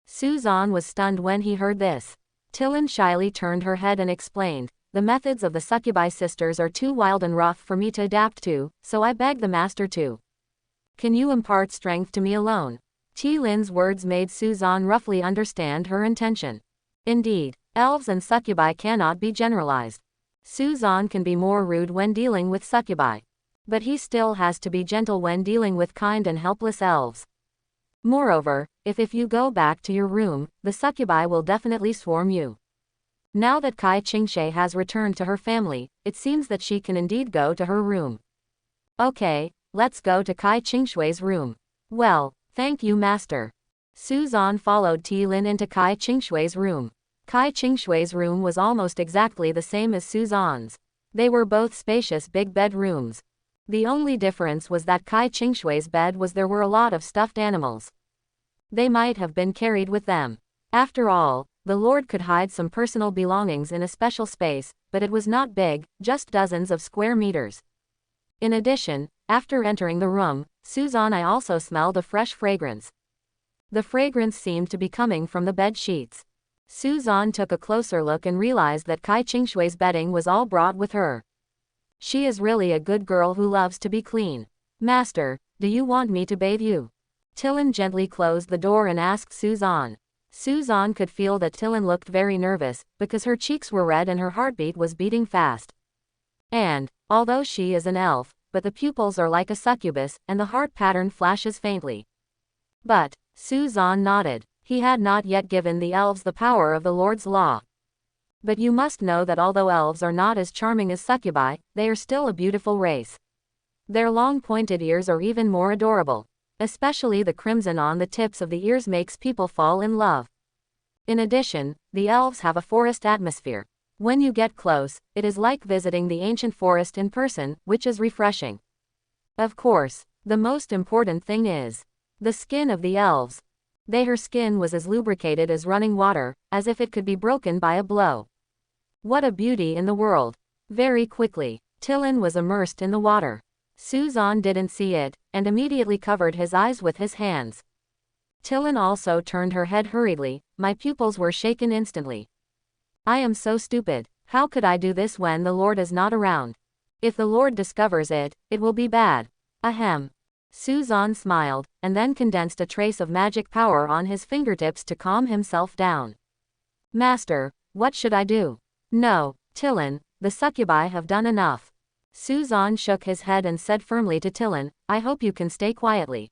Suzan was stunned when he heard this. Tillen shyly turned her head and explained, the methods of the succubi sisters are too wild and rough for me to adapt to, so I beg the master to. Can you impart strength to me alone? Tillen's words made Suzan roughly understand her intention. Indeed, elves and succubi cannot be generalized. Suzan can be more rude when dealing with succubi. But he still has to be gentle when dealing with kind and helpless elves. Moreover, if you go back to your room, the succubi will definitely swarm you. Now that Kai Qingshe has returned to her family, it seems that she can indeed go to her room. Okay, let's go to Kai Qingshui's room. Well, thank you master. Suzan followed Tillen into Kai Qingshui's room. Kai Qingshui's room was almost exactly the same as Suzan's. They were both spacious big bedrooms. The only difference was that Kai Qingshui's bed was there were a lot of stuffed animals. They might have been carried with them. After all, the lord could hide some personal belongings in a special space, but it was not big, just dozens of square meters. In addition, after entering the room, Suzan also smelled a fresh fragrance. The fragrance seemed to be coming from the bed sheets. Suzan took a closer look and realized that Kai Qingshui's bedding was all brought with her. She is really a good girl who loves to be clean. Master, do you want me to bathe you? Tillen gently closed the door and asked Suzan. Suzan could feel that Tillen looked very nervous, because her cheeks were red and her heartbeat was beating fast. And, although she is an elf, but the pupils are like a succubus, and the heart pattern flashes faintly. But, Suzan nodded. He had not yet given the elves the power of the Lord's law. But you must know that although elves are not as charming as succubi, they are still a beautiful race. Their long pointed ears are even more adorable. Especially the crimson on the tips of the ears makes people fall in love. In addition, the elves have a forest atmosphere. When you get close, it is like visiting the ancient forest in person, which is refreshing. Of course, the most important thing is the skin of the elves. Her skin was as lubricated as running water, as if it could be broken by a blow. What a beauty in the world. Very quickly, Tillen was immersed in the water. Suzan didn't see it, and immediately covered his eyes with his hands. Tillen also turned her head hurriedly. My pupils were shaken instantly. I am so stupid. How could I do this when the Lord is not around? If the Lord discovers it, it will be bad. Ahem. Suzan smiled, and then condensed a trace of magic power on his fingertips to calm himself down. Master, what should I do? No, Tillen, the succubi have done enough. Suzan shook his head and said firmly to Tillen, I hope you can stay quietly.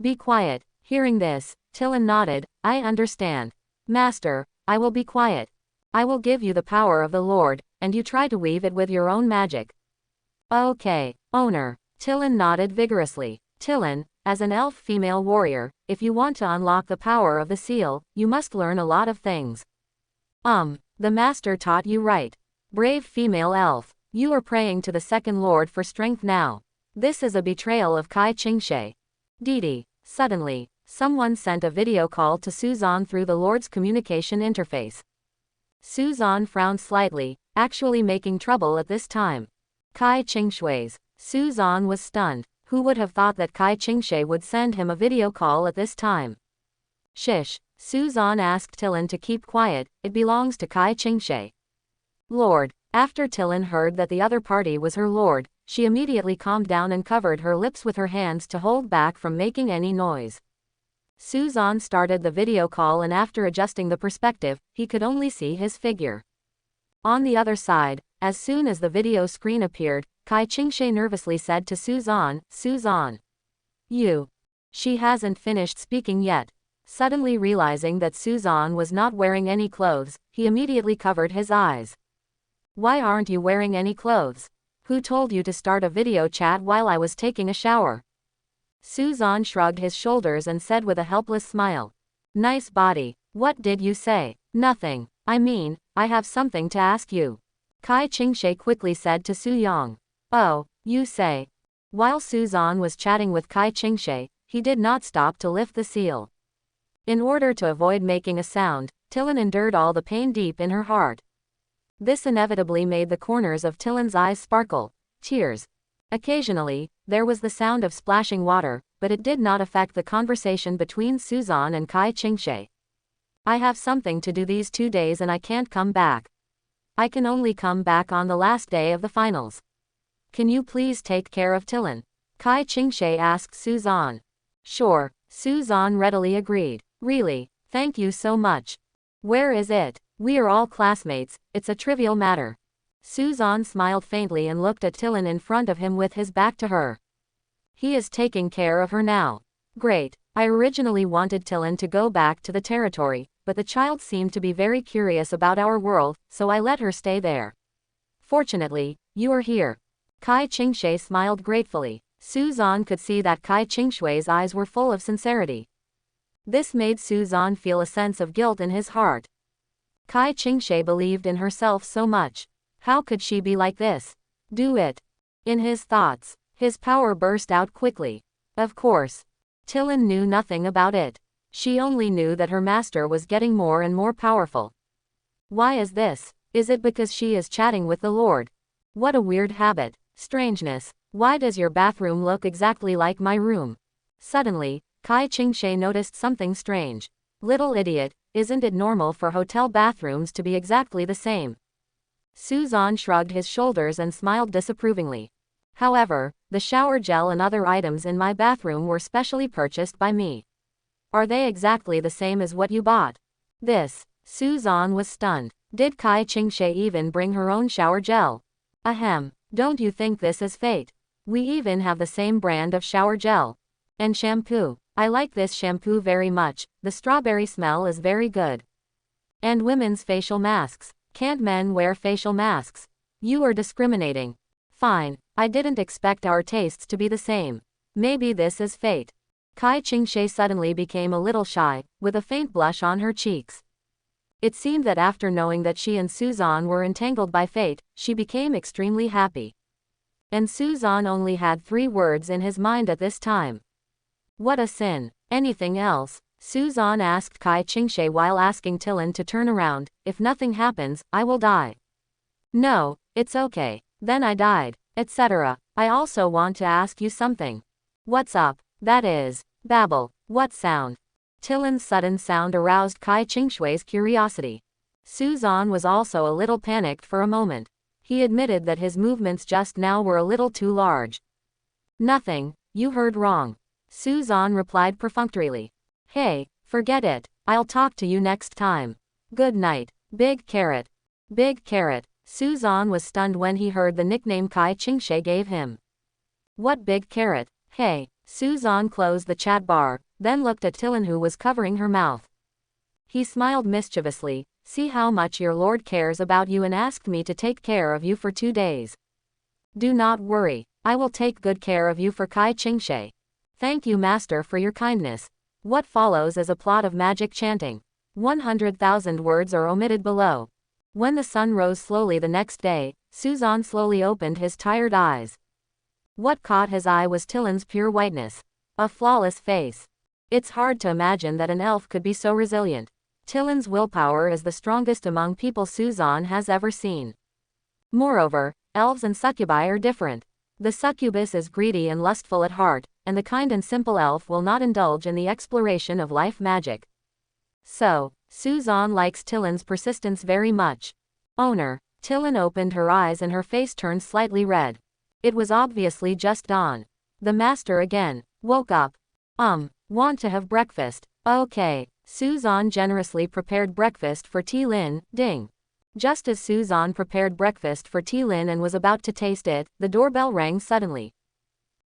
Be quiet. Hearing this, Tillen nodded, I understand. Master, I will be quiet. I will give you the power of the Lord, and you try to weave it with your own magic. Okay, owner. Tillen nodded vigorously. Tillen, as an elf female warrior, if you want to unlock the power of the seal, you must learn a lot of things. The master taught you right. Brave female elf, you are praying to the second lord for strength now. This is a betrayal of Kai Qingshe. Didi. Suddenly, someone sent a video call to Suzan through the Lord's communication interface. Suzan frowned slightly, actually making trouble at this time. Kai Qingshui's. Suzan was stunned. Who would have thought that Kai Qingshe would send him a video call at this time? Shish. Suzan asked Tillen to keep quiet, it belongs to Kai Qingshe. Lord. After Tillen heard that the other party was her lord, she immediately calmed down and covered her lips with her hands to hold back from making any noise. Suzan started the video call, and after adjusting the perspective, he could only see his figure. On the other side, as soon as the video screen appeared, Kai Qingshe nervously said to Suzan, Suzan. You. She hasn't finished speaking yet. Suddenly realizing that Suzan was not wearing any clothes, he immediately covered his eyes. Why aren't you wearing any clothes? Who told you to start a video chat while I was taking a shower? Suzan shrugged his shoulders and said with a helpless smile. Nice body. What did you say? Nothing. I mean, I have something to ask you. Kai Qingshe quickly said to Su Yang. Oh, you say. While Suzan was chatting with Kai Qingshe, he did not stop to lift the seal. In order to avoid making a sound, Tillen endured all the pain deep in her heart. This inevitably made the corners of Tillen's eyes sparkle. Tears. Occasionally, there was the sound of splashing water, but it did not affect the conversation between Suzan and Kai Qingshe. I have something to do these 2 days and I can't come back. I can only come back on the last day of the finals. Can you please take care of Tillen? Kai Qingshe asked Suzan. Sure, Suzan readily agreed. Really, thank you so much. Where is it? We are all classmates, it's a trivial matter. Suzan smiled faintly and looked at Tillen in front of him with his back to her. He is taking care of her now. Great. I originally wanted Tillen to go back to the territory, but the child seemed to be very curious about our world, so I let her stay there. Fortunately, you are here. Kai Qingshe smiled gratefully. Suzan could see that Kai Qingshui's eyes were full of sincerity. This made Suzan feel a sense of guilt in his heart. Kai Qingshe believed in herself so much. How could she be like this? Do it. In his thoughts, his power burst out quickly. Of course. Tillen knew nothing about it. She only knew that her master was getting more and more powerful. Why is this? Is it because she is chatting with the Lord? What a weird habit. Strangeness. Why does your bathroom look exactly like my room? Suddenly, Kai Qingshe noticed something strange. Little idiot, isn't it normal for hotel bathrooms to be exactly the same? Suzan shrugged his shoulders and smiled disapprovingly. However, the shower gel and other items in my bathroom were specially purchased by me. Are they exactly the same as what you bought? Suzan was stunned. Did Kai Qingshe even bring her own shower gel? Ahem, don't you think this is fate? We even have the same brand of shower gel. And shampoo. I like this shampoo very much, the strawberry smell is very good. And women's facial masks. Can't men wear facial masks? You are discriminating. Fine, I didn't expect our tastes to be the same. Maybe this is fate. Kai Qingshe suddenly became a little shy, with a faint blush on her cheeks. It seemed that after knowing that she and Suzan were entangled by fate, she became extremely happy. And Suzan only had 3 words in his mind at this time. What a sin. Anything else? Suzan asked Kai Qingshe while asking Tillen to turn around. If nothing happens, I will die. No, it's okay. Then I died, etc. I also want to ask you something. What's up? That is. Babble. What sound? Tillen's sudden sound aroused Kai Qingshui's curiosity. Suzan was also a little panicked for a moment. He admitted that his movements just now were a little too large. Nothing, you heard wrong. Suzan replied perfunctorily. Hey, forget it, I'll talk to you next time. Good night. Big Carrot. Big Carrot. Suzan was stunned when he heard the nickname Kai Qingshe gave him. What Big Carrot? Hey. Suzan closed the chat bar, then looked at Tillen who was covering her mouth. He smiled mischievously. See how much your lord cares about you and asked me to take care of you for 2 days. Do not worry, I will take good care of you for Kai Qingshe. Thank you master for your kindness. What follows is a plot of magic chanting. 100,000 words are omitted below. When the sun rose slowly the next day, Suzan slowly opened his tired eyes. What caught his eye was Tillen's pure whiteness. A flawless face. It's hard to imagine that an elf could be so resilient. Tillen's willpower is the strongest among people Suzan has ever seen. Moreover, elves and succubi are different. The succubus is greedy and lustful at heart, and the kind and simple elf will not indulge in the exploration of life magic. So, Suzan likes Tillen's persistence very much. Owner. Tillen opened her eyes and her face turned slightly red. It was obviously just dawn. The master again. Woke up. Want to have breakfast. Okay. Suzan generously prepared breakfast for Tillen. Ding. Just as Suzan prepared breakfast for Tillen and was about to taste it, the doorbell rang suddenly.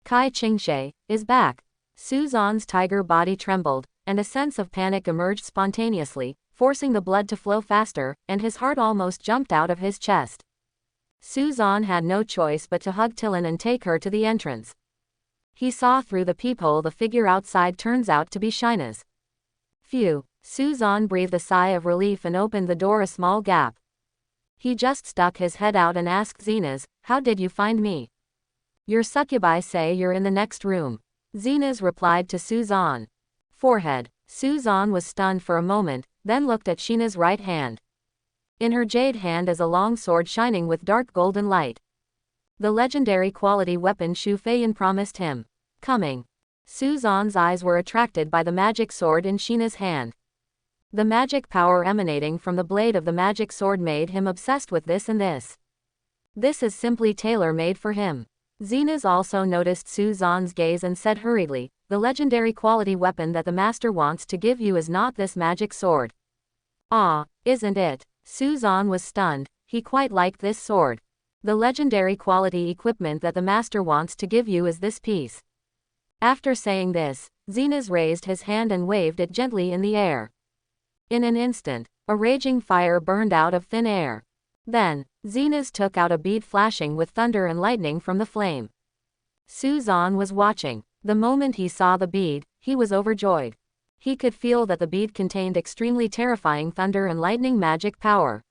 Kai Qingshe is back. Suzan's tiger body trembled, and a sense of panic emerged spontaneously, forcing the blood to flow faster, and his heart almost jumped out of his chest. Suzan had no choice but to hug Tillen and take her to the entrance. He saw through the peephole the figure outside turns out to be Shina's. Phew. Suzan breathed a sigh of relief and opened the door a small gap. He just stuck his head out and asked Zenas, how did you find me? Your succubi say you're in the next room. Zenas replied to Suzan. Forehead. Suzan was stunned for a moment, then looked at Shina's right hand. In her jade hand is a long sword shining with dark golden light. The legendary quality weapon Shu Feiyan promised him. Coming. Suzan's eyes were attracted by the magic sword in Shina's hand. The magic power emanating from the blade of the magic sword made him obsessed with this and this. This is simply tailor-made for him. Zenas also noticed Suzan's gaze and said hurriedly, the legendary quality weapon that the master wants to give you is not this magic sword. Ah, isn't it? Suzan was stunned. He quite liked this sword. The legendary quality equipment that the master wants to give you is this piece. After saying this, Zenas raised his hand and waved it gently in the air. In an instant, a raging fire burned out of thin air. Then, Zenas took out a bead flashing with thunder and lightning from the flame. Suzan was watching. The moment he saw the bead, he was overjoyed. He could feel that the bead contained extremely terrifying thunder and lightning magic power.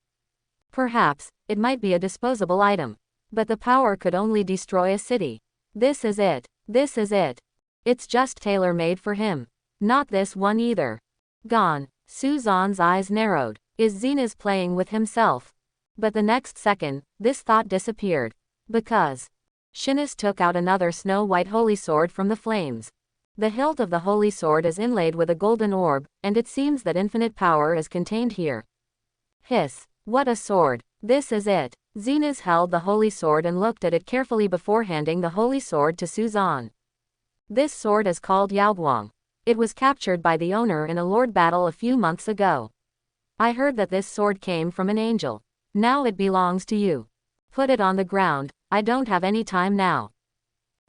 Perhaps, it might be a disposable item. But the power could only destroy a city. This is it. This is it. It's just tailor-made for him. Not this one either. Gone. Suzan's eyes narrowed. Is Zenas playing with himself? But the next second, this thought disappeared. Because Shinas took out another snow-white holy sword from the flames. The hilt of the holy sword is inlaid with a golden orb, and it seems that infinite power is contained here. Hiss. What a sword. This is it. Zenas held the holy sword and looked at it carefully before handing the holy sword to Suzan. This sword is called Yaoguang. It was captured by the owner in a lord battle a few months ago. I heard that this sword came from an angel. Now it belongs to you. Put it on the ground, I don't have any time now.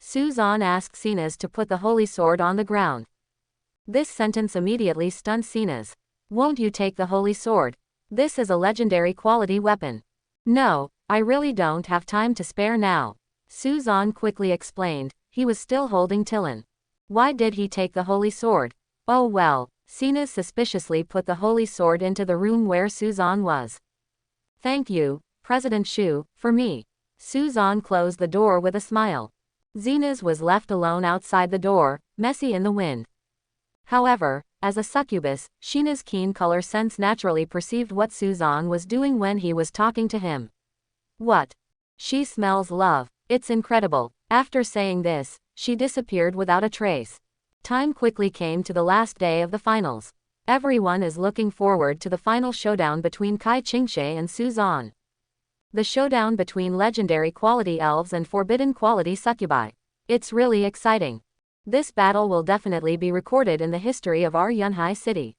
Suzan asked Zenas to put the holy sword on the ground. This sentence immediately stunned Zenas. Won't you take the holy sword? This is a legendary quality weapon. No, I really don't have time to spare now. Suzan quickly explained, he was still holding Tillen. Why did he take the holy sword? Oh well, Sina suspiciously put the holy sword into the room where Suzan was. Thank you, President Shu, for me. Suzan closed the door with a smile. Zenaz was left alone outside the door, messy in the wind. However, as a succubus, Shina's keen color sense naturally perceived what Suzan was doing when he was talking to him. What? She smells love. It's incredible. After saying this, she disappeared without a trace. Time quickly came to the last day of the finals. Everyone is looking forward to the final showdown between Kai Qingshe and Suzan. The showdown between legendary quality elves and forbidden quality succubi. It's really exciting. This battle will definitely be recorded in the history of our Yunhai city.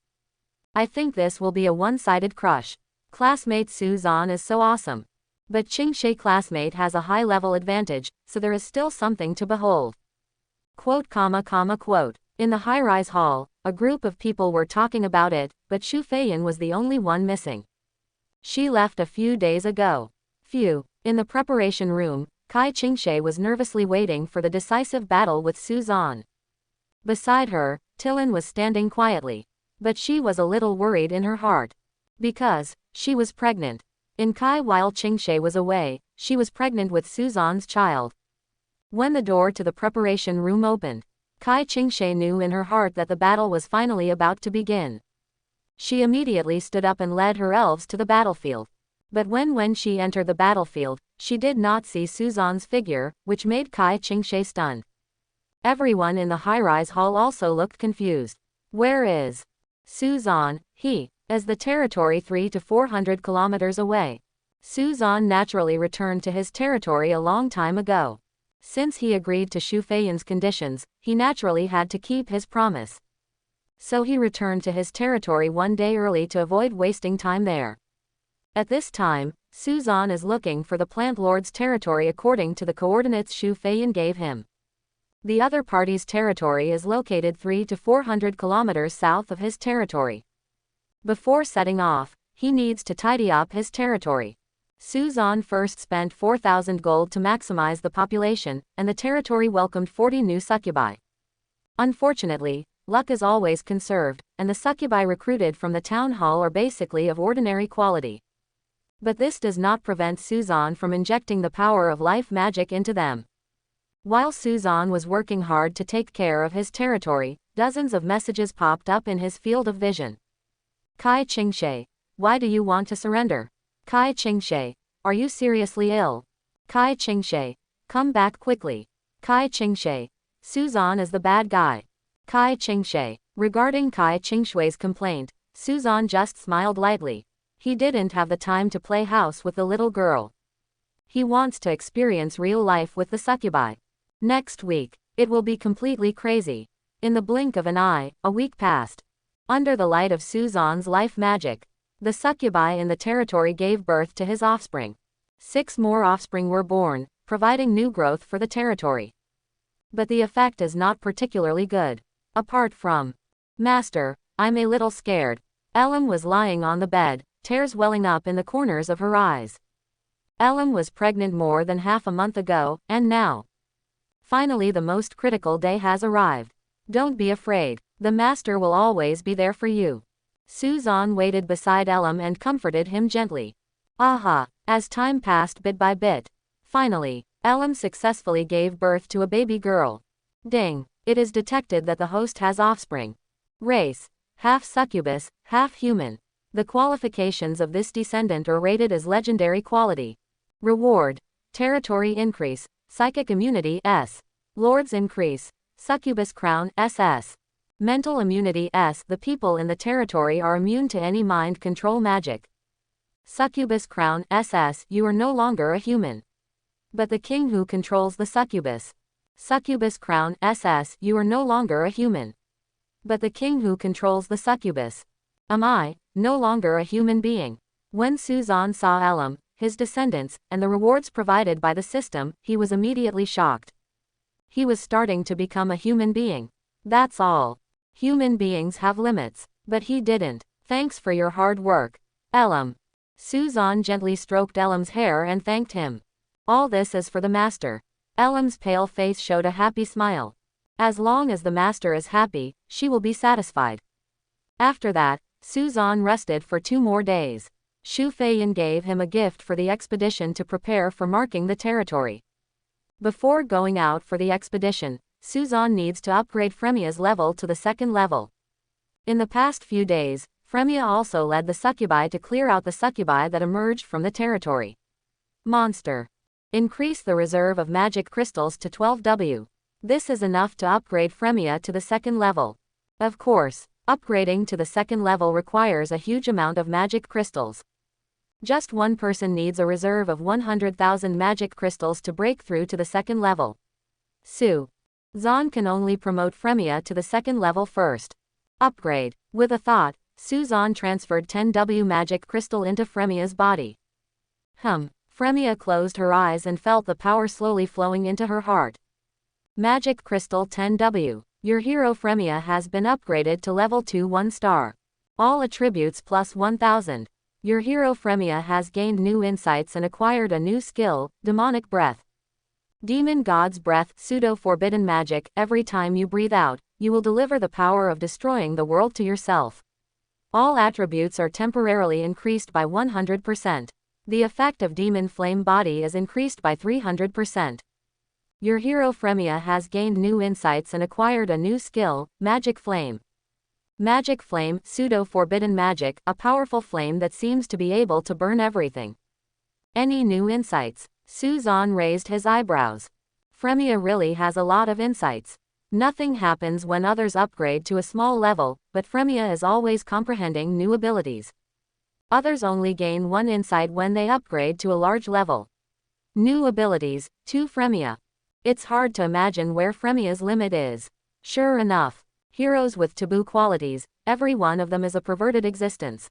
I think this will be a one-sided crush. Classmate Suzan is so awesome. But Qingshe classmate has a high-level advantage, so there is still something to behold. Quote. In the high-rise hall, a group of people were talking about it, but Xu Feiyan was the only one missing. She left a few days ago. In the preparation room, Kai Qingshe was nervously waiting for the decisive battle with Suzan. Beside her, Tillen was standing quietly. But she was a little worried in her heart. Because she was pregnant. In Kai while Qingshe was away, she was pregnant with Suzan's child. When the door to the preparation room opened, Kai Qingshe knew in her heart that the battle was finally about to begin. She immediately stood up and led her elves to the battlefield. But when she entered the battlefield, she did not see Suzan's figure, which made Kai Qingshe stunned. Everyone in the high-rise hall also looked confused. Where is Suzan? He is the territory 300 to 400 kilometers away. Suzan naturally returned to his territory a long time ago. Since he agreed to Xu Feiyan's conditions, he naturally had to keep his promise. So he returned to his territory one day early to avoid wasting time there. At this time, Suzan is looking for the Plant Lord's territory according to the coordinates Xu Feiyan gave him. The other party's territory is located 300 to 400 kilometers south of his territory. Before setting off, he needs to tidy up his territory. Suzan first spent 4,000 gold to maximize the population, and the territory welcomed 40 new succubi. Unfortunately, luck is always conserved, and the succubi recruited from the town hall are basically of ordinary quality. But this does not prevent Suzan from injecting the power of life magic into them. While Suzan was working hard to take care of his territory, dozens of messages popped up in his field of vision. Kai Qingshe, why do you want to surrender? Kai Qingshe, are you seriously ill? Kai Qingshe, come back quickly. Kai Qingshe, Suzan is the bad guy. Kai Qingshe, regarding Kai Qingshui's complaint, Suzan just smiled lightly. He didn't have the time to play house with the little girl. He wants to experience real life with the succubi. Next week, it will be completely crazy. In the blink of an eye, a week passed. Under the light of Suzan's life magic, the succubi in the territory gave birth to his offspring. 6 more offspring were born, providing new growth for the territory. But the effect is not particularly good. Apart from Master, I'm a little scared. Elam was lying on the bed, tears welling up in the corners of her eyes. Elam was pregnant more than half a month ago, and now, finally the most critical day has arrived. Don't be afraid. The master will always be there for you. Suzan waited beside Elam and comforted him gently. Aha! As time passed bit by bit. Finally, Elam successfully gave birth to a baby girl. Ding! It is detected that the host has offspring. Race: half succubus, half human. The qualifications of this descendant are rated as legendary quality. Reward: territory increase, psychic immunity S. Lords increase, succubus crown SS. Mental immunity S. The people in the territory are immune to any mind control magic. Succubus crown SS. You are no longer a human, but the king who controls the succubus. Succubus crown SS. You are no longer a human, but the king who controls the succubus. Am I no longer a human being? When Suzan saw Elam, his descendants, and the rewards provided by the system, he was immediately shocked. He was starting to become a human being. That's all. Human beings have limits, but he didn't. Thanks for your hard work, Elam. Suzan gently stroked Elam's hair and thanked him. All this is for the master. Elam's pale face showed a happy smile. As long as the master is happy, she will be satisfied. After that, Suzan rested for 2 more days. Shu Feiyan gave him a gift for the expedition to prepare for marking the territory. Before going out for the expedition, Suzan needs to upgrade Fremia's level to the 2nd level. In the past few days, Fremia also led the succubi to clear out the succubi that emerged from the territory. Monster. Increase the reserve of magic crystals to 12W. This is enough to upgrade Fremia to the 2nd level. Of course, upgrading to the 2nd level requires a huge amount of magic crystals. Just one person needs a reserve of 100,000 magic crystals to break through to the 2nd level. Suzan can only promote Fremia to the 2nd level first. Upgrade. With a thought, Suzan transferred 10W magic crystal into Fremia's body. Fremia closed her eyes and felt the power slowly flowing into her heart. Magic crystal 10W. Your hero Fremia has been upgraded to level 2 1 star. All attributes plus 1000. Your hero Fremia has gained new insights and acquired a new skill, Demonic Breath. Demon God's Breath, pseudo-forbidden magic. Every time you breathe out, you will deliver the power of destroying the world to yourself. All attributes are temporarily increased by 100%. The effect of Demon Flame Body is increased by 300%. Your hero Fremia has gained new insights and acquired a new skill, Magic Flame. Magic Flame, pseudo-forbidden magic, a powerful flame that seems to be able to burn everything. Any new insights? Suzan raised his eyebrows. Fremia really has a lot of insights. Nothing happens when others upgrade to a small level, but Fremia is always comprehending new abilities. Others only gain 1 insight when they upgrade to a large level. New abilities, to Fremia. It's hard to imagine where Fremia's limit is. Sure enough. Heroes with taboo qualities, every one of them is a perverted existence.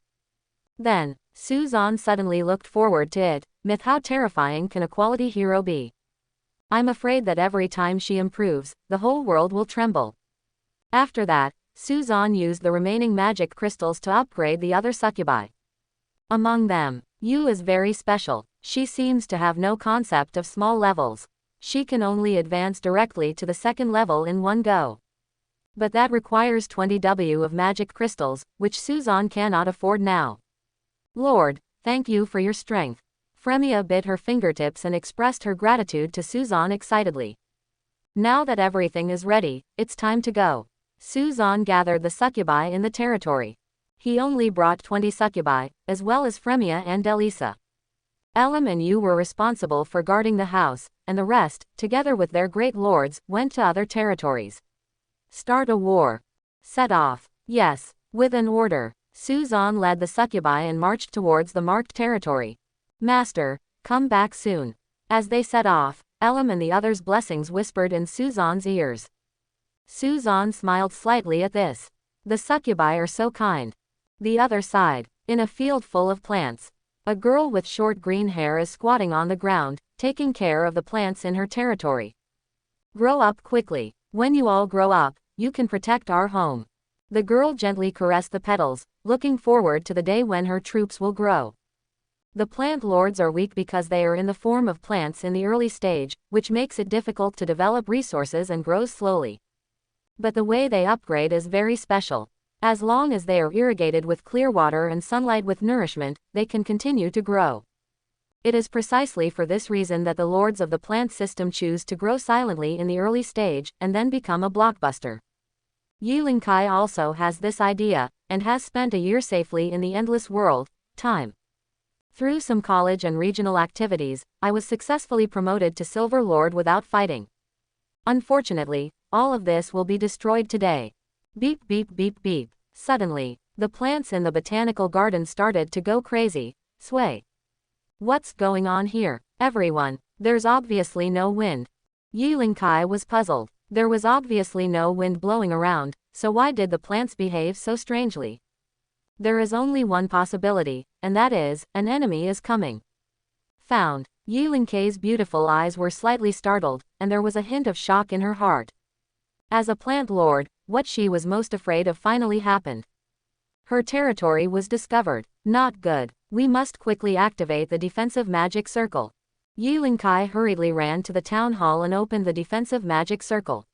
Then, Suzan suddenly looked forward to it. Myth, how terrifying can a quality hero be? I'm afraid that every time she improves, the whole world will tremble. After that, Suzan used the remaining magic crystals to upgrade the other succubi. Among them, Yu is very special. She seems to have no concept of small levels. She can only advance directly to the 2nd level in one go. But that requires 20W of magic crystals, which Suzan cannot afford now. Lord, thank you for your strength. Fremia bit her fingertips and expressed her gratitude to Suzan excitedly. Now that everything is ready, it's time to go. Suzan gathered the succubi in the territory. He only brought 20 succubi, as well as Fremia and Elisa. Elam and Yu were responsible for guarding the house, and the rest, together with their great lords, went to other territories. Start a war. Set off. Yes, with an order. Suzan led the succubi and marched towards the marked territory. Master, come back soon. As they set off, Elam and the others' blessings whispered in Suzan's ears. Suzan smiled slightly at this. The succubi are so kind. The other side, in a field full of plants. A girl with short green hair is squatting on the ground, taking care of the plants in her territory. Grow up quickly. When you all grow up, you can protect our home. The girl gently caressed the petals, looking forward to the day when her troops will grow. The plant lords are weak because they are in the form of plants in the early stage, which makes it difficult to develop resources and grows slowly. But the way they upgrade is very special. As long as they are irrigated with clear water and sunlight with nourishment, they can continue to grow. It is precisely for this reason that the lords of the plant system choose to grow silently in the early stage, and then become a blockbuster. Yiling Kai also has this idea, and has spent a year safely in the endless world, time. Through some college and regional activities, I was successfully promoted to Silver Lord without fighting. Unfortunately, all of this will be destroyed today. Beep beep beep beep. Suddenly, the plants in the botanical garden started to go crazy, sway. What's going on here, everyone? There's obviously no wind. Yiling Kai was puzzled. There was obviously no wind blowing around, so why did the plants behave so strangely? There is only one possibility, and that is, an enemy is coming. Found. Yiling Kai's beautiful eyes were slightly startled, and there was a hint of shock in her heart. As a plant lord, what she was most afraid of finally happened. Her territory was discovered. Not good. We must quickly activate the defensive magic circle. Yiling Kai hurriedly ran to the town hall and opened the defensive magic circle.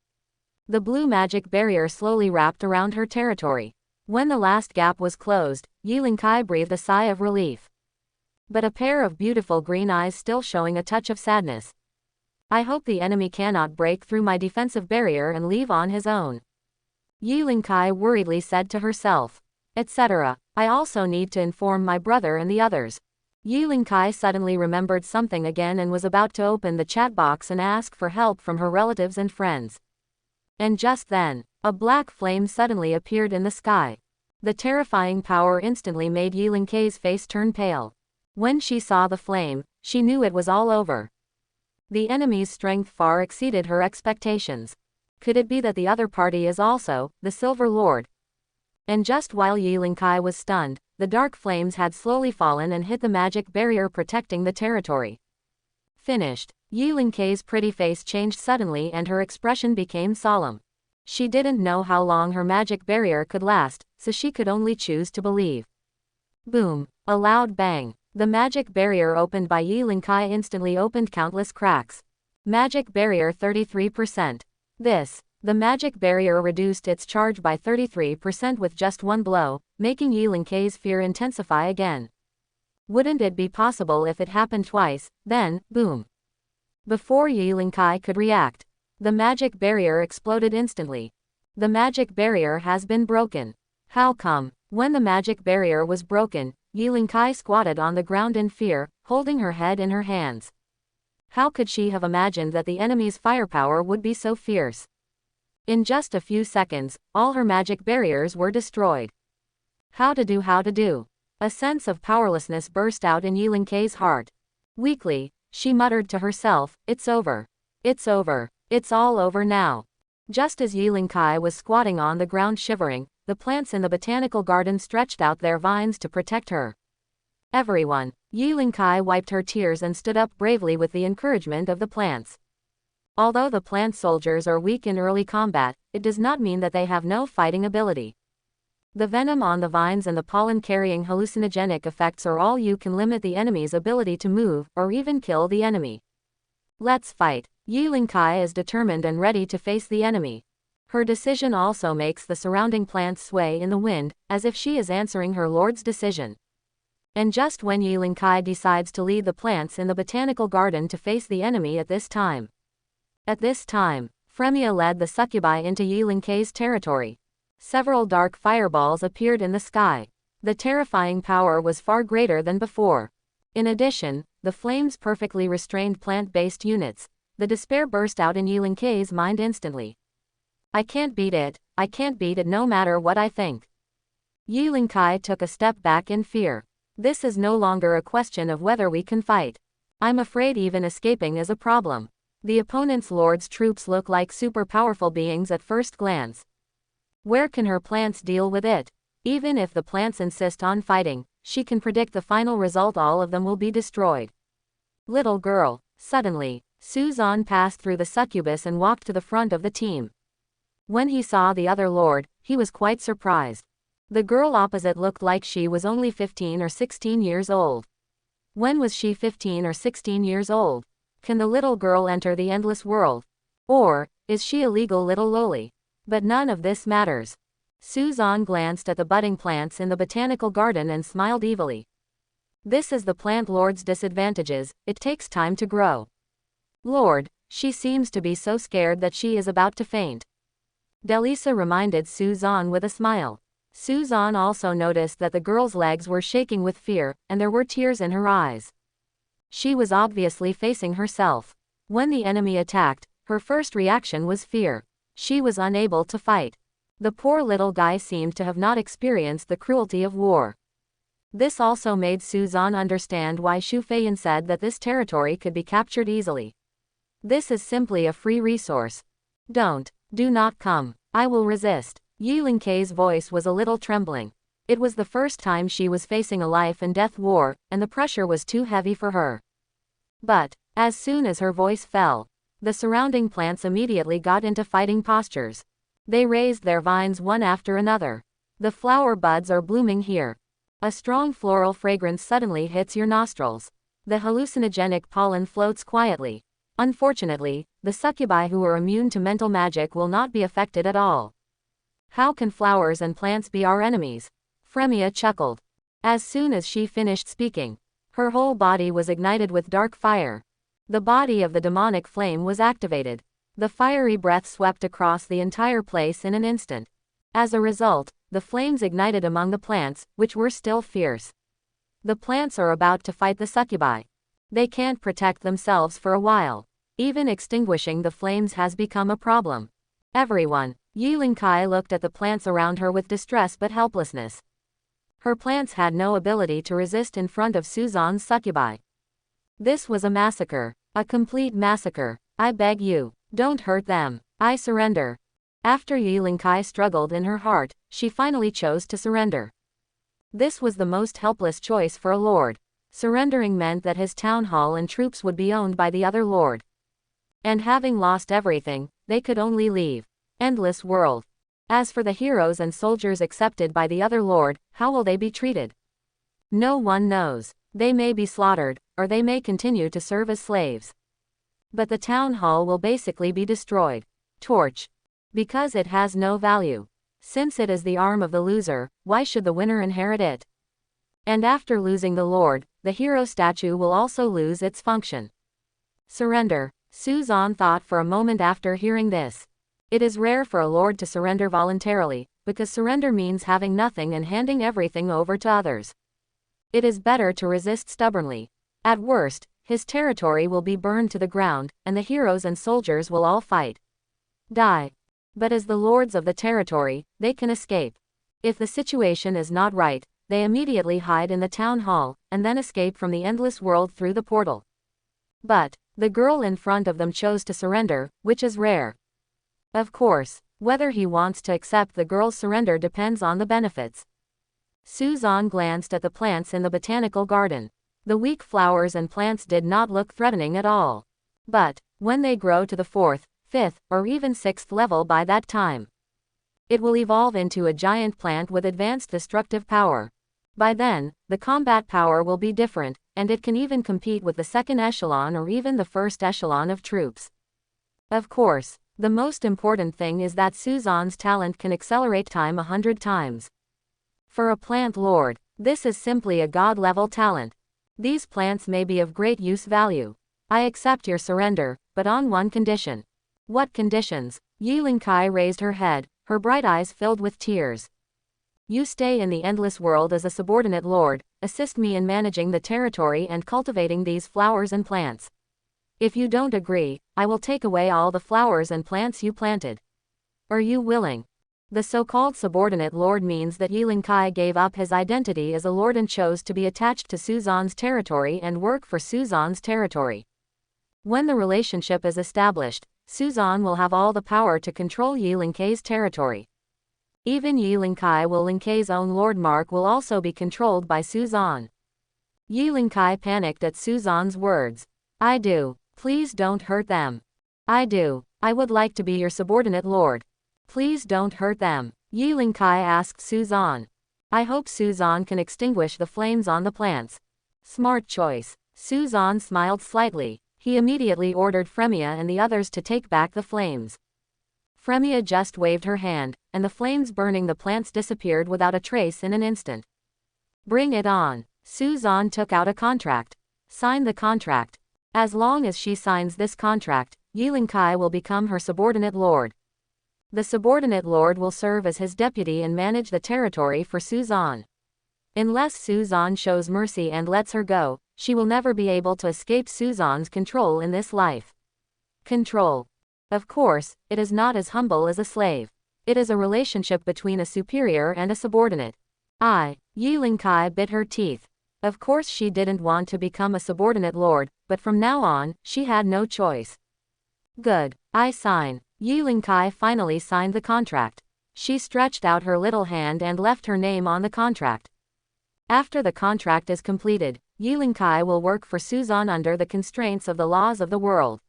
The blue magic barrier slowly wrapped around her territory. When the last gap was closed, Yiling Kai breathed a sigh of relief. But a pair of beautiful green eyes still showing a touch of sadness. I hope the enemy cannot break through my defensive barrier and leave on his own. Yiling Kai worriedly said to herself. Etc. I also need to inform my brother and the others. Yiling Kai suddenly remembered something again and was about to open the chat box and ask for help from her relatives and friends. And just then, a black flame suddenly appeared in the sky. The terrifying power instantly made Yiling Kai's face turn pale. When she saw the flame, she knew it was all over. The enemy's strength far exceeded her expectations. Could it be that the other party is also the Silver Lord? And just while Yiling Kai was stunned, the dark flames had slowly fallen and hit the magic barrier protecting the territory. Finished. Yiling Kai's pretty face changed suddenly and her expression became solemn. She didn't know how long her magic barrier could last, so she could only choose to believe. Boom! A loud bang. The magic barrier opened by Yiling Kai instantly opened countless cracks. Magic barrier 33%. The magic barrier reduced its charge by 33% with just one blow, making Yiling Kai's fear intensify again. Wouldn't it be possible if it happened twice, then, boom. Before Yiling Kai could react, the magic barrier exploded instantly. The magic barrier has been broken. How come? When the magic barrier was broken, Yiling Kai squatted on the ground in fear, holding her head in her hands. How could she have imagined that the enemy's firepower would be so fierce? In just a few seconds, all her magic barriers were destroyed. How to do? A sense of powerlessness burst out in Yiling Kai's heart. Weakly, she muttered to herself, it's over. It's over. It's all over now. Just as Yiling Kai was squatting on the ground shivering, the plants in the botanical garden stretched out their vines to protect her. Everyone. Yiling Kai wiped her tears and stood up bravely with the encouragement of the plants. Although the plant soldiers are weak in early combat, it does not mean that they have no fighting ability. The venom on the vines and the pollen-carrying hallucinogenic effects are all you can limit the enemy's ability to move, or even kill the enemy. Let's fight. Yiling Kai is determined and ready to face the enemy. Her decision also makes the surrounding plants sway in the wind, as if she is answering her lord's decision. And just when Yiling Kai decides to lead the plants in the botanical garden to face the enemy at this time, Fremia led the succubi into Yiling Kai's territory. Several dark fireballs appeared in the sky. The terrifying power was far greater than before. In addition, the flames perfectly restrained plant-based units. The despair burst out in Yiling Kai's mind instantly. I can't beat it no matter what I think. Yiling Kai took a step back in fear. This is no longer a question of whether we can fight. I'm afraid even escaping is a problem. The opponent's lord's troops look like super powerful beings at first glance. Where can her plants deal with it? Even if the plants insist on fighting, she can predict the final result: all of them will be destroyed. Little girl. Suddenly, Shuan passed through the succubus and walked to the front of the team. When he saw the other lord, he was quite surprised. The girl opposite looked like she was only 15 or 16 years old. When was she 15 or 16 years old? Can the little girl enter the endless world? Or, is she a legal little loli? But none of this matters. Shuan glanced at the budding plants in the botanical garden and smiled evilly. This is the plant lord's disadvantages, it takes time to grow. Lord, she seems to be so scared that she is about to faint. Delisa reminded Shuan with a smile. Shuan also noticed that the girl's legs were shaking with fear, and there were tears in her eyes. She was obviously facing herself. When the enemy attacked, her first reaction was fear. She was unable to fight. The poor little guy seemed to have not experienced the cruelty of war. This also made Shuan understand why Shu Feiyan said that this territory could be captured easily. This is simply a free resource. Do not come. I will resist. Yiling Kai's voice was a little trembling. It was the first time she was facing a life and death war, and the pressure was too heavy for her. But, as soon as her voice fell, the surrounding plants immediately got into fighting postures. They raised their vines one after another. The flower buds are blooming here. A strong floral fragrance suddenly hits your nostrils. The hallucinogenic pollen floats quietly. Unfortunately, the succubi who are immune to mental magic will not be affected at all. How can flowers and plants be our enemies? Fremia chuckled. As soon as she finished speaking, her whole body was ignited with dark fire. The body of the demonic flame was activated. The fiery breath swept across the entire place in an instant. As a result, the flames ignited among the plants, which were still fierce. The plants are about to fight the succubi. They can't protect themselves for a while. Even extinguishing the flames has become a problem. Everyone, Yiling-kai looked at the plants around her with distress but helplessness. Her plants had no ability to resist in front of Suzan's succubi. This was a massacre. A complete massacre. I beg you, don't hurt them. I surrender. After Yiling-kai struggled in her heart, she finally chose to surrender. This was the most helpless choice for a lord. Surrendering meant that his town hall and troops would be owned by the other lord. And having lost everything, they could only leave. Endless world. As for the heroes and soldiers accepted by the other lord, how will they be treated? No one knows. They may be slaughtered, or they may continue to serve as slaves. But the town hall will basically be destroyed. Torch. Because it has no value. Since it is the arm of the loser, why should the winner inherit it? And after losing the lord, the hero statue will also lose its function. Surrender. Suzan thought for a moment after hearing this. It is rare for a lord to surrender voluntarily, because surrender means having nothing and handing everything over to others. It is better to resist stubbornly. At worst, his territory will be burned to the ground, and the heroes and soldiers will all fight. Die. But as the lords of the territory, they can escape. If the situation is not right, they immediately hide in the town hall, and then escape from the endless world through the portal. But the girl in front of them chose to surrender, which is rare. Of course, whether he wants to accept the girl's surrender depends on the benefits. Suzan glanced at the plants in the botanical garden. The weak flowers and plants did not look threatening at all. But when they grow to the 4th, 5th, or even 6th level by that time, it will evolve into a giant plant with advanced destructive power. By then, the combat power will be different, and it can even compete with the second echelon or even the first echelon of troops. Of course, the most important thing is that Suzan's talent can accelerate time 100 times. For a plant lord, this is simply a god-level talent. These plants may be of great use value. I accept your surrender, but on one condition. What conditions? Yiling-kai raised her head, her bright eyes filled with tears. You stay in the endless world as a subordinate lord, assist me in managing the territory and cultivating these flowers and plants. If you don't agree, I will take away all the flowers and plants you planted. Are you willing? The so-called subordinate lord means that Yiling-kai gave up his identity as a lord and chose to be attached to Suzan's territory and work for Suzan's territory. When the relationship is established, Suzan will have all the power to control Yiling-kai's territory. Even Yiling-kai Yiling-kai's own Lord Mark will also be controlled by Suzan. Yiling-kai panicked at Suzan's words. I do. Please don't hurt them. I do. I would like to be your subordinate lord. Please don't hurt them. Yiling-kai asked Suzan. I hope Suzan can extinguish the flames on the plants. Smart choice. Suzan smiled slightly. He immediately ordered Fremia and the others to take back the flames. Fremia just waved her hand, and the flames burning the plants disappeared without a trace in an instant. Bring it on. Suzan took out a contract. Sign the contract. As long as she signs this contract, Yiling-kai will become her subordinate lord. The subordinate lord will serve as his deputy and manage the territory for Suzan. Unless Suzan shows mercy and lets her go, she will never be able to escape Suzan's control in this life. Control. Of course, it is not as humble as a slave. It is a relationship between a superior and a subordinate. Yiling-kai bit her teeth. Of course she didn't want to become a subordinate lord, but from now on, she had no choice. Good. I sign. Yiling-kai finally signed the contract. She stretched out her little hand and left her name on the contract. After the contract is completed, Yiling-kai will work for Suzan under the constraints of the laws of the world.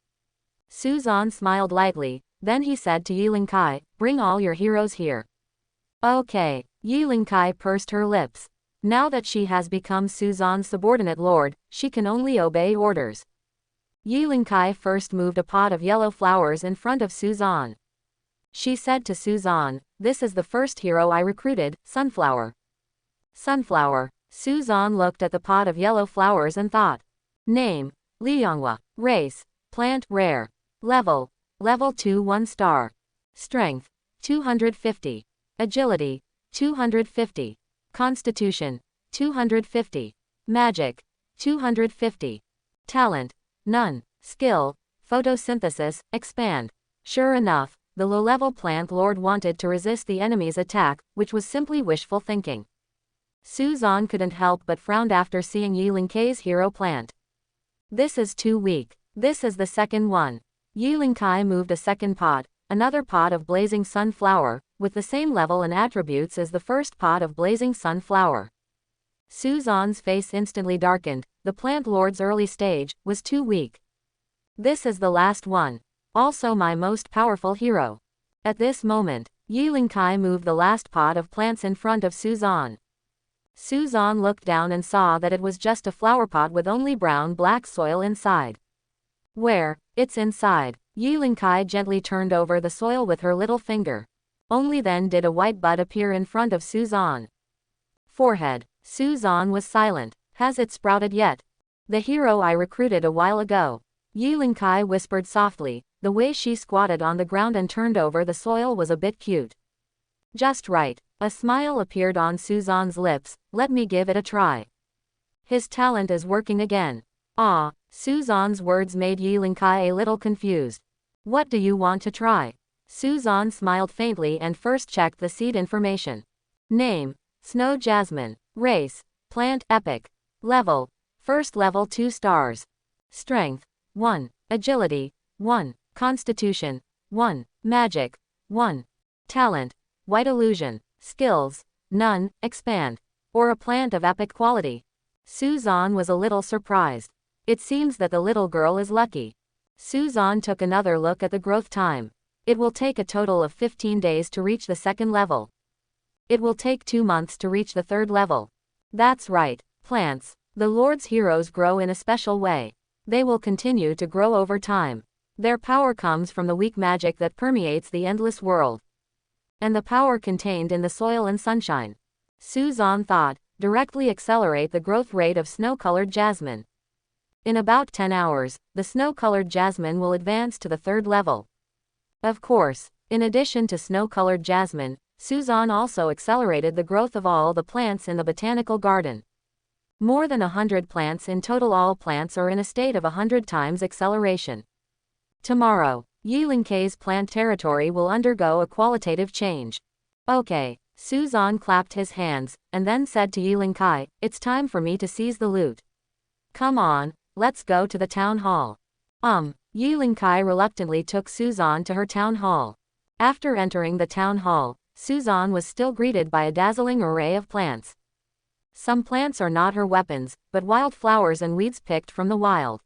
Suzan smiled lightly, then he said to Yiling-kai, bring all your heroes here. Okay. Yiling-kai pursed her lips. Now that she has become Suzan's subordinate lord, she can only obey orders. Yiling-kai first moved a pot of yellow flowers in front of Suzan. She said to Suzan, "This is the first hero I recruited, Sunflower." Sunflower. Suzan looked at the pot of yellow flowers and thought. Name: Lianghua. Race: plant, rare. Level: Level 2 1 star. Strength: 250. Agility: 250. Constitution: 250. Magic: 250. Talent: none. Skill: photosynthesis, expand. Sure enough, the low-level plant lord wanted to resist the enemy's attack, which was simply wishful thinking. Suzan couldn't help but frown after seeing Yilinkei's hero plant. This is too weak. This is the second one. Yilinkei moved a second pot, another pot of blazing sunflower, with the same level and attributes as the first pot of blazing sunflower. Suzan's face instantly darkened. The plant lord's early stage was too weak. This is the last one. Also my most powerful hero. At this moment, Yilinkei moved the last pot of plants in front of Suzan. Suzan looked down and saw that it was just a flower pot with only brown-black soil inside. Where? It's inside. Yilinkei gently turned over the soil with her little finger. Only then did a white bud appear in front of Suzan. Forehead. Suzan was silent. Has it sprouted yet? The hero I recruited a while ago. Yilinkei whispered softly. The way she squatted on the ground and turned over the soil was a bit cute. Just right. A smile appeared on Suzan's lips. Let me give it a try. His talent is working again. Ah, Suzan's words made Yilinkei a little confused. What do you want to try? Suzan smiled faintly and first checked the seed information. Name: Snow Jasmine. Race: plant, epic. Level: first level 2 stars. Strength: 1. Agility: 1. Constitution: 1. Magic: 1. Talent: white illusion. Skills: none, expand. Or a plant of epic quality. Suzan was a little surprised. It seems that the little girl is lucky. Suzan took another look at the growth time. It will take a total of 15 days to reach the second level. It will take 2 months to reach the third level. That's right, plants. The Lord's heroes grow in a special way. They will continue to grow over time. Their power comes from the weak magic that permeates the endless world. And the power contained in the soil and sunshine. Suzan thought, directly accelerate the growth rate of snow-colored jasmine. In about 10 hours, the snow-colored jasmine will advance to the third level. Of course, in addition to snow-colored jasmine, Suzan also accelerated the growth of all the plants in the botanical garden. More than 100 plants in total. All plants are in a state of 100 times acceleration. Tomorrow, Yilinkei's plant territory will undergo a qualitative change. Okay. Suzan clapped his hands, and then said to Yilinkei, it's time for me to seize the loot. Come on, let's go to the town hall. Yilinkei reluctantly took Suzan to her town hall. After entering the town hall, Suzan was still greeted by a dazzling array of plants. Some plants are not her weapons, but wild flowers and weeds picked from the wild.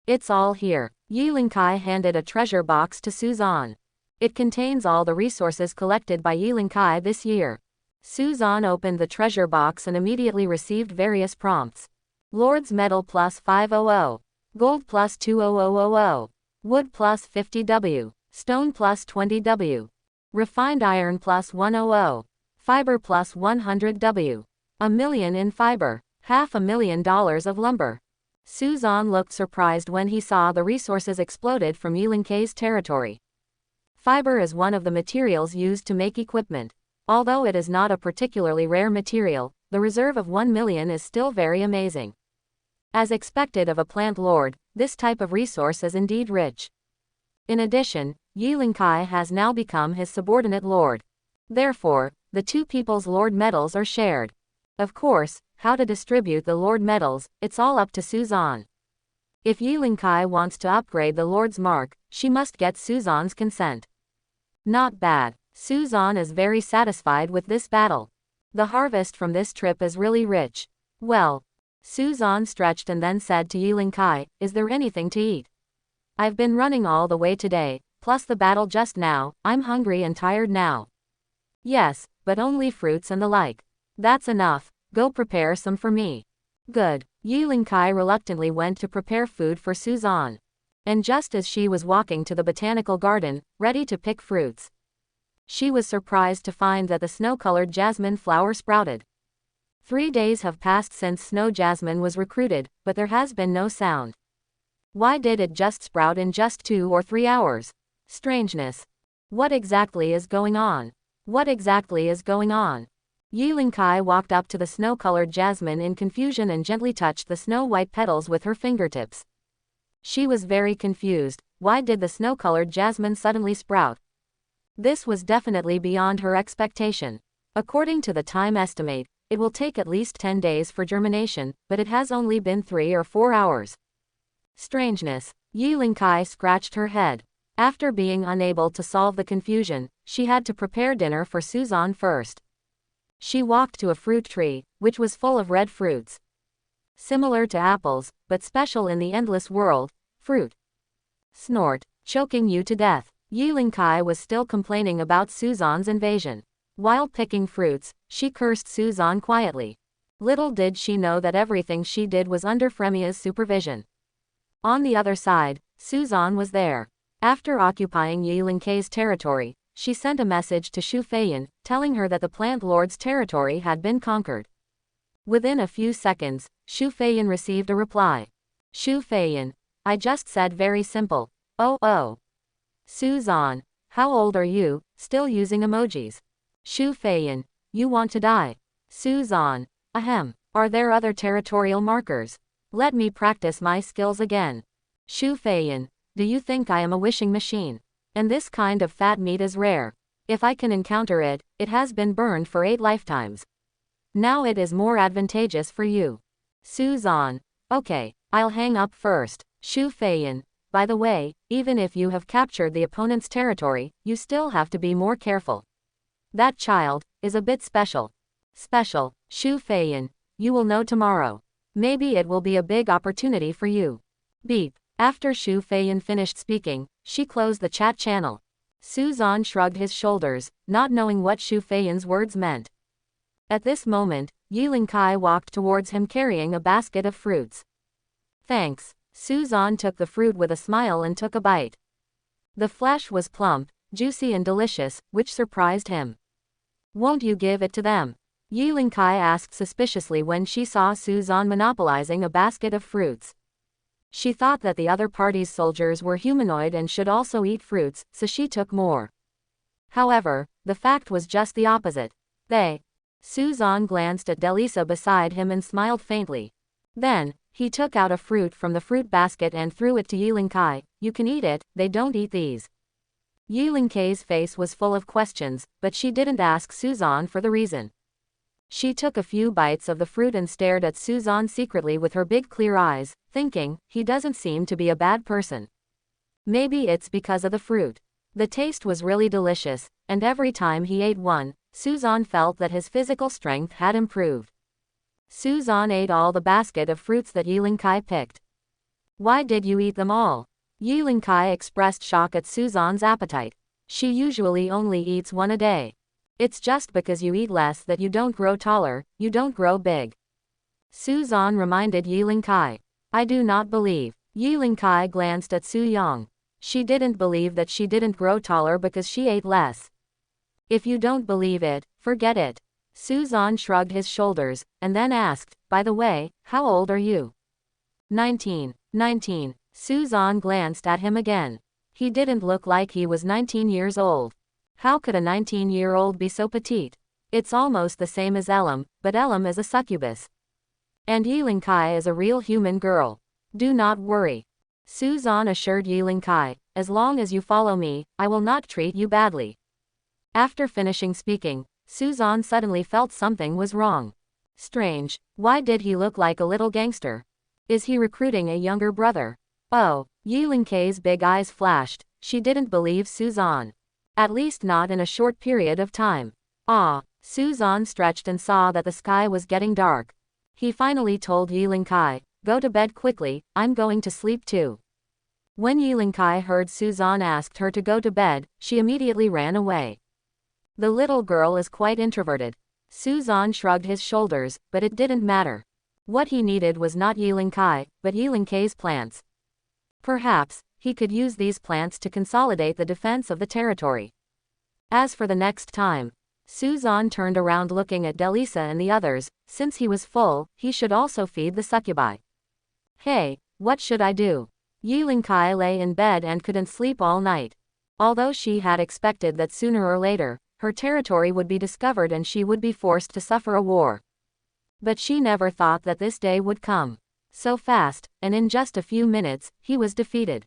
It's all here. Yilinkei handed a treasure box to Suzan. It contains all the resources collected by Yilinkei this year. Suzan opened the treasure box and immediately received various prompts. Lord's Medal plus 500. Gold plus 20000. Wood plus 50W. Stone plus 20W. Refined iron plus 100. Fiber plus 100W. $1 million in fiber. $500,000 of lumber. Suzan looked surprised when he saw the resources exploded from Yilinkei's territory. Fiber is one of the materials used to make equipment. Although it is not a particularly rare material, the reserve of 1 million is still very amazing. As expected of a plant lord, this type of resource is indeed rich. In addition, Yilinkei has now become his subordinate lord. Therefore, the two people's lord medals are shared. Of course, how to distribute the lord medals, it's all up to Suzan. If Yilinkei wants to upgrade the lord's mark, she must get Suzan's consent. Not bad. Suzan is very satisfied with this battle. The harvest from this trip is really rich. Well, Suzan stretched and then said to Yilinkei, is there anything to eat? I've been running all the way today, plus the battle just now. I'm hungry and tired now. Yes, but only fruits and the like. That's enough. Go prepare some for me. Good. Yilinkei reluctantly went to prepare food for Suzan. And just as she was walking to the botanical garden, ready to pick fruits, She was surprised to find that the snow-colored jasmine flower sprouted. 3 days have passed since snow jasmine was recruited, but there has been no sound. Why did it just sprout in just 2 or 3 hours? Strangeness. What exactly is going on? What exactly is going on? Yiling-kai walked up to the snow-colored jasmine in confusion and gently touched the snow-white petals with her fingertips. She was very confused. Why did the snow-colored jasmine suddenly sprout? This was definitely beyond her expectation. According to the time estimate, it will take at least 10 days for germination, but it has only been 3 or 4 hours. Strangeness. Yiling-kai scratched her head. After being unable to solve the confusion, she had to prepare dinner for Suzan first. She walked to a fruit tree, which was full of red fruits. Similar to apples, but special in the endless world, fruit. Snort, choking you to death. Yiling-kai was still complaining about Suzan's invasion. While picking fruits, she cursed Suzan quietly. Little did she know that everything she did was under Fremia's supervision. On the other side, Suzan was there. After occupying Yiling-kai's territory, she sent a message to Shu Feiyan, telling her that the plant lord's territory had been conquered. Within a few seconds, Shu Feiyan received a reply. Shu Feiyan, I just said very simple. Oh. Suzan, how old are you? Still using emojis. Shu Feiyan, you want to die. Suzan, ahem. Are there other territorial markers? Let me practice my skills again. Shu Feiyan, do you think I am a wishing machine? And this kind of fat meat is rare. If I can encounter it, it has been burned for 8 lifetimes. Now it is more advantageous for you. Suzan, okay, I'll hang up first. Shu Feiyan, by the way, even if you have captured the opponent's territory, you still have to be more careful. That child is a bit special. Special, Shu Feiyan, you will know tomorrow. Maybe it will be a big opportunity for you. Beep. After Shu Feiyan finished speaking, she closed the chat channel. Suzan shrugged his shoulders, not knowing what Shu Feiyan's words meant. At this moment, Yiling-kai walked towards him carrying a basket of fruits. Thanks. Suzan took the fruit with a smile and took a bite. The flesh was plump, juicy and delicious, which surprised him. Won't you give it to them? Yiling-kai asked suspiciously when she saw Suzan monopolizing a basket of fruits. She thought that the other party's soldiers were humanoid and should also eat fruits, so she took more. However, the fact was just the opposite. Suzan glanced at Delisa beside him and smiled faintly. Then, he took out a fruit from the fruit basket and threw it to Yiling-kai. You can eat it, they don't eat these. Yiling-kai's face was full of questions, but she didn't ask Suzan for the reason. She took a few bites of the fruit and stared at Suzan secretly with her big clear eyes, thinking, he doesn't seem to be a bad person. Maybe it's because of the fruit. The taste was really delicious, and every time he ate one, Suzan felt that his physical strength had improved. Suzan ate all the basket of fruits that Yiling-kai picked. Why did you eat them all? Yiling-kai expressed shock at Suzan's appetite. She usually only eats one a day. It's just because you eat less that you don't grow taller, you don't grow big. Suzan reminded Yiling-kai. I do not believe. Yiling-kai glanced at Su-yang. She didn't believe that she didn't grow taller because she ate less. If you don't believe it, forget it. Suzan shrugged his shoulders, and then asked, by the way, how old are you? 19. Suzan glanced at him again. He didn't look like he was 19 years old. How could a 19-year-old be so petite? It's almost the same as Elam, but Elam is a succubus. And Yiling-kai is a real human girl. Do not worry. Suzan assured Yiling-kai, as long as you follow me, I will not treat you badly. After finishing speaking, Suzan suddenly felt something was wrong. Strange, why did he look like a little gangster? Is he recruiting a younger brother? Oh, Yiling-kai's big eyes flashed. She didn't believe Suzan. At least not in a short period of time. Suzan stretched and saw that the sky was getting dark. He finally told Yiling-kai, go to bed quickly, I'm going to sleep too. When Yiling-kai heard Suzan asked her to go to bed, she immediately ran away. The little girl is quite introverted. Suzan shrugged his shoulders, but it didn't matter. What he needed was not Yiling-kai, but Yiling-kai's plants. Perhaps, he could use these plants to consolidate the defense of the territory. As for the next time, Suzan turned around looking at Delisa and the others. Since he was full, he should also feed the succubi. Hey, what should I do? Yiling-kai lay in bed and couldn't sleep all night. Although she had expected that sooner or later, her territory would be discovered and she would be forced to suffer a war. But she never thought that this day would come. So fast, and in just a few minutes, he was defeated.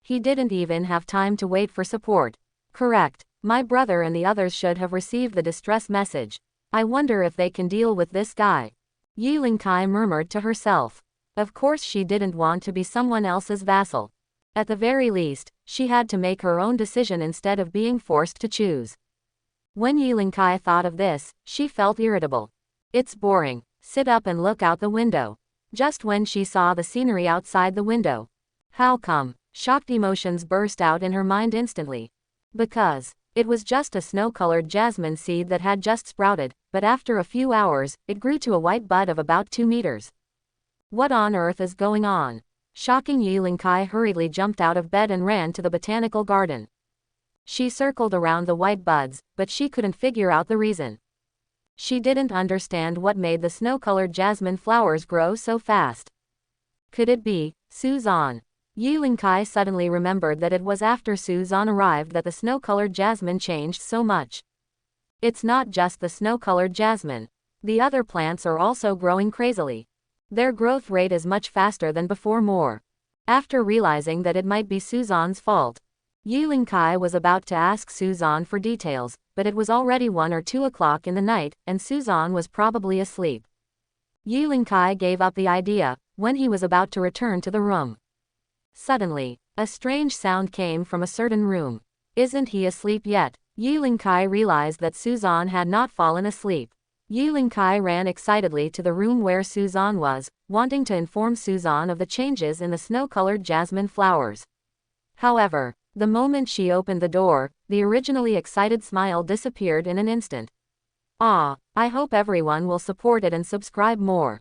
He didn't even have time to wait for support. Correct. My brother and the others should have received the distress message. I wonder if they can deal with this guy. Yiling-kai murmured to herself. Of course she didn't want to be someone else's vassal. At the very least, she had to make her own decision instead of being forced to choose. When Yiling-kai thought of this, she felt irritable. It's boring. Sit up and look out the window. Just when she saw the scenery outside the window. How come? Shocked emotions burst out in her mind instantly. Because it was just a snow-colored jasmine seed that had just sprouted, but after a few hours, it grew to a white bud of about 2 meters. What on earth is going on? Shocking Yiling-kai hurriedly jumped out of bed and ran to the botanical garden. She circled around the white buds, but she couldn't figure out the reason. She didn't understand what made the snow-colored jasmine flowers grow so fast. Could it be Suzan? Yiling-kai suddenly remembered that it was after Suzan arrived that the snow-colored jasmine changed so much. It's not just the snow-colored jasmine. The other plants are also growing crazily. Their growth rate is much faster than before. After realizing that it might be Suzan's fault, Yiling-kai was about to ask Suzan for details, but it was already 1 or 2 o'clock in the night, and Suzan was probably asleep. Yiling-kai gave up the idea when he was about to return to the room. Suddenly, a strange sound came from a certain room. Isn't he asleep yet? Yiling-kai realized that Suzan had not fallen asleep. Yiling-kai ran excitedly to the room where Suzan was, wanting to inform Suzan of the changes in the snow-colored jasmine flowers. However, the moment she opened the door, the originally excited smile disappeared in an instant. I hope everyone will support it and subscribe more.